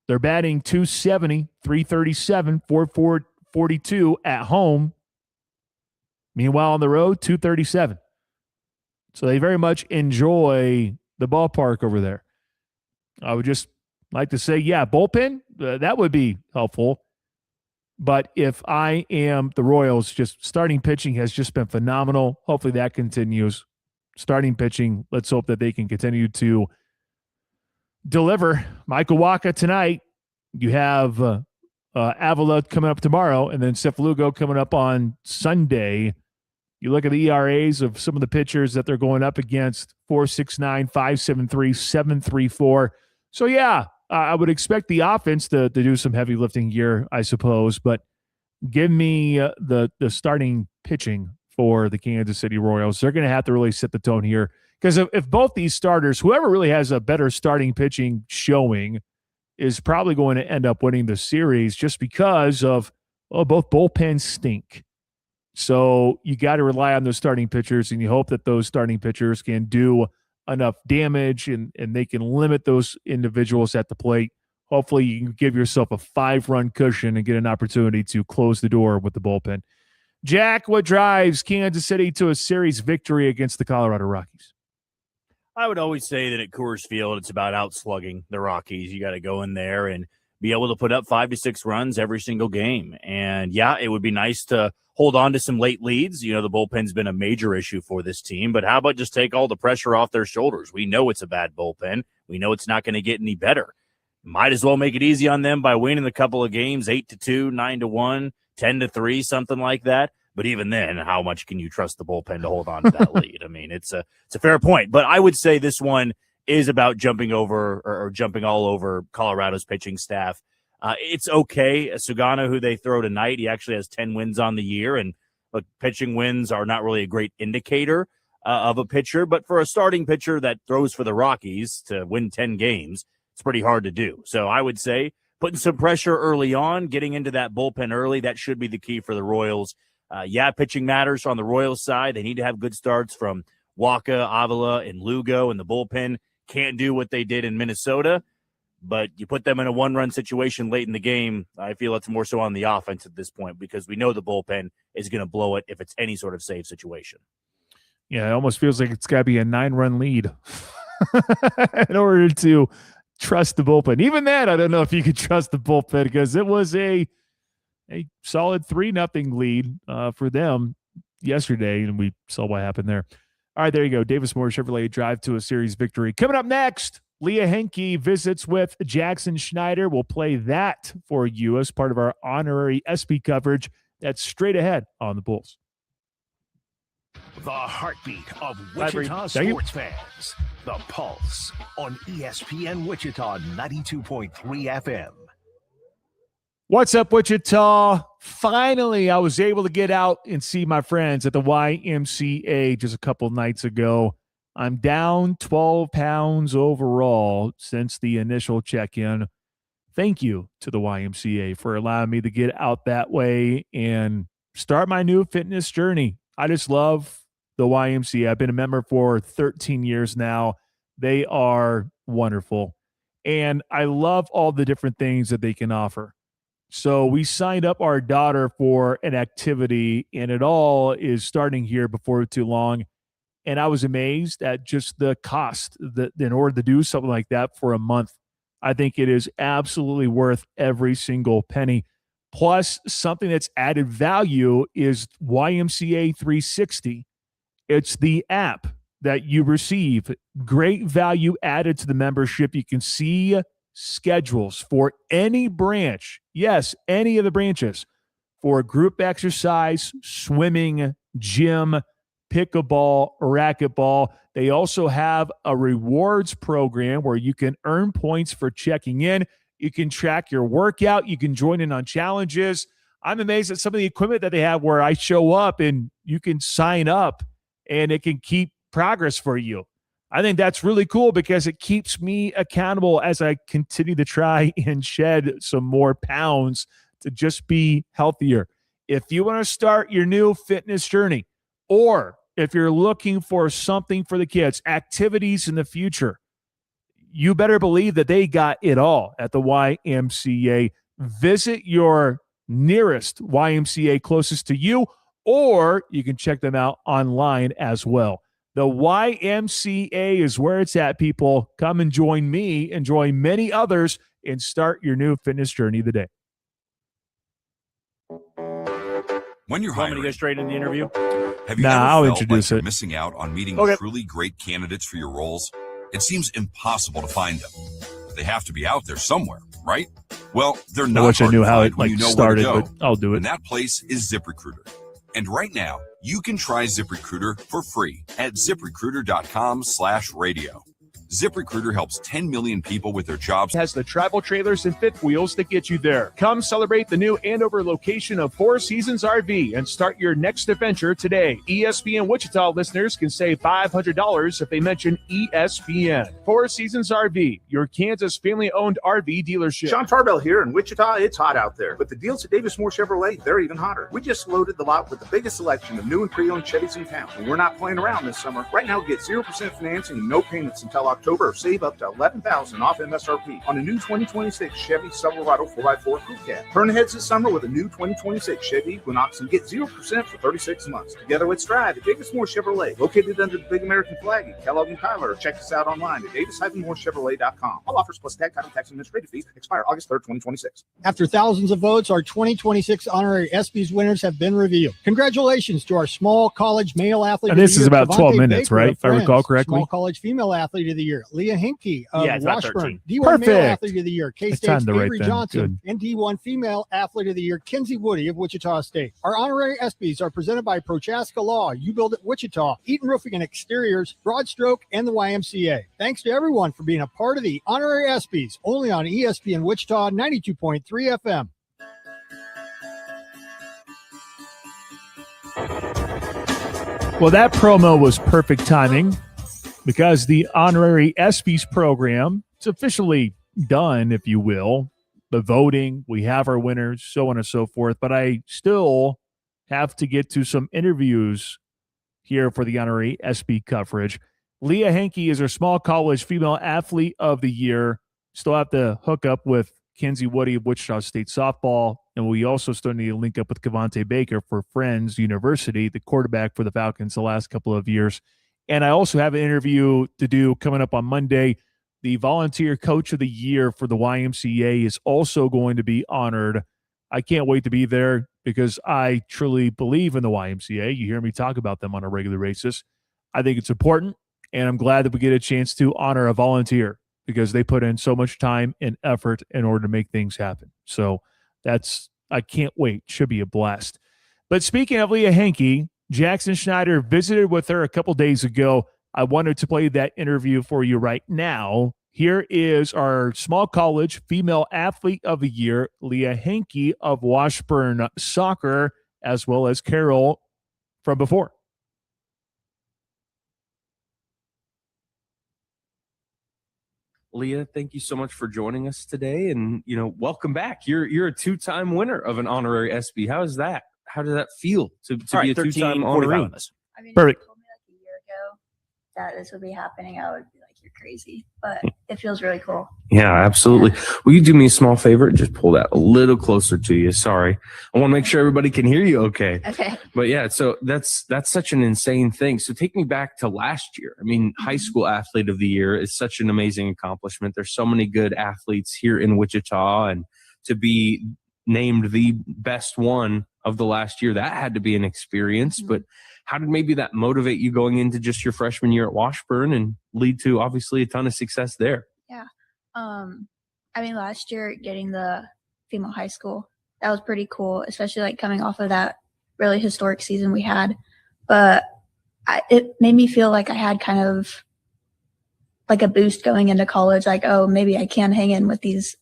They're batting .270, .337, .442 at home. Meanwhile, on the road, .237. So they very much enjoy the ballpark over there. I would just like to say, yeah, bullpen, that would be helpful. But if I am the Royals, just starting pitching has just been phenomenal. Hopefully that continues. Starting pitching, let's hope that they can continue to deliver. Michael Wacha tonight. You have Avila coming up tomorrow, and then Cefalugo coming up on Sunday. You look at the ERAs of some of the pitchers that they're going up against, 4.69, 5.73, 7.34. So, yeah, I would expect the offense to do some heavy lifting here, I suppose. But give me the starting pitching for the Kansas City Royals. They're going to have to really set the tone here. Because if both these starters, whoever really has a better starting pitching showing, is probably going to end up winning the series just because of, both bullpens stink. So you got to rely on those starting pitchers, and you hope that those starting pitchers can do enough damage and they can limit those individuals at the plate. Hopefully you can give yourself a 5-run cushion and get an opportunity to close the door with the bullpen. Jack, what drives Kansas City to a series victory against the Colorado Rockies? I would always say that at Coors Field, it's about outslugging the Rockies. You got to go in there and be able to put up 5 to 6 runs every single game. And, yeah, it would be nice to hold on to some late leads. You know, the bullpen's been a major issue for this team. But how about just take all the pressure off their shoulders? We know it's a bad bullpen. We know it's not going to get any better. might as well make it easy on them by winning a couple of games, 8-2, 9-1, 10-3, something like that. But even then, how much can you trust the bullpen to hold on to that lead? I mean, it's a fair point. But I would say this one is about jumping over or jumping all over Colorado's pitching staff. It's okay. Sugano, who they throw tonight, he actually has 10 wins on the year. And look, pitching wins are not really a great indicator of a pitcher. But for a starting pitcher that throws for the Rockies to win 10 games, it's pretty hard to do. So I would say putting some pressure early on, getting into that bullpen early, that should be the key for the Royals. Pitching matters on the Royals side. They need to have good starts from Waka, Avila, and Lugo, and the bullpen can't do what they did in Minnesota. But you put them in a one-run situation late in the game, I feel it's more so on the offense at this point because we know the bullpen is going to blow it if it's any sort of save situation. Yeah, it almost feels like it's got to be a 9-run lead in order to trust the bullpen. Even that, I don't know if you could trust the bullpen because it was a solid 3-0 lead for them yesterday, and we saw what happened there. All right, there you go. Davis Moore Chevrolet drive to a series victory. Coming up next, Leah Henke visits with Jackson Schneider. We'll play that for you as part of our honorary SP coverage. That's straight ahead on the Bulls. The heartbeat of Wichita sports fans. The Pulse on ESPN Wichita 92.3 FM. What's up, Wichita? Finally, I was able to get out and see my friends at the YMCA just a couple nights ago. I'm down 12 pounds overall since the initial check-in. Thank you to the YMCA for allowing me to get out that way and start my new fitness journey. I just love the YMCA. I've been a member for 13 years now. They are wonderful. And I love all the different things that they can offer. So we signed up our daughter for an activity, and it all is starting here before too long. And I was amazed at just the cost that in order to do something like that for a month. I think it is absolutely worth every single penny. Plus, something that's added value is YMCA 360. It's the app that you receive. Great value added to the membership. You can see schedules for any branch. Yes, any of the branches for group exercise, swimming, gym, pickleball, racquetball. They also have a rewards program where you can earn points for checking in. You can track your workout. You can join in on challenges. I'm amazed at some of the equipment that they have where I show up and you can sign up and it can keep progress for you. I think that's really cool because it keeps me accountable as I continue to try and shed some more pounds to just be healthier. If you want to start your new fitness journey, or if you're looking for something for the kids, activities in the future, you better believe that they got it all at the YMCA. Visit your nearest YMCA closest to you, or you can check them out online as well. The YMCA is where it's at, people. Come and join me and join many others and start your new fitness journey today. When you're hiring, want me to go straight into the interview? Have you ever I'll felt introduce like you're it. missing out on meeting Okay. truly great candidates for your roles? It seems impossible to find them. They have to be out there somewhere, right? Well, they're not. I wish I hard knew to how find it when you know started, where to but go. I'll do it. And that place is ZipRecruiter. And right now, you can try ZipRecruiter for free at ZipRecruiter.com/radio. ZipRecruiter helps 10 million people with their jobs. Has the travel trailers and fifth wheels that get you there. Come celebrate the new Andover location of Four Seasons RV and start your next adventure today. ESPN Wichita listeners can save $500 if they mention ESPN. Four Seasons RV, your Kansas family-owned RV dealership. Sean Tarbell here in Wichita. It's hot out there, but the deals at Davis Moore Chevrolet, they're even hotter. We just loaded the lot with the biggest selection of new and pre-owned Chevys in town, and we're not playing around this summer. Right now, get 0% financing and no payments until October. Save up to $11,000 off MSRP on a new 2026 Chevy Silverado 4x4 Crew Cab. Turn aheads this summer with a new 2026 Chevy Equinox and get 0% for 36 months. Together, let's drive at Davis Moore Chevrolet, located under the big American flag in Kellogg and Tyler. Check us out online at davis-moorechevrolet.com. All offers plus tag, title, tax, and administrative fees expire August 3rd, 2026. After thousands of votes, our 2026 honorary ESPYs winners have been revealed. Congratulations to our small college male athlete And of this the is year, about 12 Devontae minutes, Baker right? of If I recall Friends. correctly. Small college female athlete of the year, Year, Leah Hinkey of Yeah, it's about Washburn. 13. D1 Male Perfect. Athlete of the Year, I K-State's timed it right Avery then. Johnson. And D1 Female Athlete of the Year, Kinsey Woody of Wichita State. Our honorary ESPYs are presented by Prochaska Law, You Build It Wichita, Eaton Roofing and Exteriors, Broadstroke, and the YMCA. Thanks to everyone for being a part of the honorary ESPYs, only on ESPN Wichita 92.3 FM. Well, that promo was perfect timing because the honorary ESPYs program is officially done, if you will. The voting, we have our winners, so on and so forth. But I still have to get to some interviews here for the honorary ESPY coverage. Leah Hankey is our small college female athlete of the year. Still have to hook up with Kinsey Woody of Wichita State softball. And we also still need to link up with Cavante Baker for Friends University, the quarterback for the Falcons the last couple of years. And I also have an interview to do coming up on Monday. The volunteer coach of the year for the YMCA is also going to be honored. I can't wait to be there because I truly believe in the YMCA. You hear me talk about them on a regular basis. I think it's important, and I'm glad that we get a chance to honor a volunteer because they put in so much time and effort in order to make things happen. So I can't wait. Should be a blast. But speaking of Leah Hankey, Jackson Schneider visited with her a couple days ago. I wanted to play that interview for you right now. Here is our small college female athlete of the year, Leah Hankey of Washburn Soccer, as well as Carol from before. Leah, thank you so much for joining us today, and welcome back. You're a two-time winner of an honorary ESPY. How is that? How does that feel to be a two-time honorary? I mean, Perfect. if you told me like a year ago that this would be happening, I would be like, you're crazy. But it feels really cool. Yeah, absolutely. Will you do me a small favor? Just pull that a little closer to you. Sorry. I want to make sure everybody can hear you okay. Okay. But yeah, so that's such an insane thing. So take me back to last year. I mean, high school athlete of the year is such an amazing accomplishment. There's so many good athletes here in Wichita, and to be named the best one of the last year, that had to be an experience. But how did maybe that motivate you going into just your freshman year at Washburn and lead to obviously a ton of success there? Yeah. I mean, last year getting the female high school, that was pretty cool, especially like coming off of that really historic season we had. But it made me feel like I had kind of like a boost going into college, like, oh, maybe I can hang in with these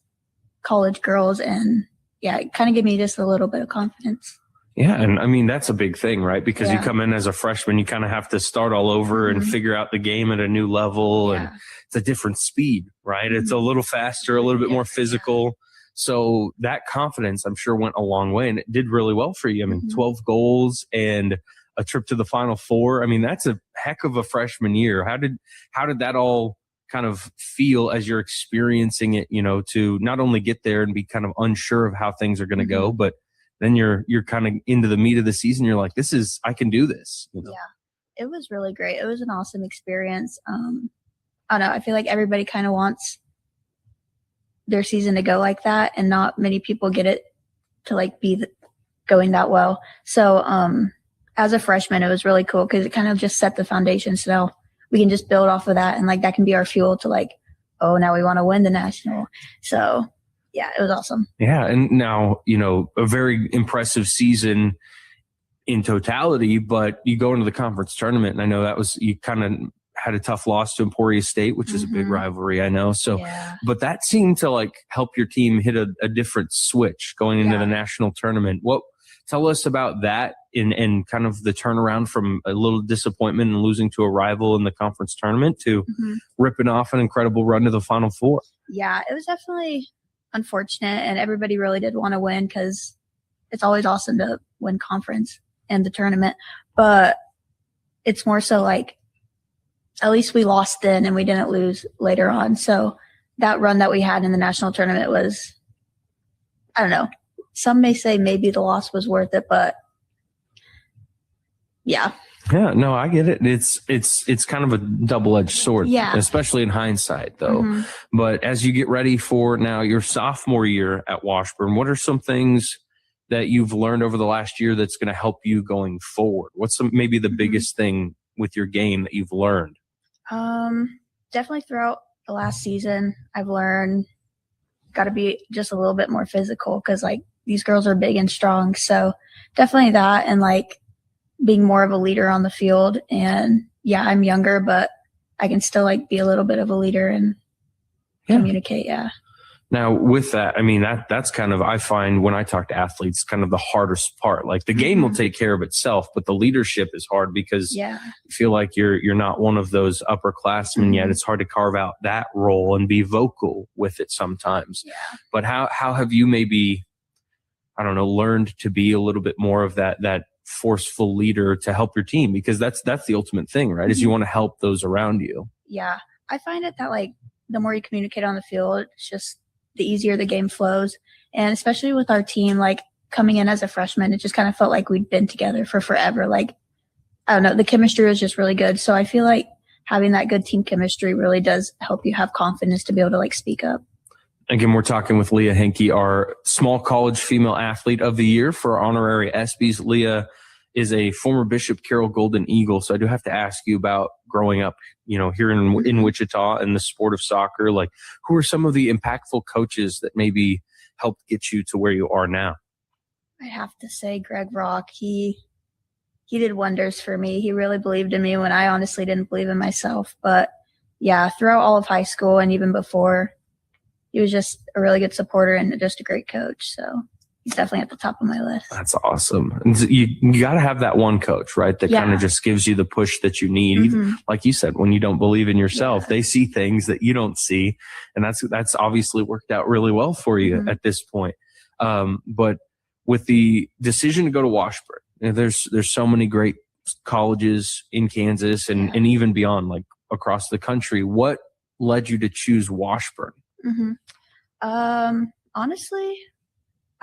college girls. And yeah, it kind of gave me just a little bit of confidence. Yeah, and I mean, that's a big thing, right? Because you Yeah. come in as a freshman, you kind of have to start all over and figure out the game at a new level. And it's a different speed, right? It's a little faster, a little bit more physical. So that confidence, I'm sure, went a long way, and it did really well for you. I mean, 12 goals and a trip to the Final Four. I mean, that's a heck of a freshman year. How did that all kind of feel as you're experiencing it, to not only get there and be kind of unsure of how things are going to go, but then you're kind of into the meat of the season. You're like, I can do this. Yeah, it was really great. It was an awesome experience. I don't know. I feel like everybody kind of wants their season to go like that, and not many people get it to like be going that well. So as a freshman, it was really cool because it kind of just set the foundation. So we can just build off of that, and like that can be our fuel to like, oh, now we want to win the national. So yeah, it was awesome. Yeah, and now, a very impressive season in totality, but you go into the conference tournament, and I know you kind of had a tough loss to Emporia State, which is a big rivalry, I know. So, but that seemed to like help your team hit a different switch going into the national tournament. Tell us about that and kind of the turnaround from a little disappointment and losing to a rival in the conference tournament to ripping off an incredible run to the Final Four. Yeah, it was definitely unfortunate, and everybody really did want to win because it's always awesome to win conference and the tournament. But it's more so like, at least we lost then and we didn't lose later on. So that run that we had in the national tournament was, I don't know, some may say maybe the loss was worth it, but yeah. Yeah, no, I get it. It's kind of a double-edged sword, especially in hindsight, though. But as you get ready for now your sophomore year at Washburn, what are some things that you've learned over the last year that's going to help you going forward? What's maybe the biggest thing with your game that you've learned? definitely throughout the last season, I've learned got to be just a little bit more physical because like these girls are big and strong. So definitely that, and like being more of a leader on the field. And yeah, I'm younger, but I can still like be a little bit of a leader and communicate. Yeah. Now, with that, I mean, that's kind of, I find when I talk to athletes, kind of the hardest part. Like the game will take care of itself, but the leadership is hard because you feel like you're not one of those upperclassmen yet. It's hard to carve out that role and be vocal with it sometimes. Yeah. But how have you maybe, I don't know, learned to be a little bit more of that forceful leader to help your team? Because that's the ultimate thing, right? Is you want to help those around you. Yeah. I find it that like the more you communicate on the field, it's just the easier the game flows. And especially with our team, like coming in as a freshman, it just kind of felt like we'd been together for forever. Like, I don't know, the chemistry was just really good. So I feel like having that good team chemistry really does help you have confidence to be able to like speak up. Again, we're talking with Leah Henke, our small college female athlete of the year for our honorary ESPYs. Leah is a former Bishop Carroll Golden Eagle. So I do have to ask you about growing up, here in Wichita and the sport of soccer. Like, who are some of the impactful coaches that maybe helped get you to where you are now? I have to say Greg Rock. He did wonders for me. He really believed in me when I honestly didn't believe in myself. But yeah, throughout all of high school and even before, he was just a really good supporter and just a great coach. So he's definitely at the top of my list. That's awesome. And you got to have that one coach, right? That kind of just gives you the push that you need. Even, like you said, when you don't believe in yourself, they see things that you don't see. And that's obviously worked out really well for you at this point. But with the decision to go to Washburn, there's so many great colleges in Kansas and even beyond, like across the country. What led you to choose Washburn? Honestly,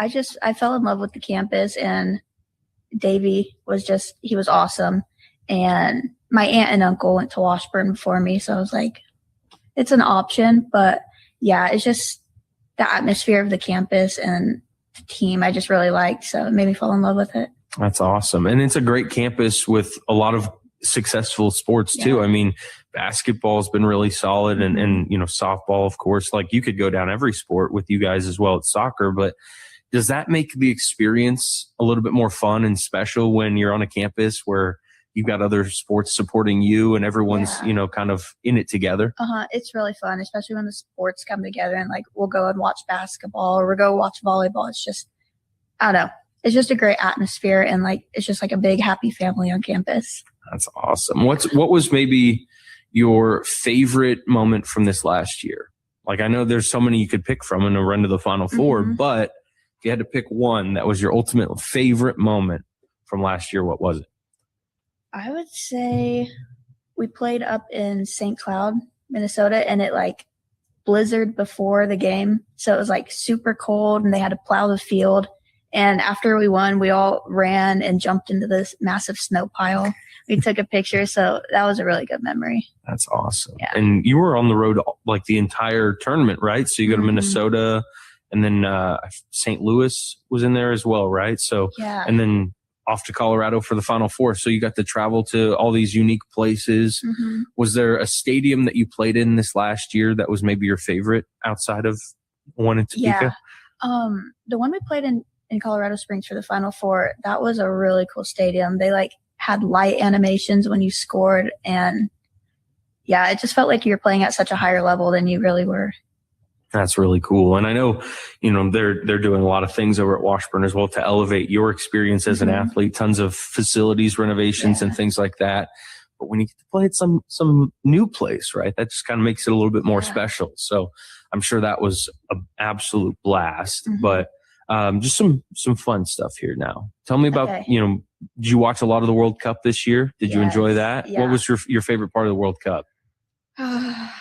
I fell in love with the campus, and Davey he was awesome. And my aunt and uncle went to Washburn before me. So I was like, it's an option, but yeah, it's just the atmosphere of the campus and the team I just really liked. So it made me fall in love with it. That's awesome. And it's a great campus with a lot of successful sports too. I mean, basketball has been really solid and softball, of course. Like you could go down every sport with you guys as well as soccer, but does that make the experience a little bit more fun and special when you're on a campus where you've got other sports supporting you and everyone's, kind of in it together? It's really fun, especially when the sports come together and like we'll go and watch basketball or we'll go watch volleyball. It's just, I don't know. It's just a great atmosphere and like it's just like a big happy family on campus. That's awesome. What was maybe your favorite moment from this last year? Like I know there's so many you could pick from in a run to the Final Four, but if you had to pick one that was your ultimate favorite moment from last year, what was it? I would say we played up in St. Cloud, Minnesota, and it like blizzard before the game. So it was like super cold and they had to plow the field. And after we won, we all ran and jumped into this massive snow pile. We took a picture. So that was a really good memory. That's awesome. Yeah. And you were on the road like the entire tournament, right? So you go to Minnesota and then St. Louis was in there as well, right? So, and then off to Colorado for the Final Four. So you got to travel to all these unique places. Was there a stadium that you played in this last year that was maybe your favorite outside of one in Topeka? Yeah. The one we played in Colorado Springs for the Final Four, that was a really cool stadium. They like had light animations when you scored. And yeah, it just felt like you were playing at such a higher level than you really were. That's really cool. And I know, they're doing a lot of things over at Washburn as well to elevate your experience as an athlete, tons of facilities renovations and things like that. But when you get to play at some new place, right, that just kind of makes it a little bit more special. So I'm sure that was an absolute blast. But just some fun stuff here now. Tell me about, did you watch a lot of the World Cup this year? Did you enjoy that? Yeah. What was your favorite part of the World Cup? I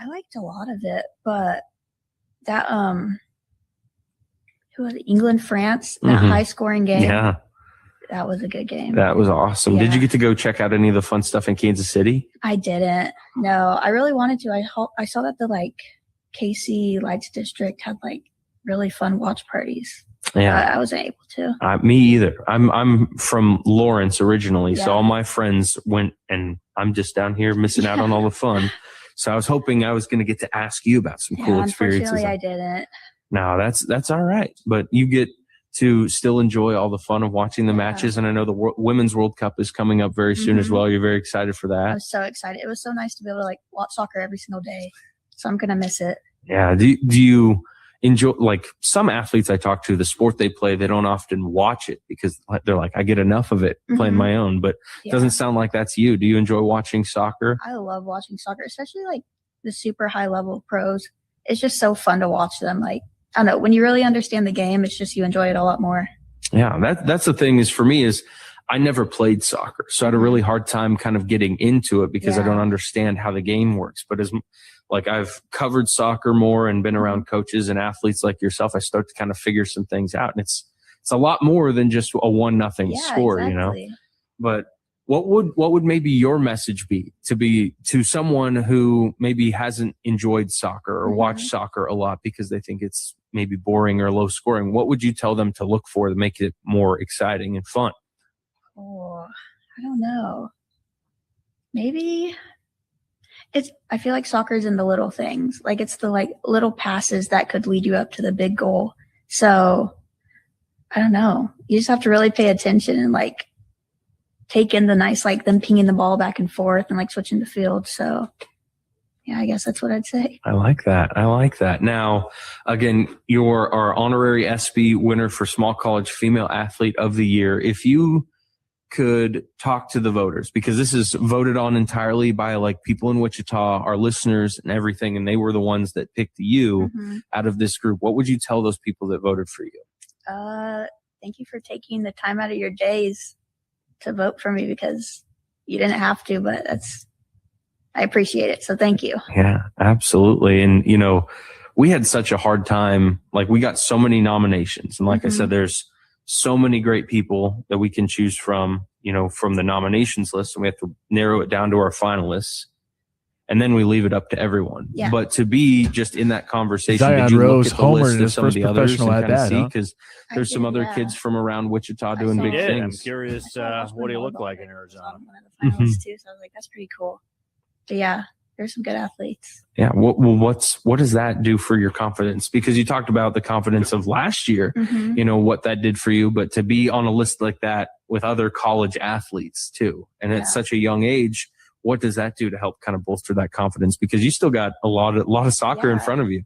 liked a lot of it, but that who was it? England, France, that high scoring game. Yeah. That was a good game. That was awesome. Yeah. Did you get to go check out any of the fun stuff in Kansas City? I didn't. No, I really wanted to. I saw that the KC Lights District had really fun watch parties. Yeah, I wasn't able to. Me either. I'm from Lawrence originally, so all my friends went, and I'm just down here missing out on all the fun. So I was hoping I was going to get to ask you about some cool experiences. Unfortunately, I didn't. No, that's all right. But you get to still enjoy all the fun of watching the matches. And I know the Women's World Cup is coming up very soon as well. You're very excited for that. I was so excited. It was so nice to be able to like watch soccer every single day. So I'm going to miss it. Yeah. Do you enjoy, like some athletes I talk to, the sport they play, they don't often watch it because they're like, I get enough of it playing my own, but it doesn't sound like that's you. Do you enjoy watching soccer? I love watching soccer, especially like the super high level pros. It's just so fun to watch them. Like, I don't know, when you really understand the game, it's just you enjoy it a lot more. Yeah, that's the thing is for me is I never played soccer. So I had a really hard time kind of getting into it because I don't understand how the game works. But as like I've covered soccer more and been around coaches and athletes like yourself, I start to kind of figure some things out. And it's a lot more than just a 1-0 score, you know. But what would maybe your message be to someone who maybe hasn't enjoyed soccer or watched soccer a lot because they think it's maybe boring or low scoring? What would you tell them to look for to make it more exciting and fun? Oh, I don't know. Maybe I feel like soccer is in the little things. Like it's the like little passes that could lead you up to the big goal. So I don't know. You just have to really pay attention and like take in the nice, like them pinging the ball back and forth and like switching the field. So yeah, I guess that's what I'd say. I like that. Now, again, you're our honorary SB winner for Small College Female Athlete of the Year. If you could talk to the voters, because this is voted on entirely by like people in Wichita, our listeners and everything, and they were the ones that picked you out of this group, what would you tell those people that voted for you? Thank you for taking the time out of your days to vote for me, because you didn't have to, but I appreciate it. So thank you. Yeah, absolutely. And, you know, we had such a hard time. Like we got so many nominations. And like I said, there's so many great people that we can choose from, you know, from the nominations list. And we have to narrow it down to our finalists. And then we leave it up to everyone. Yeah. But to be just in that conversation, Zion did you Rose, look at the Homer, list of some of the others and kind of see? Huh? Because there's some other kids from around Wichita doing big things. I'm curious, what do you look like in Arizona? Finalists too, so I was like, that's pretty cool. But yeah, there's some good athletes. Yeah. What does that do for your confidence? Because you talked about the confidence of last year, you know, what that did for you, but to be on a list like that with other college athletes too, and at such a young age, what does that do to help kind of bolster that confidence? Because you still got a lot of soccer in front of you.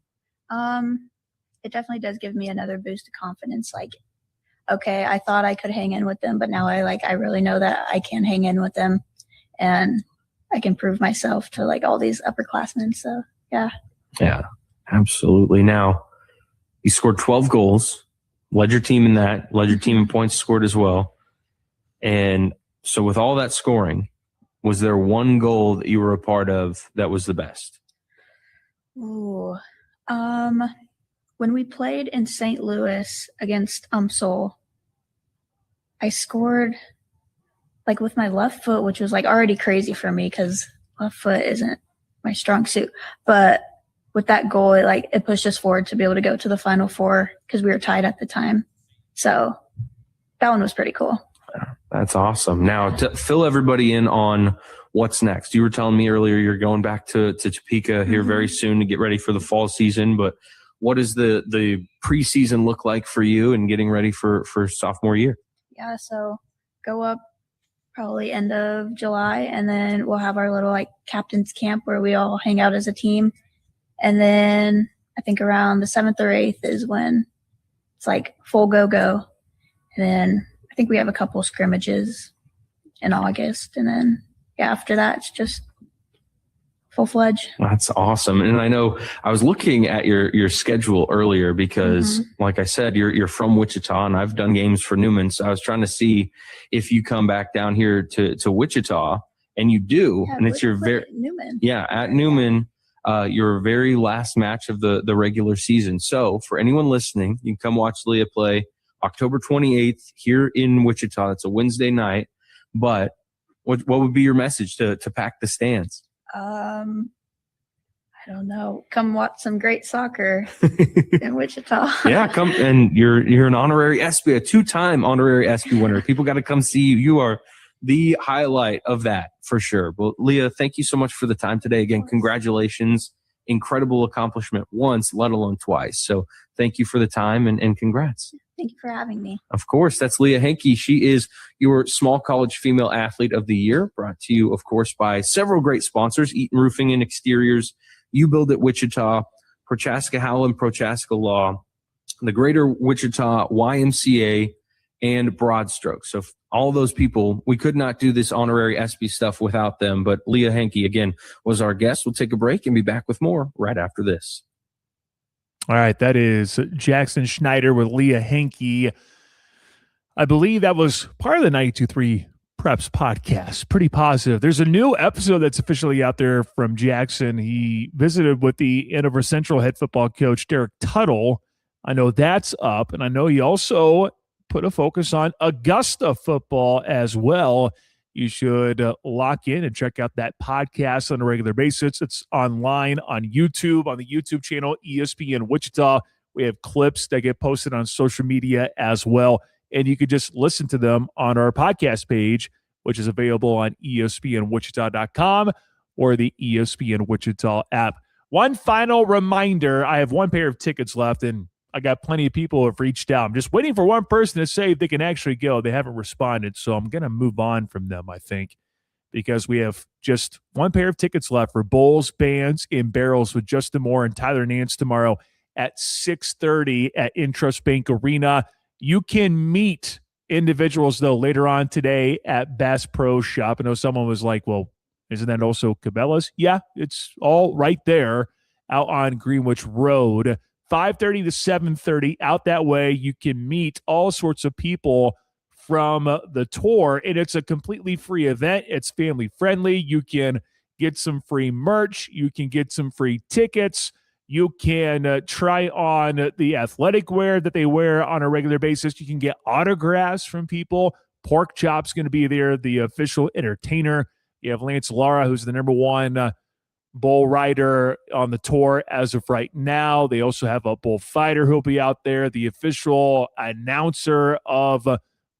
It definitely does give me another boost of confidence. Like, okay, I thought I could hang in with them, but now I really know that I can hang in with them, and I can prove myself to like all these upperclassmen. So yeah. Yeah, absolutely. Now you scored 12 goals, led your team in that, led your team in points scored as well. And so with all that scoring, was there one goal that you were a part of that was the best? Ooh, when we played in St. Louis against UMSL, I scored like with my left foot, which was like already crazy for me because left foot isn't my strong suit. But with that goal, it pushed us forward to be able to go to the Final Four because we were tied at the time. So that one was pretty cool. That's awesome. Now, to fill everybody in on what's next. You were telling me earlier you're going back to Topeka here very soon to get ready for the fall season. But what does the preseason look like for you and getting ready for sophomore year? Yeah, so go up probably end of July, and then we'll have our little captain's camp where we all hang out as a team. And then I think around the 7th or 8th is when it's full go. And then I think we have a couple scrimmages in August. And then after that, it's just full-fledged. That's awesome. And I know I was looking at your schedule earlier because, like I said, you're from Wichita, and I've done games for Newman. So I was trying to see if you come back down here to Wichita, and you do. Yeah, and it's your Newman. Yeah, at Newman, your very last match of the regular season. So for anyone listening, you can come watch Leah play October 28th here in Wichita. It's a Wednesday night. But what would be your message to pack the stands? I don't know. Come watch some great soccer in Wichita. Yeah, come, and you're an honorary SB, a 2-time honorary SB winner. People got to come see you. You are the highlight of that for sure. Well, Leah, thank you so much for the time today. Again, congratulations. Incredible accomplishment once, let alone twice. So thank you for the time and congrats. Thank you for having me. Of course, that's Leah Henke. She is your Small College Female Athlete of the Year, brought to you, of course, by several great sponsors, Eaton Roofing and Exteriors, You Build at Wichita, Prochaska Howland, Prochaska Law, the Greater Wichita YMCA, and Broadstroke. So all those people, we could not do this honorary SB stuff without them, but Leah Henke, again, was our guest. We'll take a break and be back with more right after this. All right, that is Jackson Schneider with Leah Henke. I believe that was part of the 92.3 Preps podcast. Pretty positive. There's a new episode that's officially out there from Jackson. He visited with the Andover Central head football coach, Derek Tuttle. I know that's up, and I know he also put a focus on Augusta football as well. You should lock in and check out that podcast on a regular basis. It's online on YouTube, on the YouTube channel, ESPN Wichita. We have clips that get posted on social media as well. And you could just listen to them on our podcast page, which is available on ESPNWichita.com or the ESPN Wichita app. One final reminder, I have one pair of tickets left, and I got plenty of people who have reached out. I'm just waiting for one person to say if they can actually go. They haven't responded, so I'm going to move on from them, I think, because we have just one pair of tickets left for Bowls, Bands, and Barrels with Justin Moore and Tyler Nance tomorrow at 6:30 at Intrust Bank Arena. You can meet individuals, though, later on today at Bass Pro Shop. I know someone was like, well, isn't that also Cabela's? Yeah, it's all right there out on Greenwich Road. 5:30 to 7:30 out that way. You can meet all sorts of people from the tour, and it's a completely free event. It's family friendly. You can get some free merch. You can get some free tickets. You can try on the athletic wear that they wear on a regular basis. You can get autographs from people. Pork Chop's going to be there, the official entertainer. You have Lance Lara, who's the number one bull rider on the tour as of right now. They also have a bullfighter who'll be out there, the official announcer of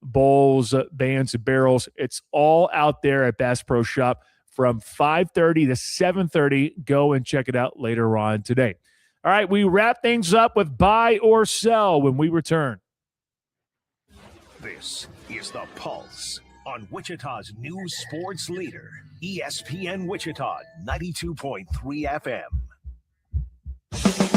Bowls, Bands, and Barrels. It's all out there at Bass Pro Shop from 5:30 to 7:30. Go and check it out later on today. All right, we wrap things up with buy or sell when we return. This is The Pulse on Wichita's new sports leader, ESPN Wichita 92.3 FM.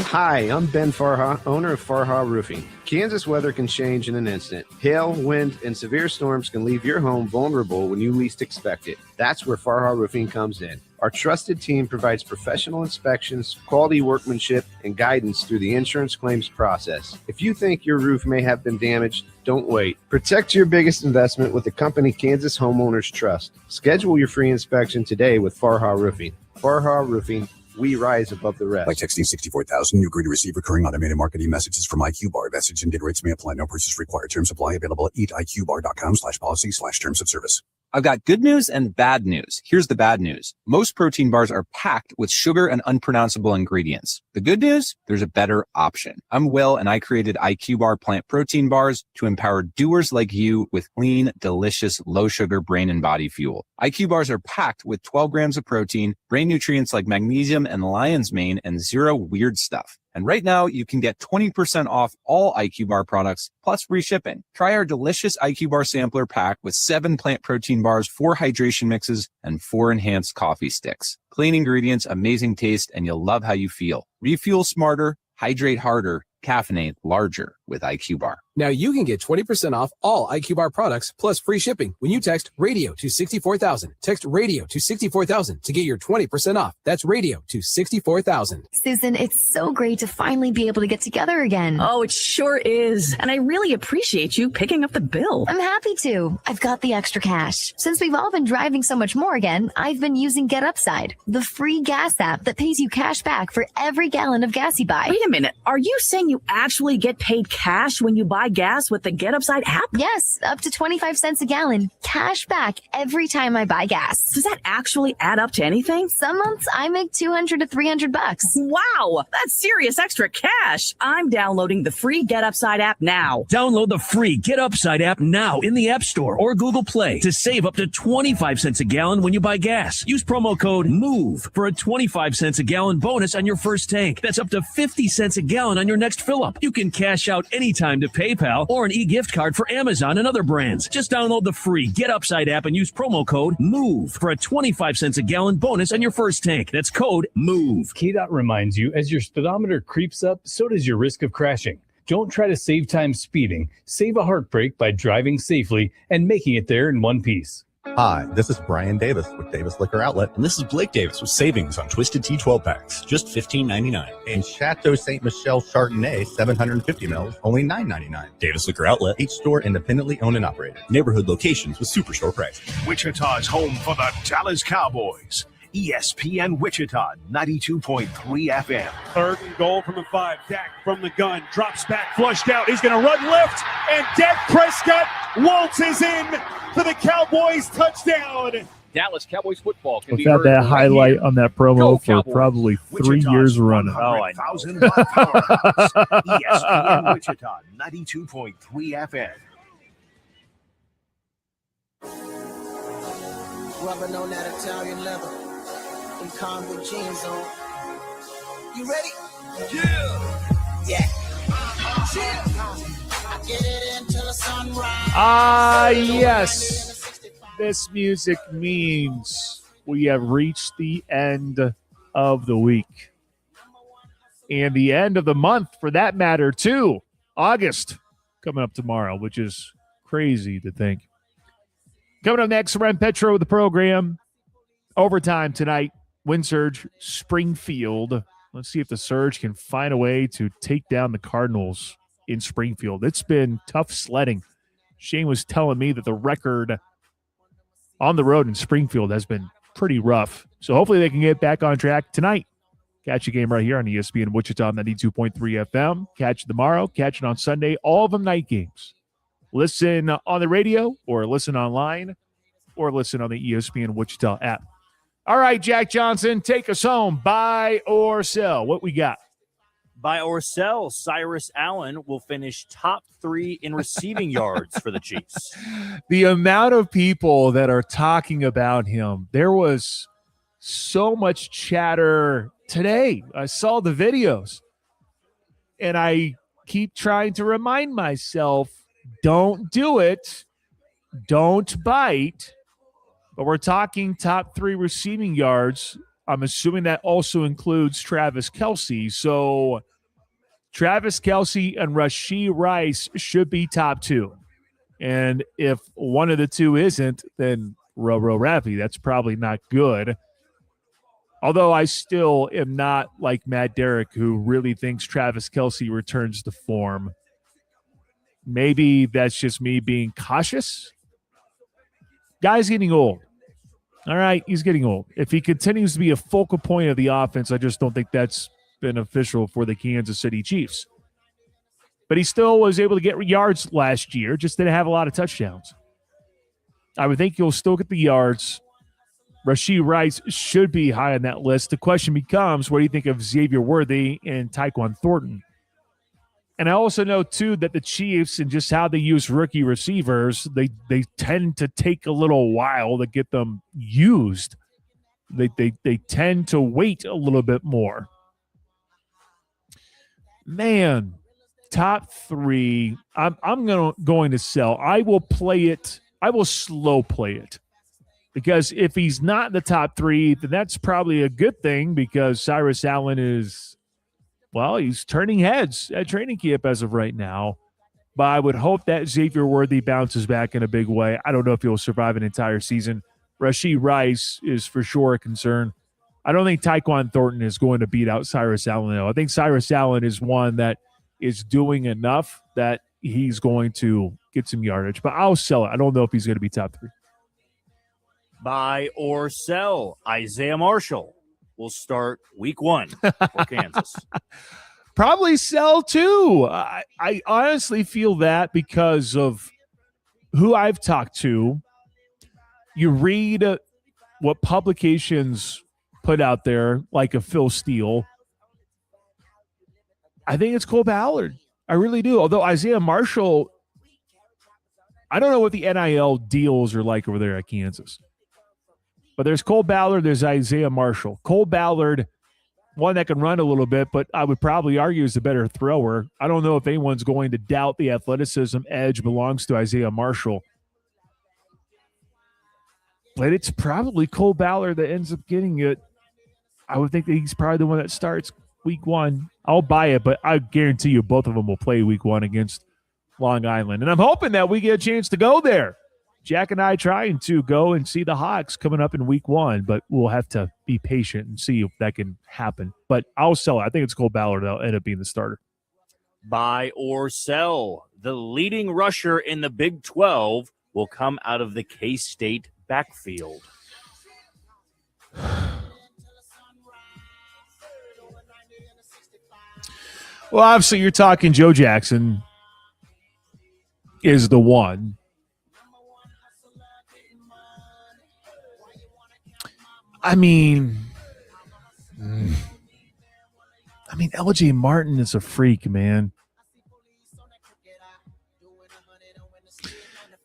Hi, I'm Ben Farha, owner of Farha Roofing. Kansas weather can change in an instant. Hail, wind, and severe storms can leave your home vulnerable when you least expect it. That's where Farha Roofing comes in. Our trusted team provides professional inspections, quality workmanship, and guidance through the insurance claims process. If you think your roof may have been damaged, don't wait. Protect your biggest investment with the company Kansas Homeowners Trust. Schedule your free inspection today with Farha Roofing. Farha Roofing, we rise above the rest. By texting 64,000, you agree to receive recurring automated marketing messages from IQ Bar. Message and data rates may apply. No purchase required. Terms apply. Available at eatiqbar.com/policy/terms of service. I've got good news and bad news. Here's the bad news. Most protein bars are packed with sugar and unpronounceable ingredients. The good news? There's a better option. I'm Will, and I created IQ Bar plant protein bars to empower doers like you with clean, delicious, low-sugar brain and body fuel. IQ bars are packed with 12 grams of protein, brain nutrients like magnesium and lion's mane, and zero weird stuff. And right now, you can get 20% off all IQ Bar products, plus free shipping. Try our delicious IQ Bar sampler pack with 7 plant protein bars, 4 hydration mixes, and 4 enhanced coffee sticks. Clean ingredients, amazing taste, and you'll love how you feel. Refuel smarter, hydrate harder, caffeinate larger with IQ Bar. Now you can get 20% off all IQ Bar products plus free shipping when you text radio to 64,000. Text radio to 64,000 to get your 20% off. That's radio to 64,000. Susan, it's so great to finally be able to get together again. Oh, it sure is. And I really appreciate you picking up the bill. I'm happy to. I've got the extra cash. Since we've all been driving so much more again, I've been using Get Upside, the free gas app that pays you cash back for every gallon of gas you buy. Wait a minute. Are you saying you actually get paid cash when you buy gas with the Get Upside app? Yes, up to 25 cents a gallon. Cash back every time I buy gas. Does that actually add up to anything? Some months I make $200 to $300. Wow, that's serious extra cash. I'm downloading the free Get Upside app now. Download the free Get Upside app now in the App Store or Google Play to save up to 25 cents a gallon when you buy gas. Use promo code MOVE for a 25 cents a gallon bonus on your first tank. That's up to 50 cents a gallon on your next fill up. You can cash out anytime to PayPal or an e-gift card for Amazon and other brands. Just download the free Get Upside app and use promo code MOVE for a 25 cents a gallon bonus on your first tank. That's code MOVE. KDOT reminds you, as your speedometer creeps up, so does your risk of crashing. Don't try to save time speeding. Save a heartbreak by driving safely and making it there in one piece. Hi, this is Brian Davis with Davis Liquor Outlet. And this is Blake Davis with savings on Twisted Tea 12 packs, just $15.99. And Chateau Ste. Michelle Chardonnay, 750 mils, only $9.99. Davis Liquor Outlet, each store independently owned and operated. Neighborhood locations with superstore prices. Wichita's home for the Dallas Cowboys. ESPN Wichita, 92.3 FM. 3rd and goal from the 5. Dak from the gun, drops back, flushed out. He's going to run left, and Dak Prescott waltzes in for the Cowboys touchdown. Dallas Cowboys football can We've had that highlight on that promo for Cowboys. probably 3 years running. Oh, I know. ESPN Wichita, 92.3 FM. Rubbing on that Italian leather. Them convict jeans on. You ready? Yeah. Yeah. I get it until the sunrise. Yes. This music means we have reached the end of the week. And the end of the month, for that matter, too. August coming up tomorrow, which is crazy to think. Coming up next, Ren Petro with the program. Overtime tonight, Wind Surge, Springfield. Let's see if the Surge can find a way to take down the Cardinals in Springfield. It's been tough sledding. Shane was telling me that the record on the road in Springfield has been pretty rough. So hopefully they can get back on track tonight. Catch a game right here on ESPN Wichita 92.3 FM. Catch it tomorrow. Catch it on Sunday. All of them night games. Listen on the radio or listen online or listen on the ESPN Wichita app. All right, Jack Johnson, take us home. Buy or sell. What we got? Buy or sell. Cyrus Allen will finish top 3 in receiving yards for the Chiefs. The amount of people that are talking about him, there was so much chatter today. I saw the videos, and I keep trying to remind myself, don't do it. Don't bite. But we're talking top 3 receiving yards. I'm assuming that also includes Travis Kelce. So Travis Kelce and Rashee Rice should be top 2. And if one of the two isn't, then Roro Raffy. That's probably not good. Although I still am not like Matt Derrick, who really thinks Travis Kelce returns to form. Maybe that's just me being cautious. Guy's getting old. All right, he's getting old. If he continues to be a focal point of the offense, I just don't think that's beneficial for the Kansas City Chiefs. But he still was able to get yards last year, just didn't have a lot of touchdowns. I would think he'll still get the yards. Rashee Rice should be high on that list. The question becomes, what do you think of Xavier Worthy and Tyquan Thornton? And I also know, too, that the Chiefs and just how they use rookie receivers, they tend to take a little while to get them used. They tend to wait a little bit more. Man, top 3. I'm going to sell. I will play it. I will slow play it. Because if he's not in the top 3, then that's probably a good thing because Cyrus Allen is, well, he's turning heads at training camp as of right now. But I would hope that Xavier Worthy bounces back in a big way. I don't know if he'll survive an entire season. Rashee Rice is for sure a concern. I don't think Tyquan Thornton is going to beat out Cyrus Allen, though. I think Cyrus Allen is one that is doing enough that he's going to get some yardage. But I'll sell it. I don't know if he's going to be top 3. Buy or sell. Isaiah Marshall will start week 1 for Kansas. Probably sell too. I honestly feel that because of who I've talked to. You read what publications put out there, like a Phil Steele. I think it's Cole Ballard. I really do. Although Isaiah Marshall, I don't know what the NIL deals are like over there at Kansas. But there's Cole Ballard, there's Isaiah Marshall. Cole Ballard, one that can run a little bit, but I would probably argue is the better thrower. I don't know if anyone's going to doubt the athleticism edge belongs to Isaiah Marshall. But it's probably Cole Ballard that ends up getting it. I would think that he's probably the one that starts week 1. I'll buy it, but I guarantee you both of them will play week 1 against Long Island. And I'm hoping that we get a chance to go there. Jack and I trying to go and see the Hawks coming up in week 1, but we'll have to be patient and see if that can happen. But I'll sell it. I think it's Cole Ballard that'll end up being the starter. Buy or sell. The leading rusher in the Big 12 will come out of the K-State backfield. Well, obviously you're talking Joe Jackson is the one. I mean, LJ Martin is a freak, man.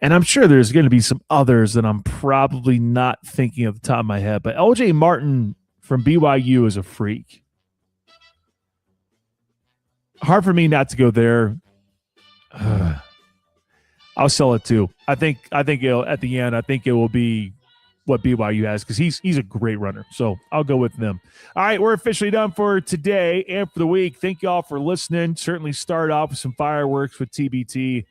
And I'm sure there's going to be some others that I'm probably not thinking of the top of my head. But LJ Martin from BYU is a freak. Hard for me not to go there. I'll sell it too. I think it'll, at the end, I think it will be what BYU has because he's a great runner. So I'll go with them. All right, we're officially done for today and for the week. Thank you all for listening. Certainly start off with some fireworks with TBT.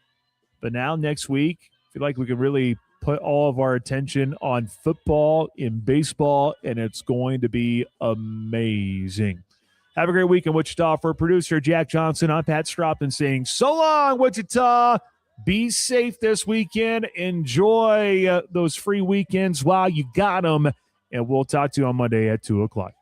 But now next week, I feel like we can really put all of our attention on football and baseball, and it's going to be amazing. Have a great week in Wichita. For producer Jack Johnson, I'm Pat Strathman saying so long, Wichita. Be safe this weekend. Enjoy those free weekends while you got them. And we'll talk to you on Monday at 2 o'clock.